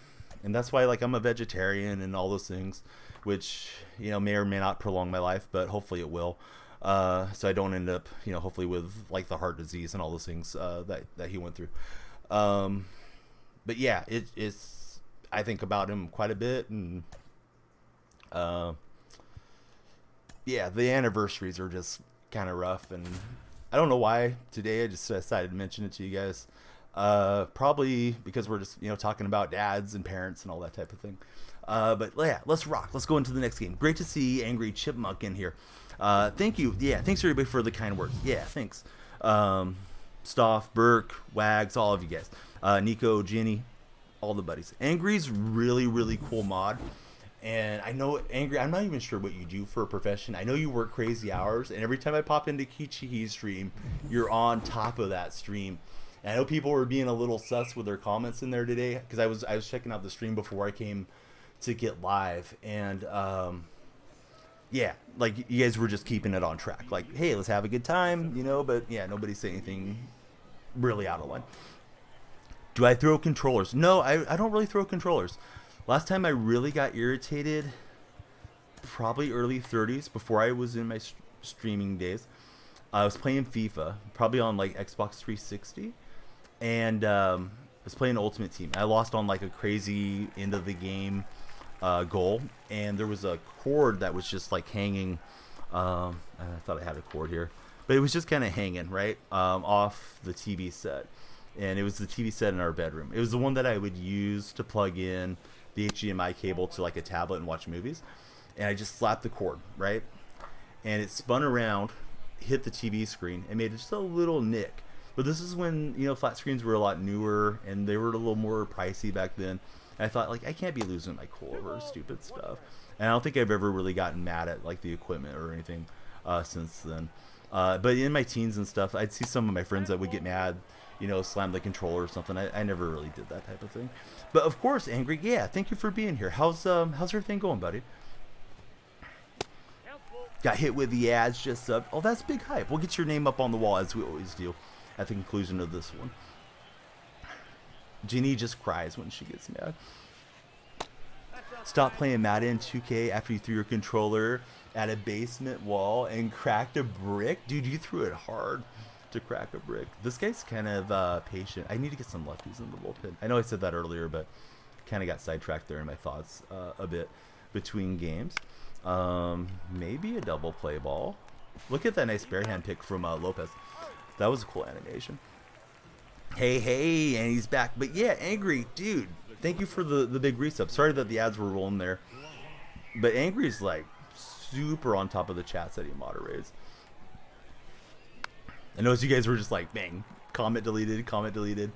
that's why, like, I'm a vegetarian and all those things, which, you know, may or may not prolong my life, but hopefully it will. So I don't end up, you know, hopefully with like the heart disease and all those things that he went through. But yeah, it's I think about him quite a bit, and yeah, the anniversaries are just kind of rough, and I don't know why today I just decided to mention it to you guys. Probably because we're just, you know, talking about dads and parents and all that type of thing. But yeah, let's rock. Let's go into the next game. Great to see Angry Chipmunk in here. Thank you. Yeah, thanks everybody for the kind words. Yeah, thanks. Stoff, Burke, Wags, all of you guys. Nico, Jenny, all the buddies. Angry's really, really cool mod. And I know, Angry, I'm not even sure what you do for a profession. I know you work crazy hours, and every time I pop into Kichiki's stream, you're on top of that stream. And I know people were being a little sus with their comments in there today, because I was checking out the stream before I came to get live, and yeah, like you guys were just keeping it on track. Like, hey, let's have a good time, you know. But yeah, nobody saying anything really out of line. Do I throw controllers? No, I don't really throw controllers. Last time I really got irritated, probably early 30s, before I was in my streaming days. I was playing FIFA, probably on like Xbox 360, and I was playing Ultimate Team. I lost on like a crazy end of the game goal, and there was a cord that was just like hanging. I thought I had a cord here, but it was just kind of hanging right off the TV set, and it was the TV set in our bedroom. It was the one that I would use to plug in the HDMI cable to like a tablet and watch movies, and I just slapped the cord right, and it spun around, hit the TV screen, and made just a little nick. But this is when, you know, flat screens were a lot newer, and they were a little more pricey back then. And I thought, like, I can't be losing my cool over stupid stuff. And I don't think I've ever really gotten mad at like the equipment or anything since then. But in my teens and stuff, I'd see some of my friends that would get mad, you know, slam the controller or something. I never really did that type of thing. But of course, Angry, yeah, thank you for being here. How's everything going, buddy? Got hit with the ads just up. Oh, that's big hype. We'll get your name up on the wall as we always do at the conclusion of this one. Ginny just cries when she gets mad. Stop playing Madden 2K after you threw your controller at a basement wall and cracked a brick. Dude, you threw it hard to crack a brick. This guy's kind of patient. I need to get some lefties in the bullpen. I know I said that earlier, but kind of got sidetracked there in my thoughts a bit between games. Maybe a double play ball. Look at that nice barehand pick from Lopez. That was a cool animation. Hey, and he's back. But yeah, Angry, dude, thank you for the big resub. Sorry that the ads were rolling there. But Angry's like super on top of the chats that he moderates. I noticed you guys were just like, bang, comment deleted.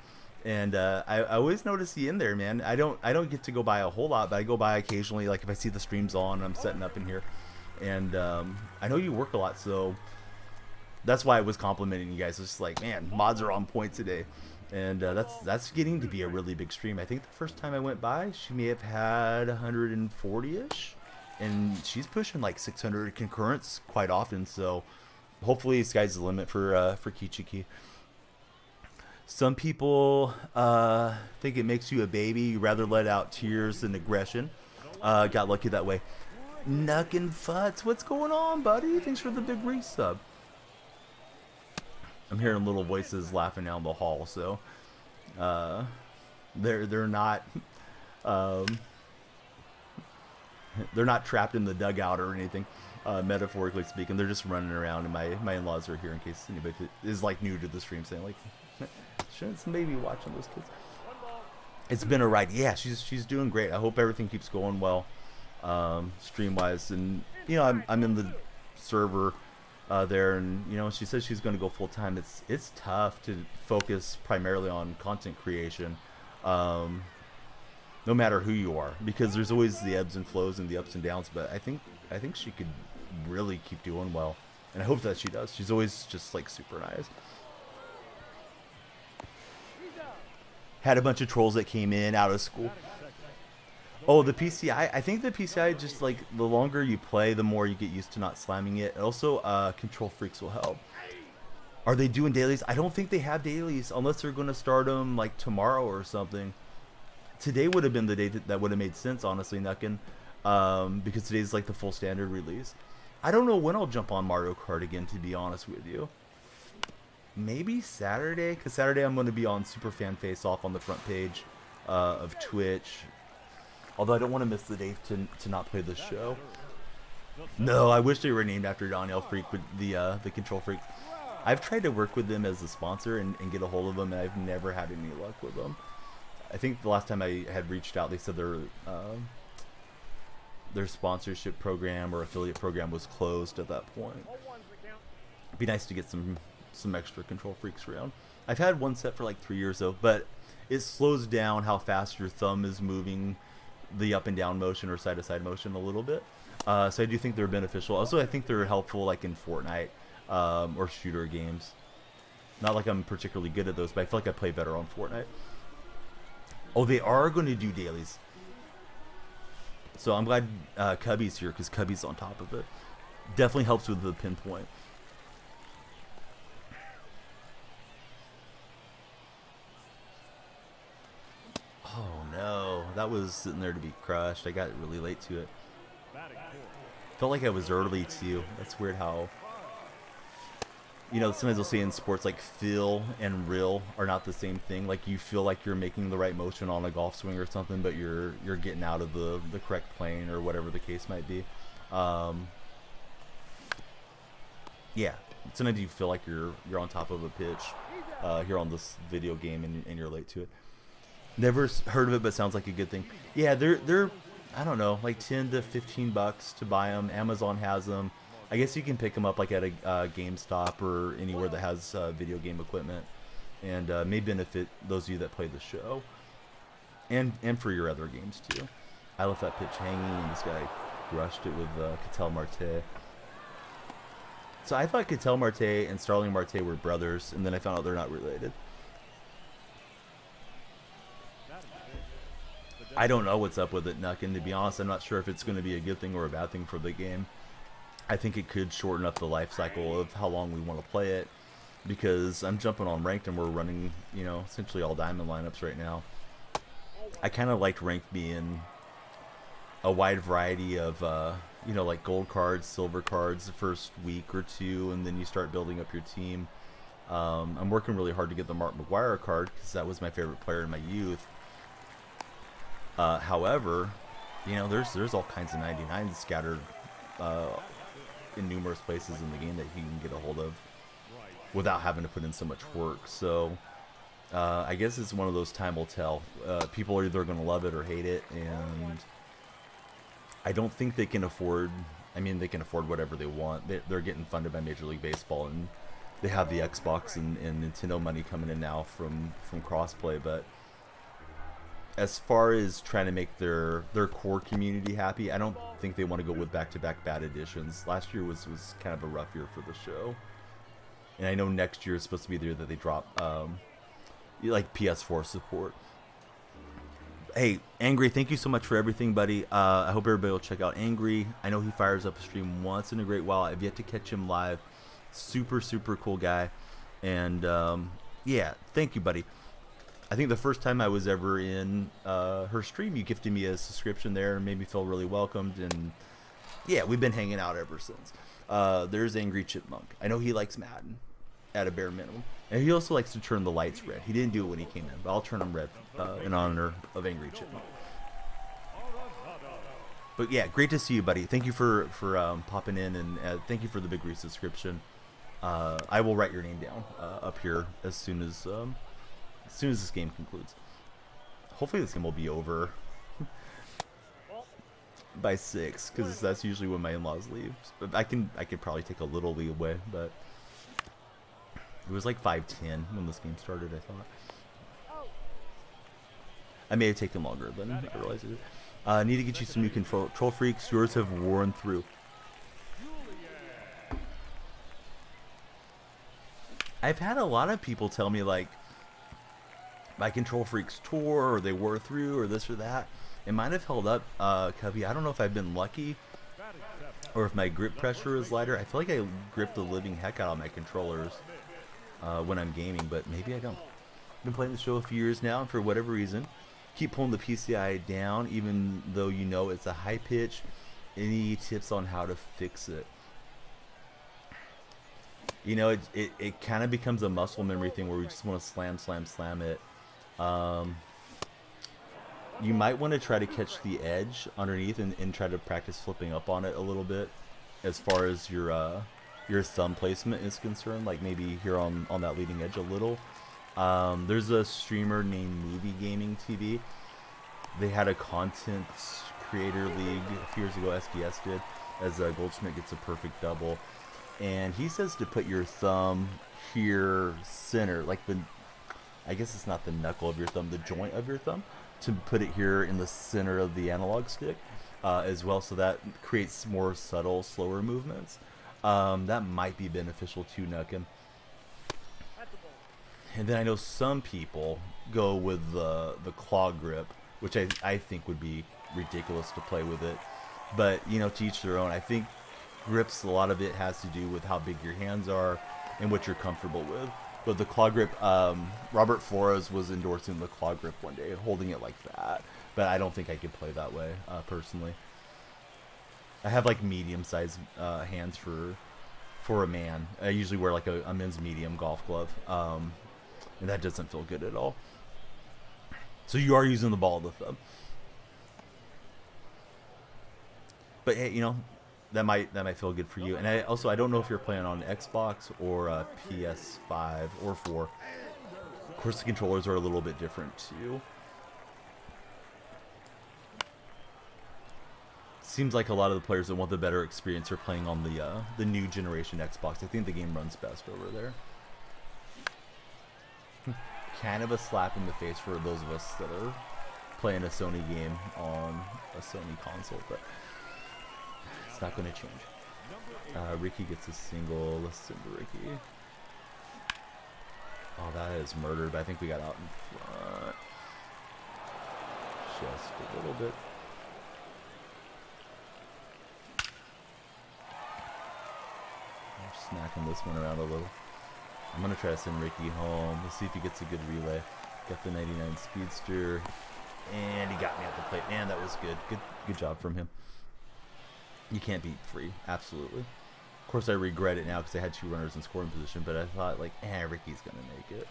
And I always notice you in there, man. I don't get to go by a whole lot, but I go by occasionally, like if I see the streams on and I'm setting up in here. And I know you work a lot, so that's why I was complimenting you guys. It's just like, man, mods are on point today. And that's getting to be a really big stream. I think the first time I went by, she may have had 140-ish. And she's pushing like 600 concurrents quite often, so hopefully sky's the limit for Kichiki. Some people think it makes you a baby. You rather let out tears than aggression. Got lucky that way. Nuck and Futz, what's going on, buddy? Thanks for the big resub. I'm hearing little voices laughing down the hall, so they're not they're not trapped in the dugout or anything, metaphorically speaking. They're just running around, and my in-laws are here in case anybody is like new to the stream, saying like, shouldn't somebody be watching those kids? It's been a ride. Yeah, she's doing great. I hope everything keeps going well, stream wise. And you know, I'm in the server there, and you know, she says she's going to go full time. It's tough to focus primarily on content creation. no matter who you are, because there's always the ebbs and flows and the ups and downs. But I think she could really keep doing well, and I hope that she does. She's always just like super nice. Had a bunch of trolls that came in out of school. Oh, the PCI. I think the PCI just like the longer you play, the more you get used to not slamming it. Also, control freaks will help. Are they doing dailies? I don't think they have dailies unless they're going to start them like tomorrow or something. Today would have been the day that would have made sense, honestly, Nuckin, because today's like the full standard release. I don't know when I'll jump on Mario Kart again, to be honest with you. Maybe Saturday, because Saturday I'm going to be on Superfan Face Off on the front page of Twitch. Although I don't want to miss the day to not play this show. No, I wish they were named after Donnell Freak, but the Control Freaks. I've tried to work with them as a sponsor and get a hold of them, and I've never had any luck with them. I think the last time I had reached out, they said their sponsorship program or affiliate program was closed at that point. It'd be nice to get some extra Control Freaks around. I've had one set for like 3 years though, but it slows down how fast your thumb is moving the up and down motion or side to side motion a little bit. So I do think they're beneficial. Also, I think they're helpful like in Fortnite or shooter games. Not like I'm particularly good at those, but I feel like I play better on Fortnite. Oh, they are going to do dailies. So I'm glad Cubby's here, because Cubby's on top of it. Definitely helps with the pinpoint. Oh no, that was sitting there to be crushed. I got really late to it. Felt like I was early too. That's weird how, you know, sometimes they'll say in sports like feel and real are not the same thing. Like you feel like you're making the right motion on a golf swing or something, but you're getting out of the correct plane or whatever the case might be. Yeah, sometimes you feel like you're on top of a pitch here on this video game and you're late to it. Never heard of it, but sounds like a good thing. Yeah, they're I don't know, like 10 to 15 bucks to buy them. Amazon has them. I guess you can pick them up like at a GameStop or anywhere that has video game equipment, and may benefit those of you that play the show, and for your other games too. I left that pitch hanging, and this guy rushed it with Ketel Marte. So I thought Ketel Marte and Starling Marte were brothers, and then I found out they're not related. I don't know what's up with it, Nuckin. To be honest, I'm not sure if it's going to be a good thing or a bad thing for the game. I think it could shorten up the life cycle of how long we want to play it, because I'm jumping on ranked and we're running, you know, essentially all diamond lineups right now. I kind of liked ranked being a wide variety of, you know, like gold cards, silver cards the first week or two, and then you start building up your team. I'm working really hard to get the Mark McGuire card, because that was my favorite player in my youth. However, you know, there's all kinds of 99s scattered in numerous places in the game that he can get a hold of without having to put in so much work. So I guess it's one of those, time will tell. People are either going to love it or hate it, and I don't think they can afford, I mean, they can afford whatever they want. They're getting funded by Major League Baseball, and they have the Xbox and Nintendo money coming in now from crossplay. But as far as trying to make their core community happy, I don't think they want to go with back-to-back bad editions. Last year was kind of a rough year for the show, and I know next year is supposed to be the year that they drop like PS4 support. Hey, Angry, thank you so much for everything, buddy. I hope everybody will check out Angry. I know he fires up a stream once in a great while. I've yet to catch him live. Super cool guy, and yeah, thank you, buddy. I think the first time I was ever in her stream, you gifted me a subscription there and made me feel really welcomed. And yeah, we've been hanging out ever since. There's Angry Chipmunk. I know he likes Madden at a bare minimum. And he also likes to turn the lights red. He didn't do it when he came in, but I'll turn them red in honor of Angry Chipmunk. But yeah, great to see you, buddy. Thank you for popping in, and thank you for the big resubscription. I will write your name down up here as soon as this game concludes. Hopefully this game will be over by 6, because that's usually when my in-laws leave. But I could probably take a little leeway, but it was like 5:10 when this game started, I thought. I may have taken longer than I realized it. Need to get you some new control freaks. Yours have worn through. I've had a lot of people tell me like my control freaks tore or they wore through or this or that. It might have held up, Cubby. I don't know if I've been lucky or if my grip pressure is lighter. I feel like I grip the living heck out of my controllers when I'm gaming, but maybe I don't. I've been playing the show a few years now, and for whatever reason, keep pulling the PCI down, even though you know it's a high pitch. Any tips on how to fix it? You know, it kind of becomes a muscle memory thing where we just want to slam it. You might want to try to catch the edge underneath and try to practice flipping up on it a little bit as far as your thumb placement is concerned, like maybe here on that leading edge a little. There's a streamer named Movie Gaming TV. They had a content creator league a few years ago, SDS did, as Goldschmidt gets a perfect double. And he says to put your thumb here center, like I guess it's not the knuckle of your thumb, the joint of your thumb, to put it here in the center of the analog stick as well, so that creates more subtle, slower movements. That might be beneficial to Nukem. And then I know some people go with the claw grip, which I think would be ridiculous to play with it. But, you know, to each their own. I think grips, a lot of it has to do with how big your hands are and what you're comfortable with. But the claw grip, Robert Flores was endorsing the claw grip one day, holding it like that. But I don't think I could play that way, personally. I have like medium-sized hands for a man. I usually wear like a men's medium golf glove, and that doesn't feel good at all. So you are using the ball of the thumb. But hey, you know, that might feel good for you. And I don't know if you're playing on Xbox or PS5 or 4. Of course, the controllers are a little bit different too. Seems like a lot of the players that want the better experience are playing on the new generation Xbox. I think the game runs best over there. Kind of a slap in the face for those of us that are playing a Sony game on a Sony console, but it's not going to change. Ricky gets a single. Let's send to Ricky. Oh, that is murdered, but I think we got out in front. Just a little bit. I'm smacking this one around a little. I'm going to try to send Ricky home. Let's see if he gets a good relay. Got the 99 Speedster. And he got me at the plate. Man, that was good. Good job from him. You can't beat free. Absolutely. Of course, I regret it now because I had 2 runners in scoring position. But I thought, like, Ricky's going to make it.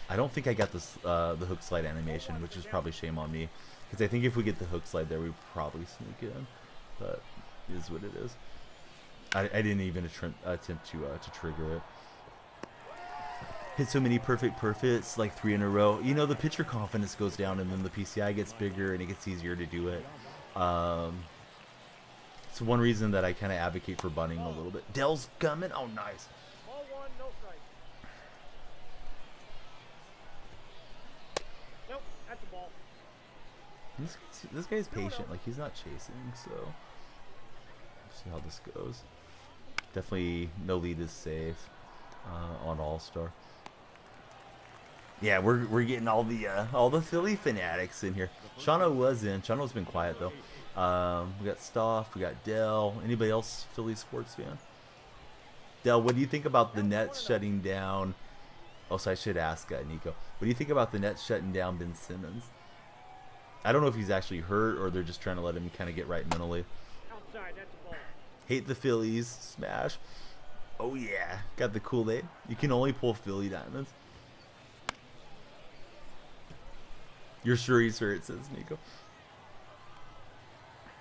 I don't think I got this the hook slide animation, which is probably shame on me. Because I think if we get the hook slide there, we probably sneak in. But it is what it is. I didn't even attempt to trigger it. Hit so many perfects, like 3 in a row. You know, the pitcher confidence goes down, and then the PCI gets bigger, and it gets easier to do it. It's one reason that I kind of advocate for bunting a little bit. Dell's coming. Oh, nice. Ball 1, no strike. Nope, that's the ball. This guy's patient. Like, he's not chasing, so let's see how this goes. Definitely no lead is safe on All-Star. Yeah, we're getting all the Philly fanatics in here. Shano was in. Shano's been quiet though. We got Stoff, we got Dell. Anybody else Philly sports fan? Dell, what do you think about the Nets shutting down? Oh, so I should ask Nico. What do you think about the Nets shutting down Ben Simmons? I don't know if he's actually hurt or they're just trying to let him kind of get right mentally. Outside, that's the ball. Hate the Phillies. Smash. Oh yeah, got the Kool-Aid. You can only pull Philly diamonds. You're sure he's hurt, says Nico.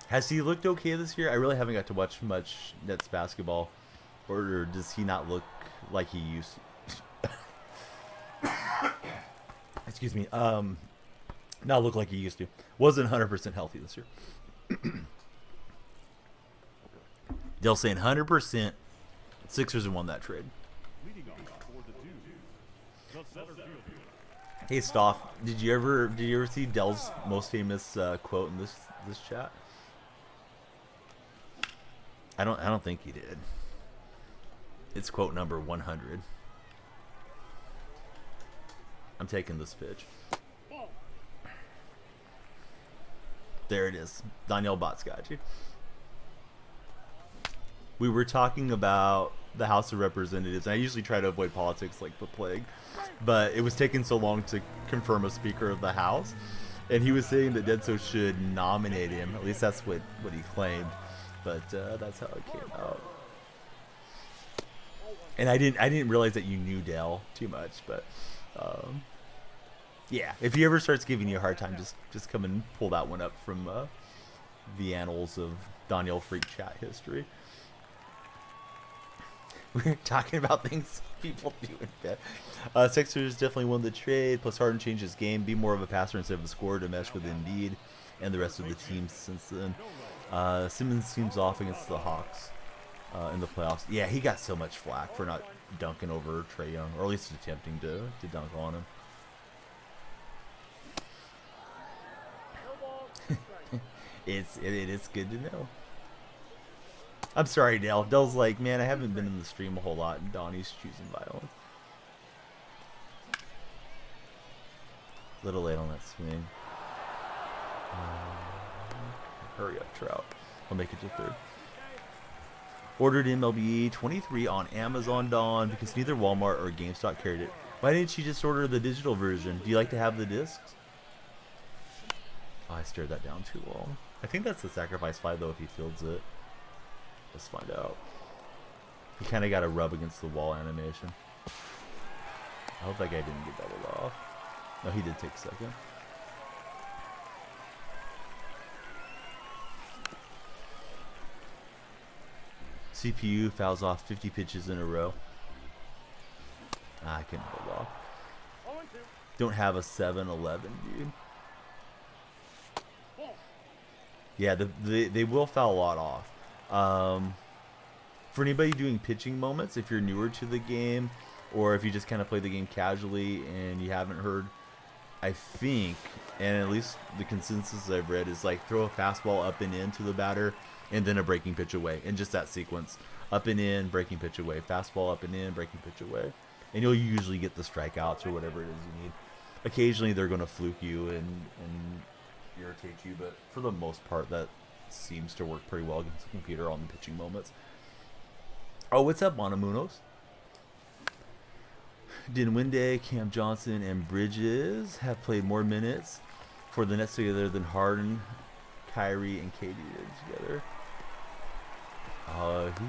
Has he looked okay this year? I really haven't got to watch much Nets basketball. Or does he not look like he used to? Excuse me. Not look like he used to. Wasn't 100% healthy this year. Dell saying 100%. Sixers have won that trade. Leading off for the Deuce, the center fielder. Hey Stoff, did you ever see Dell's most famous quote in this chat? I don't think he did. It's quote number 100. I'm taking this pitch. There it is. Daniel Bot's got you. We were talking about the House of Representatives. I usually try to avoid politics like the plague, but it was taking so long to confirm a Speaker of the House, and he was saying that Denso should nominate him. At least that's what he claimed, but that's how it came out. And I didn't realize that you knew Dell too much, but yeah, if he ever starts giving you a hard time, just come and pull that one up from the annals of Daniel Freak chat history. We're talking about things people do in bed. Sixers definitely won the trade. Plus Harden changed his game, be more of a passer instead of a scorer to mesh with Embiid and the rest of the team since then. Simmons seems off against the Hawks in the playoffs. Yeah, he got so much flack for not dunking over Trae Young, or at least attempting to dunk on him. It is good to know. I'm sorry, Dell. Dell's like, man, I haven't been in the stream a whole lot, and Donnie's choosing violence. Little late on that swing. Hurry up, Trout. I'll make it to third. Ordered MLB 23 on Amazon Dawn because neither Walmart or GameStop carried it. Why didn't you just order the digital version? Do you like to have the discs? Oh, I stared that down too long. I think that's the sacrifice fly, though, if he fields it. Let's find out. He kind of got a rub against the wall animation. I hope that guy didn't get doubled off. No, he did take a second. CPU fouls off 50 pitches in a row. I couldn't hold off. Don't have a 7-11, dude. Yeah, they will foul a lot off. For anybody doing pitching moments, if you're newer to the game, or if you just kind of play the game casually and you haven't heard, I think, and at least the consensus I've read is like throw a fastball up and in to the batter, and then a breaking pitch away, and just that sequence: up and in, breaking pitch away, fastball up and in, breaking pitch away, and you'll usually get the strikeouts or whatever it is you need. Occasionally they're going to fluke you and irritate you, but for the most part that seems to work pretty well against the computer on the pitching moments. Oh, what's up, Monamunos? Dinwiddie, Cam Johnson, and Bridges have played more minutes for the Nets together than Harden, Kyrie, and KD did together.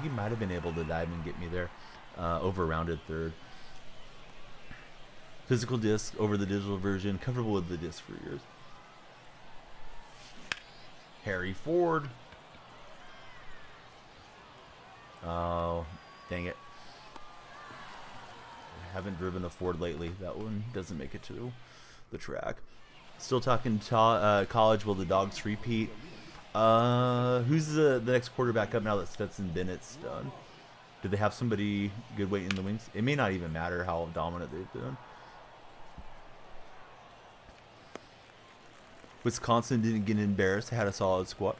He might have been able to dive and get me there. Over-rounded third. Physical disc over the digital version. Comfortable with the disc for years. Harry Ford. Oh, dang it. I haven't driven a Ford lately. That one doesn't make it to the track. Still talking college. Will the Dogs repeat? Who's the next quarterback up now that Stetson Bennett's done? Do they have somebody good waiting in the wings? It may not even matter how dominant they've been. Wisconsin didn't get embarrassed. Had a solid squad.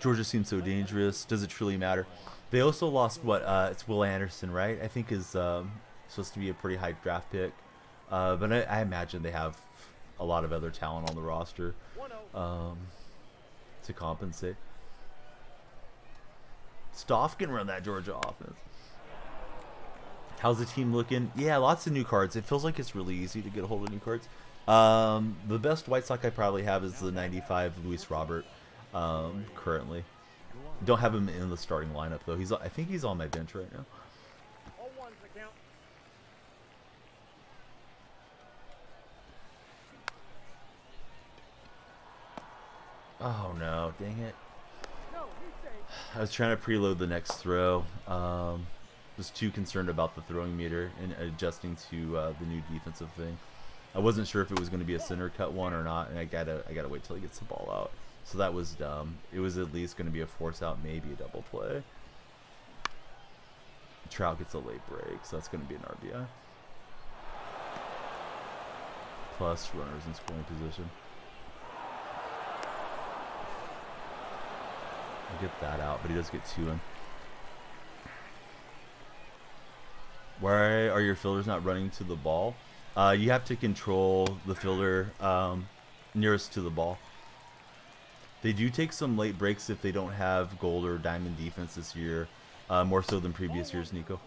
Georgia seems so dangerous. Does it truly matter? They also lost what? It's Will Anderson, right? I think is supposed to be a pretty high draft pick. But I imagine they have a lot of other talent on the roster to compensate. Stoff can run that Georgia offense. How's the team looking? Yeah, lots of new cards. It feels like it's really easy to get a hold of new cards. The best White Sox I probably have is the 95 Luis Robert currently. Don't have him in the starting lineup, though. I think he's on my bench right now. Oh, no. Dang it. I was trying to preload the next throw. Was too concerned about the throwing meter and adjusting to the new defensive thing. I wasn't sure if it was going to be a center cut one or not, and I gotta wait till he gets the ball out. So that was dumb. It was at least going to be a force out, maybe a double play. Trout gets a late break, so that's going to be an RBI. plus runners in scoring position. I'll get that out, but he does get 2 in. Why are your fielders not running to the ball? You have to control the fielder nearest to the ball. They do take some late breaks if they don't have gold or diamond defense this year, more so than previous years, Nico.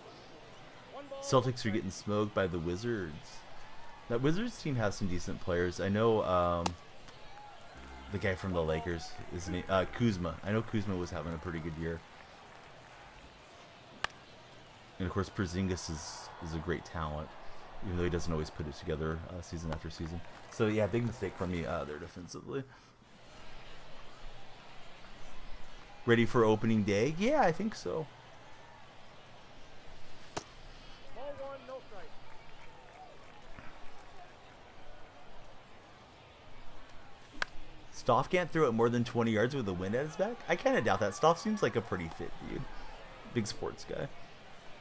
Celtics are getting smoked by the Wizards. That Wizards team has some decent players. I know the guy from the Lakers, his name Kuzma. I know Kuzma was having a pretty good year. And of course, Porzingis is a great talent, even though he doesn't always put it together season after season. So yeah, big mistake from me there defensively. Ready for opening day? Yeah, I think so. Ball one, no strike. Stoff can't throw it more than 20 yards with the wind at his back? I kind of doubt that. Stoff seems like a pretty fit dude. Big sports guy.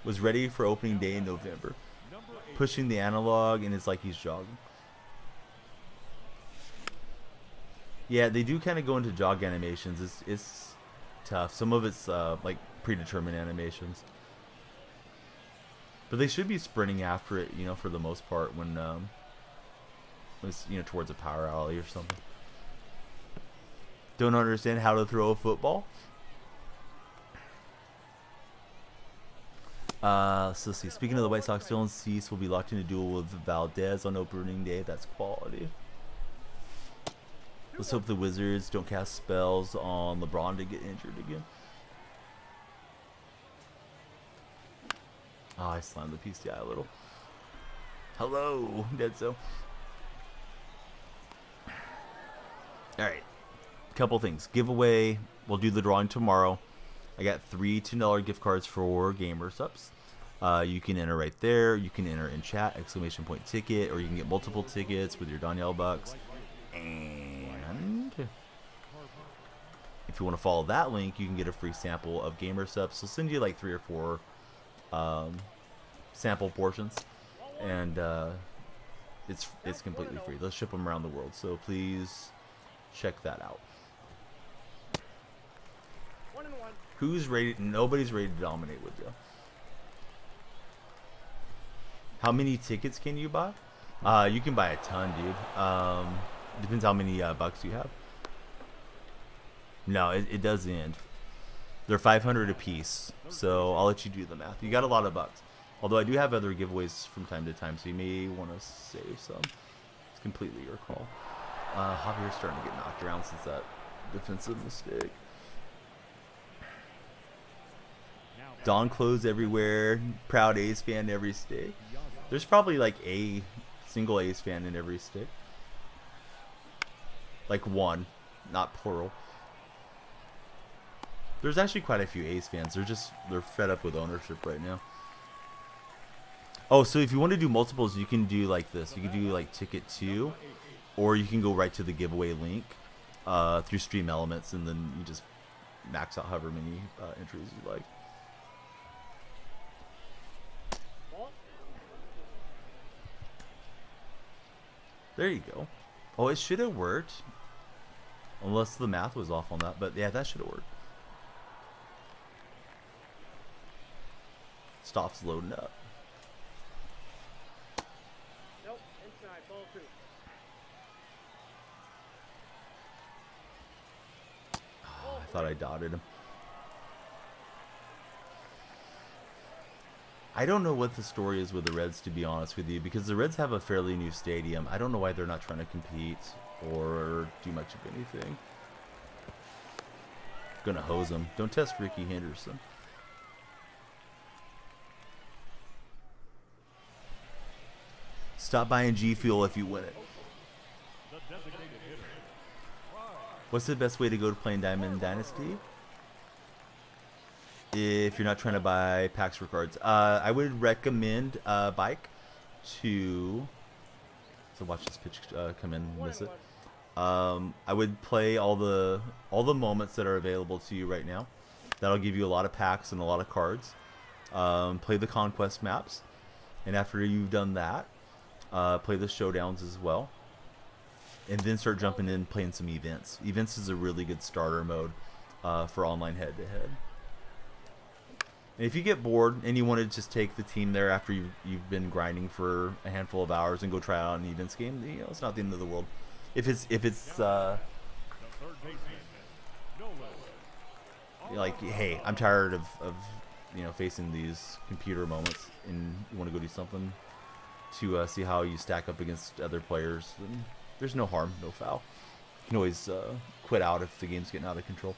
Was ready for opening day in November. Pushing the analog, and it's like he's jogging. Yeah, they do kind of go into jog animations. It's tough. Some of it's like predetermined animations. But they should be sprinting after it, you know, for the most part when it's, you know, towards a power alley or something. Don't understand how to throw a football. So see. Speaking of the White Sox, Dylan Cease will be locked in a duel with Valdez on opening day. That's quality. Let's hope the Wizards don't cast spells on LeBron to get injured again. Oh, I slammed the PCI a little. Hello, dead so. Alright. Couple things. Giveaway. We'll do the drawing tomorrow. I got 3 $10 gift cards for Gamer Subs. You can enter right there. You can enter in chat, ! ticket, or you can get multiple tickets with your Danielle bucks. And if you want to follow that link, you can get a free sample of Gamer Subs. They'll send you like 3 or 4 sample portions, and it's completely free. They'll ship them around the world, so please check that out. 1-1. Who's ready? Nobody's ready to dominate with you. How many tickets can you buy? You can buy a ton, dude. Depends how many bucks you have. No, it does end. They're 500 a piece, so I'll let you do the math. You got a lot of bucks. Although I do have other giveaways from time to time, so you may want to save some. It's completely your call. Javier's starting to get knocked around since that defensive mistake. Don clothes everywhere. Proud A's fan in every state. There's probably like a single A's fan in every state. Like one, not plural. There's actually quite a few A's fans. They're fed up with ownership right now. Oh, so if you want to do multiples, you can do like this. You can do like ticket 2, or you can go right to the giveaway link through Stream Elements, and then you just max out however many entries you like. There you go. Oh, it should have worked. Unless the math was off on that. But yeah, that should have worked. Stops loading up. Nope, inside, ball 2. Oh, I thought I dotted him. I don't know what the story is with the Reds, to be honest with you, because the Reds have a fairly new stadium. I don't know why they're not trying to compete or do much of anything. Gonna hose them. Don't test Ricky Henderson. Stop buying G Fuel if you win it. What's the best way to go to playing Diamond Dynasty? If you're not trying to buy packs for cards, I would recommend Bike to. So watch this pitch come in and miss it. I would play all the moments that are available to you right now. That'll give you a lot of packs and a lot of cards. Play the conquest maps, and after you've done that, play the showdowns as well. and then start jumping in playing some events. Events is a really good starter mode for online head-to-head. And if you get bored and you want to just take the team there after you've been grinding for a handful of hours and go try out an events game, you know, it's not the end of the world. If it's like, hey, I'm tired of you know, facing these computer moments, and you want to go do something to see how you stack up against other players, then there's no harm, no foul. You can always quit out if the game's getting out of control.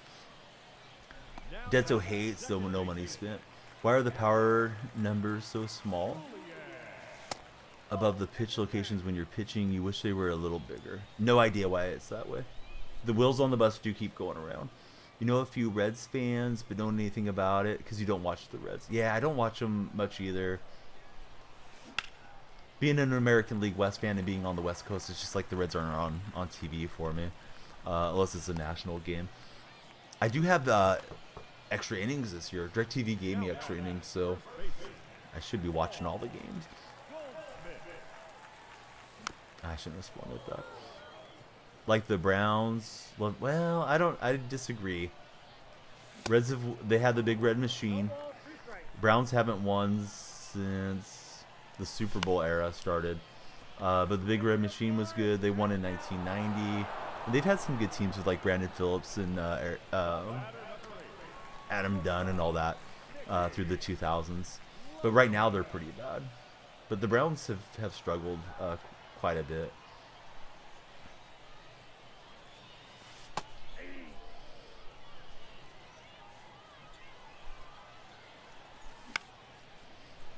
Deadso hates the no money spent. Why are the power numbers so small above the pitch locations when you're pitching? You wish they were a little bigger. No idea why it's that way. The wheels on the bus do keep going around. You know a few Reds fans, but don't know anything about it because you don't watch the Reds. Yeah, I don't watch them much either. Being an American League West fan and being on the West Coast, it's just like the Reds aren't on TV for me, unless it's a national game. I do have extra innings this year. DirecTV gave me extra innings, so I should be watching all the games. I shouldn't have spun with that. Like the Browns, well, I disagree. Reds they had the big red machine. Browns haven't won since the Super Bowl era started. But the big red machine was good. They won in 1990. And they've had some good teams with like Brandon Phillips and Adam Dunn and all that through the 2000s. But right now they're pretty bad. But the Browns have struggled quite a bit.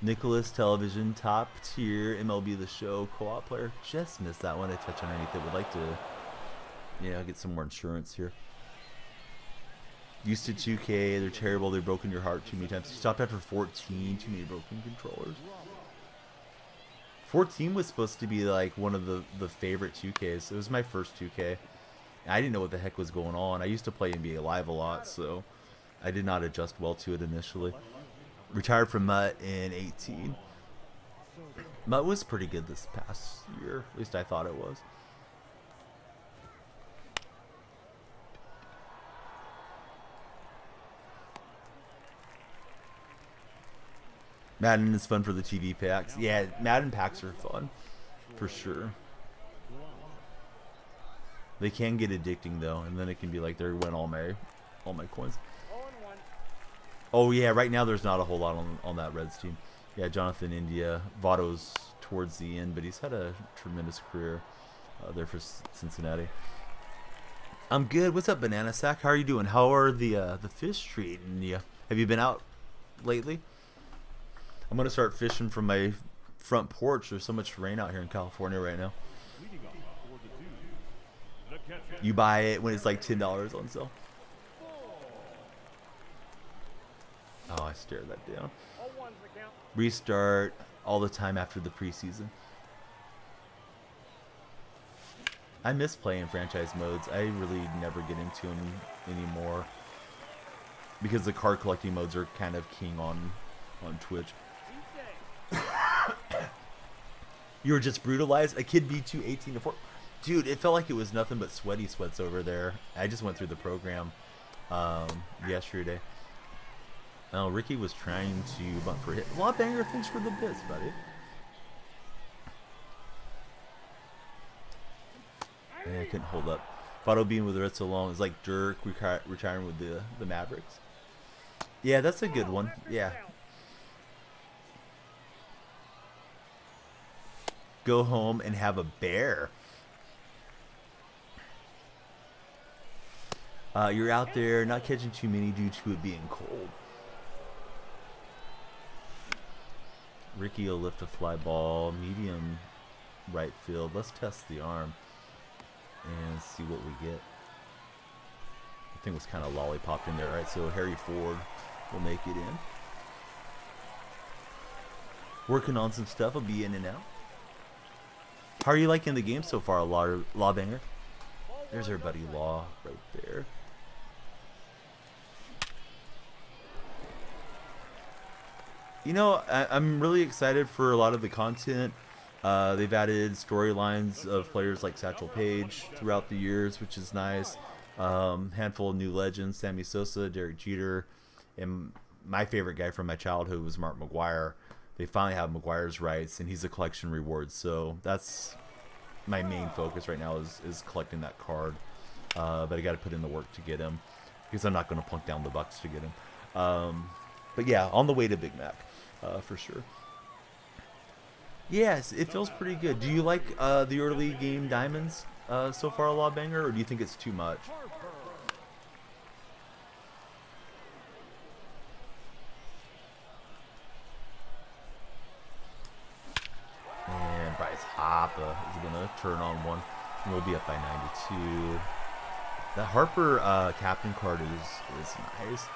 Nicholas Television, top tier MLB The Show co-op player. Just missed that one. I touch underneath it. Would like to, get some more insurance here. Used to 2K. They're terrible. They've broken your heart too many times. You stopped after 14. Too many broken controllers. 14 was supposed to be like one of the favorite 2Ks. It was my first 2K. I didn't know what the heck was going on. I used to play NBA Live a lot, so I did not adjust well to it initially. Retired from Mutt in 18. Mutt was pretty good this past year. At least I thought it was. Madden is fun for the TV packs. Yeah, Madden packs are fun, for sure. They can get addicting though, and then it can be like there went all my coins. Oh yeah, right now there's not a whole lot on that Reds team. Yeah, Jonathan India, Votto's towards the end, but he's had a tremendous career there for Cincinnati. I'm good. What's up, Banana Sack? How are you doing? How are the fish treating you? Have you been out lately? I'm gonna start fishing from my front porch. There's so much rain out here in California right now. You buy it when it's like $10 on sale. Oh, I stared that down. Restart all the time after the preseason. I miss playing franchise modes. I really never get into them anymore because the card collecting modes are kind of king on Twitch. You were just brutalized. A kid beat you 18-4. Dude, it felt like it was nothing but sweaty sweats over there. I just went through the program yesterday. Oh, Ricky was trying to bump for hit. Lot Banger, thanks for the bits, buddy. Yeah, I couldn't hold up. Votto being with the Reds so long is like Dirk retiring with the Mavericks. Yeah, that's a good one. Yeah. Go home and have a bear. You're out there not catching too many due to it being cold. Ricky will lift a fly ball, medium right field. Let's test the arm and see what we get. The thing was kind of lollipopped in there. All right, so Harry Ford will make it in. Working on some stuff. I'll be in and out. How are you liking the game so far, Lawbanger? There's our buddy Law right there. You know, I'm really excited for a lot of the content They've added storylines of players like Satchel Paige throughout the years, which is nice. Handful of new legends: Sammy Sosa, Derek Jeter, and my favorite guy from my childhood was Mark McGwire. They finally have McGwire's rights, and he's a collection reward. So that's my main focus right now is collecting that card. But I got to put in the work to get him because I'm not going to plunk down the bucks to get him. But yeah, on the way to Big Mac, for sure. Yes, it feels pretty good. Do you like the early game diamonds so far, Law Banger, or do you think it's too much? And Bryce Harper is going to turn on one. And we'll be up by 92. That Harper captain card is nice.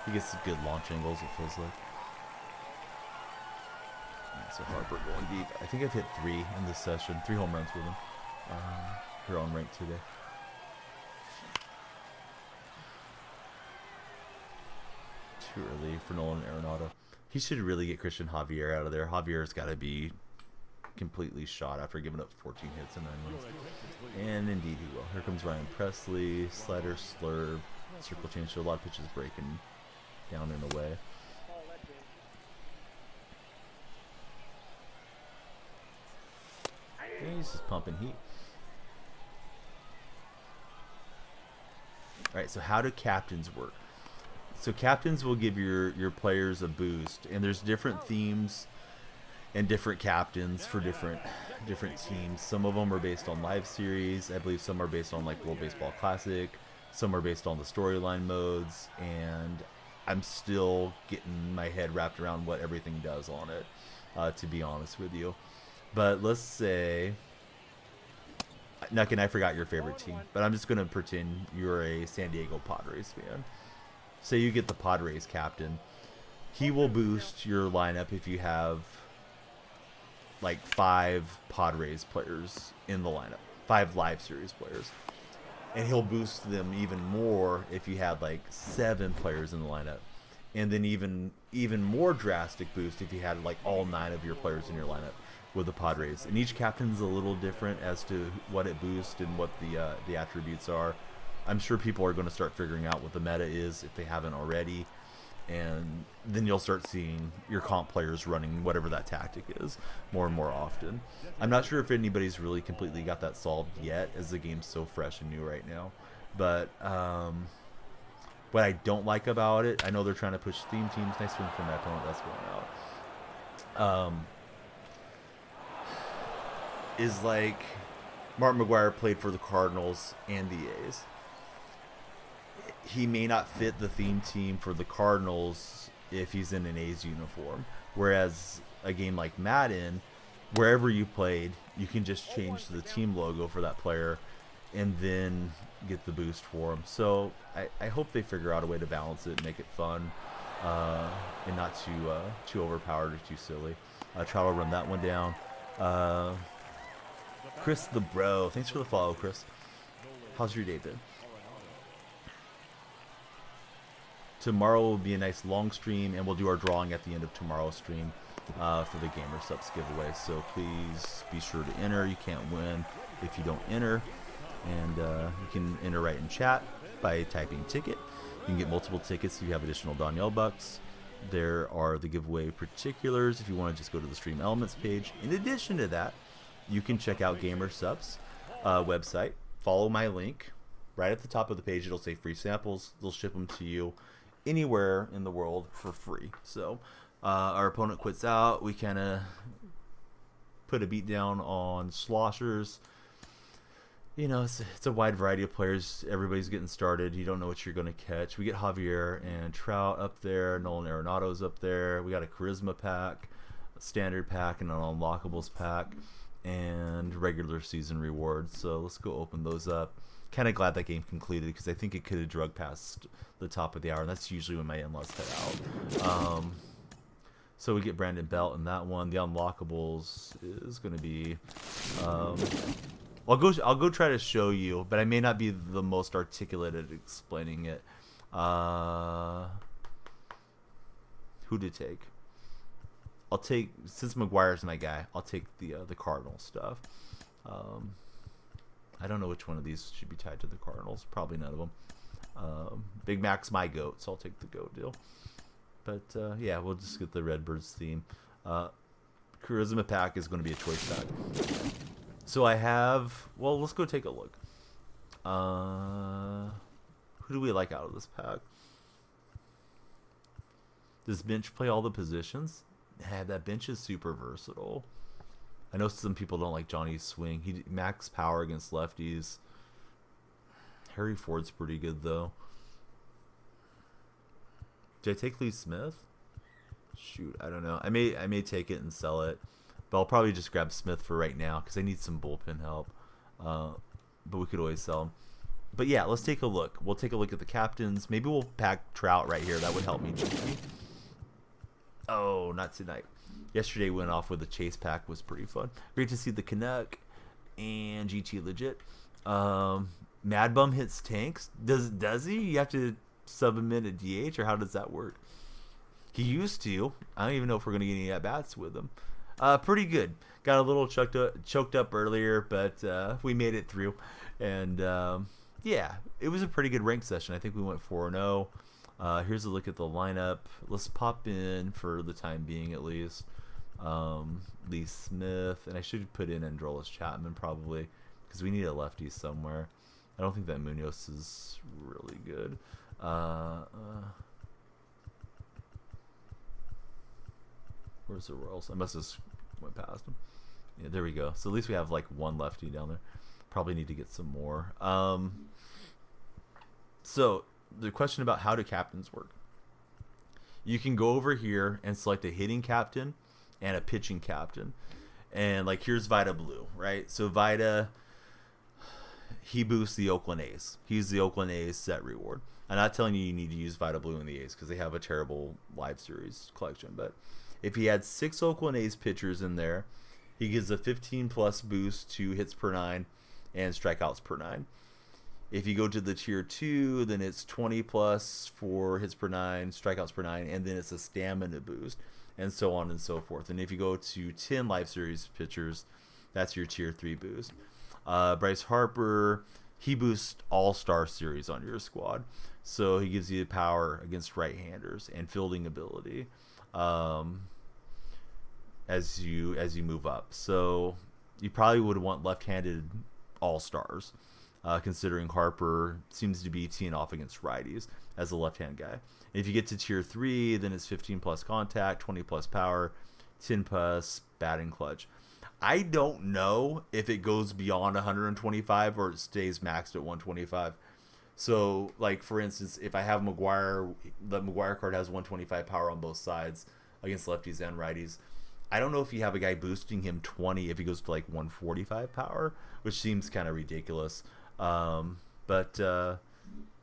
He gets good launch angles, it feels like. So Harper going deep. I think I've hit 3 in this session. 3 home runs with him. Here on rank today. Too early for Nolan Arenado. He should really get Christian Javier out of there. Javier's got to be completely shot after giving up 14 hits and 9 runs. And indeed he will. Here comes Ryan Presley. Slider, slurve, circle change. So a lot of pitches breaking down and away. Yeah, he's just pumping heat. Alright, so how do captains work? So captains will give your players a boost, and there's different themes and different captains for different teams. Some of them are based on live series. I believe some are based on like World Baseball Classic. Some are based on the storyline modes, and I'm still getting my head wrapped around what everything does on it, to be honest with you. But let's say, Nuck, and I forgot your favorite team, but I'm just going to pretend you're a San Diego Padres fan. Say you get the Padres captain. He will boost your lineup if you have like 5 Padres players in the lineup, 5 live series players. And he'll boost them even more if you had like 7 players in the lineup. And then even more drastic boost if you had like all 9 of your players in your lineup with the Padres. And each captain's a little different as to what it boosts and what the attributes are. I'm sure people are going to start figuring out what the meta is if they haven't already. And then you'll start seeing your comp players running whatever that tactic is more and more often. I'm not sure if anybody's really completely got that solved yet, as the game's so fresh and new right now. But what I don't like about it, I know they're trying to push theme teams. Nice swing from my opponent. That's going out. Is like Mark McGwire played for the Cardinals and the A's. He may not fit the theme team for the Cardinals if he's in an A's uniform. Whereas a game like Madden, wherever you played, you can just change the team logo for that player and then get the boost for him. So I hope they figure out a way to balance it and make it fun and not too overpowered or too silly. Try to run that one down. Chris the Bro, thanks for the follow, Chris. How's your day been? Tomorrow will be a nice long stream, and we'll do our drawing at the end of tomorrow's stream for the Gamer Subs giveaway. So please be sure to enter. You can't win if you don't enter. And you can enter right in chat by typing ticket. You can get multiple tickets if you have additional Danielle bucks. There are the giveaway particulars if you want to just go to the Stream Elements page. In addition to that, you can check out Gamer Subs website. Follow my link. Right at the top of the page, it'll say free samples. They'll ship them to you anywhere in the world for free. So our opponent quits out. We kind of put a beat down on sloshers. You know, it's a wide variety of players. Everybody's getting started. You don't know what you're going to catch. We get Javier and Trout up there. Nolan Arenado's up there. We got a Charisma pack, a Standard pack, and an Unlockables pack, and regular season rewards. So let's go open those up. Kind of glad that game concluded because I think it could have drug past the top of the hour, and that's usually when my in-laws head out. So we get Brandon Belt in that one. The Unlockables is going to be... I'll go try to show you, but I may not be the most articulate at explaining it. Who to take? I'll take, since McGuire's my guy, I'll take the Cardinal stuff. I don't know which one of these should be tied to the Cardinals. Probably none of them. Big Mac's my goat, so I'll take the goat deal. But yeah, we'll just get the Redbirds theme. Charisma pack is going to be a choice pack. So I have, well, let's go take a look. Who do we like out of this pack? Does bench play all the positions? Yeah, that bench is super versatile. I know some people don't like Johnny's swing. He max power against lefties. Harry Ford's pretty good though. Did I take Lee Smith? Shoot, I don't know. I may take it and sell it, but I'll probably just grab Smith for right now because I need some bullpen help. But we could always sell him. But yeah, let's take a look. We'll take a look at the captains. Maybe we'll pack Trout right here. That would help me. Oh, not tonight. Yesterday went off with a chase pack. Was pretty fun. Great to see the Canuck and GT legit. Mad Bum hits tanks. Does he? You have to sub him in at DH, or how does that work? He used to. I don't even know if we're gonna get any at bats with him. Pretty good. Got a little choked up earlier, but we made it through. And yeah, it was a pretty good rank session. I think we went 4-0. Here's a look at the lineup. Let's pop in for the time being at least. Lee Smith, and I should put in Androlis Chapman probably because we need a lefty somewhere. I don't think that Munoz is really good. Where's the Royals? I must have went past them. Yeah, there we go. So at least we have like one lefty down there. Probably need to get some more. So the question about how do captains work? You can go over here and select a hitting captain and a pitching captain. And like here's Vida Blue, right? So Vida, he boosts the Oakland A's. He's the Oakland A's set reward. I'm not telling you need to use Vida Blue in the A's because they have a terrible live series collection. But if he had 6 Oakland A's pitchers in there, he gives a 15 plus boost to hits per 9 and strikeouts per 9. If you go to the tier 2, then it's 20 plus for hits per 9, strikeouts per 9, and then it's a stamina boost, and so on and so forth. And if you go to 10 live series pitchers, that's your tier 3 boost. Bryce Harper, he boosts all-star series on your squad. So he gives you power against right-handers and fielding ability as you move up. So you probably would want left-handed all-stars, considering Harper seems to be teeing off against righties as a left-hand guy. And if you get to tier 3, then it's 15 plus contact, 20 plus power, 10 plus batting clutch. I don't know if it goes beyond 125 or it stays maxed at 125. So, like, for instance, if I have McGuire, the McGuire card has 125 power on both sides against lefties and righties. I don't know if you have a guy boosting him 20 if he goes to, like, 145 power, which seems kind of ridiculous. But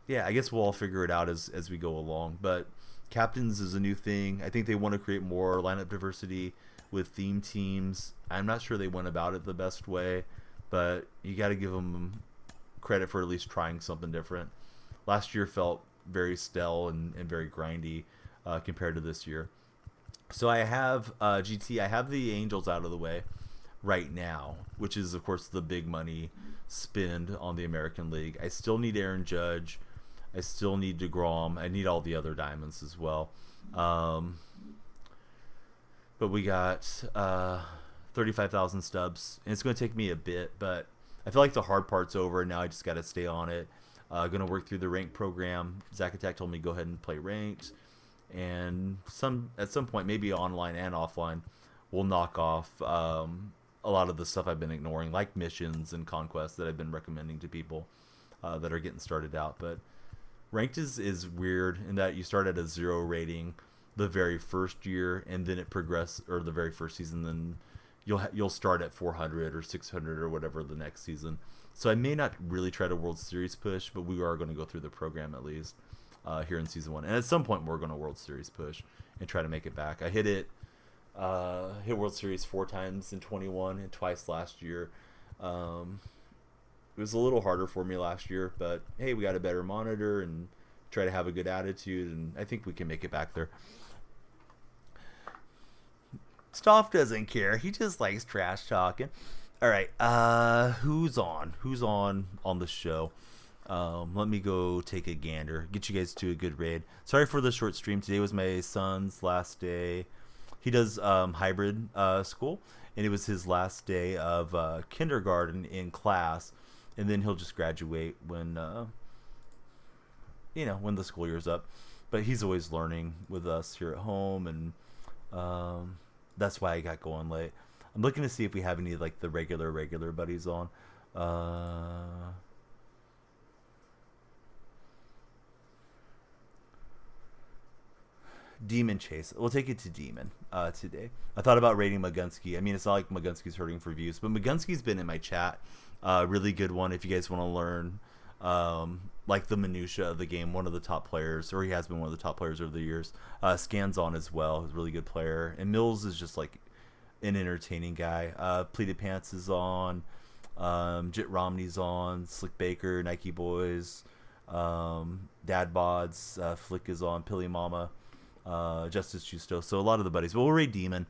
yeah, I guess we'll all figure it out as we go along. But captains is a new thing. I think they want to create more lineup diversity with theme teams. I'm not sure they went about it the best way, but you got to give them credit for at least trying something different. Last year felt very stale and very grindy compared to this year. So I have GT. I have the Angels out of the way right now, which is of course the big money spend on the American League. I still need Aaron Judge. I still need DeGrom. I need all the other diamonds as well. But we got 35,000 stubs, and it's going to take me a bit, but I feel like the hard part's over, and now I just got to stay on it. Going to work through the ranked program. Zach Attack told me go ahead and play ranked, and at some point, maybe online and offline, we'll knock off a lot of the stuff I've been ignoring, like missions and conquest that I've been recommending to people that are getting started out. But ranked is weird in that you start at a 0 rating the very first year, and then it progresses, or the very first season, then you'll start at 400 or 600 or whatever the next season. So I may not really try to World Series push, but we are going to go through the program at least here in season 1, and at some point we're going to World Series push and try to make it back. I hit World Series 4 times in 21 and twice last year. It was a little harder for me last year, but hey, we got a better monitor and try to have a good attitude, and I think we can make it back there. Stoff doesn't care. He just likes trash talking. All right. Who's on? Who's on the show? Let me go take a gander. Get you guys to a good raid. Sorry for the short stream. Today was my son's last day. He does hybrid school, and it was his last day of kindergarten in class, and then he'll just graduate when when the school year's up. But he's always learning with us here at home, and that's why I got going late. I'm looking to see if we have any like the regular buddies on. Demon Chase. We'll take it to Demon today. I thought about rating Magunsky. I mean, it's not like Magunsky's hurting for views, but Magunsky's been in my chat. Really good one if you guys want to learn like the minutia of the game. One of the top players, or he has been one of the top players over the years. Scans on as well. He's a really good player. And Mills is just like an entertaining guy. Pleated Pants is on. Jit Romney's on. Slick Baker, Nike Boys, Dad Bods, Flick is on. Pilly Mama. Justice Justo. So a lot of the buddies. But we'll raid Demon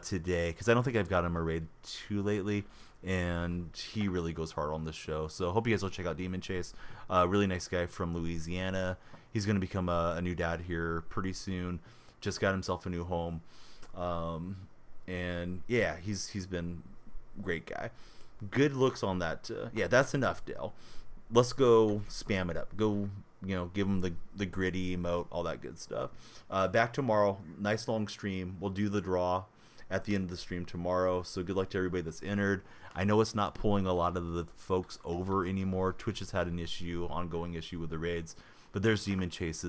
today because I don't think I've got him a raid too lately, and he really goes hard on this show. So hope you guys will check out Demon Chase. Really nice guy from Louisiana. He's going to become a new dad here pretty soon. Just got himself a new home, and yeah, he's been a great guy. Good looks on that. Yeah, that's enough, Dale. Let's go spam it up. Go. Give them the gritty emote, all that good stuff. Back tomorrow. Nice long stream. We'll do the draw at the end of the stream tomorrow. So good luck to everybody that's entered. I know it's not pulling a lot of the folks over anymore. Twitch has had an ongoing issue with the raids. But there's Demon Chases.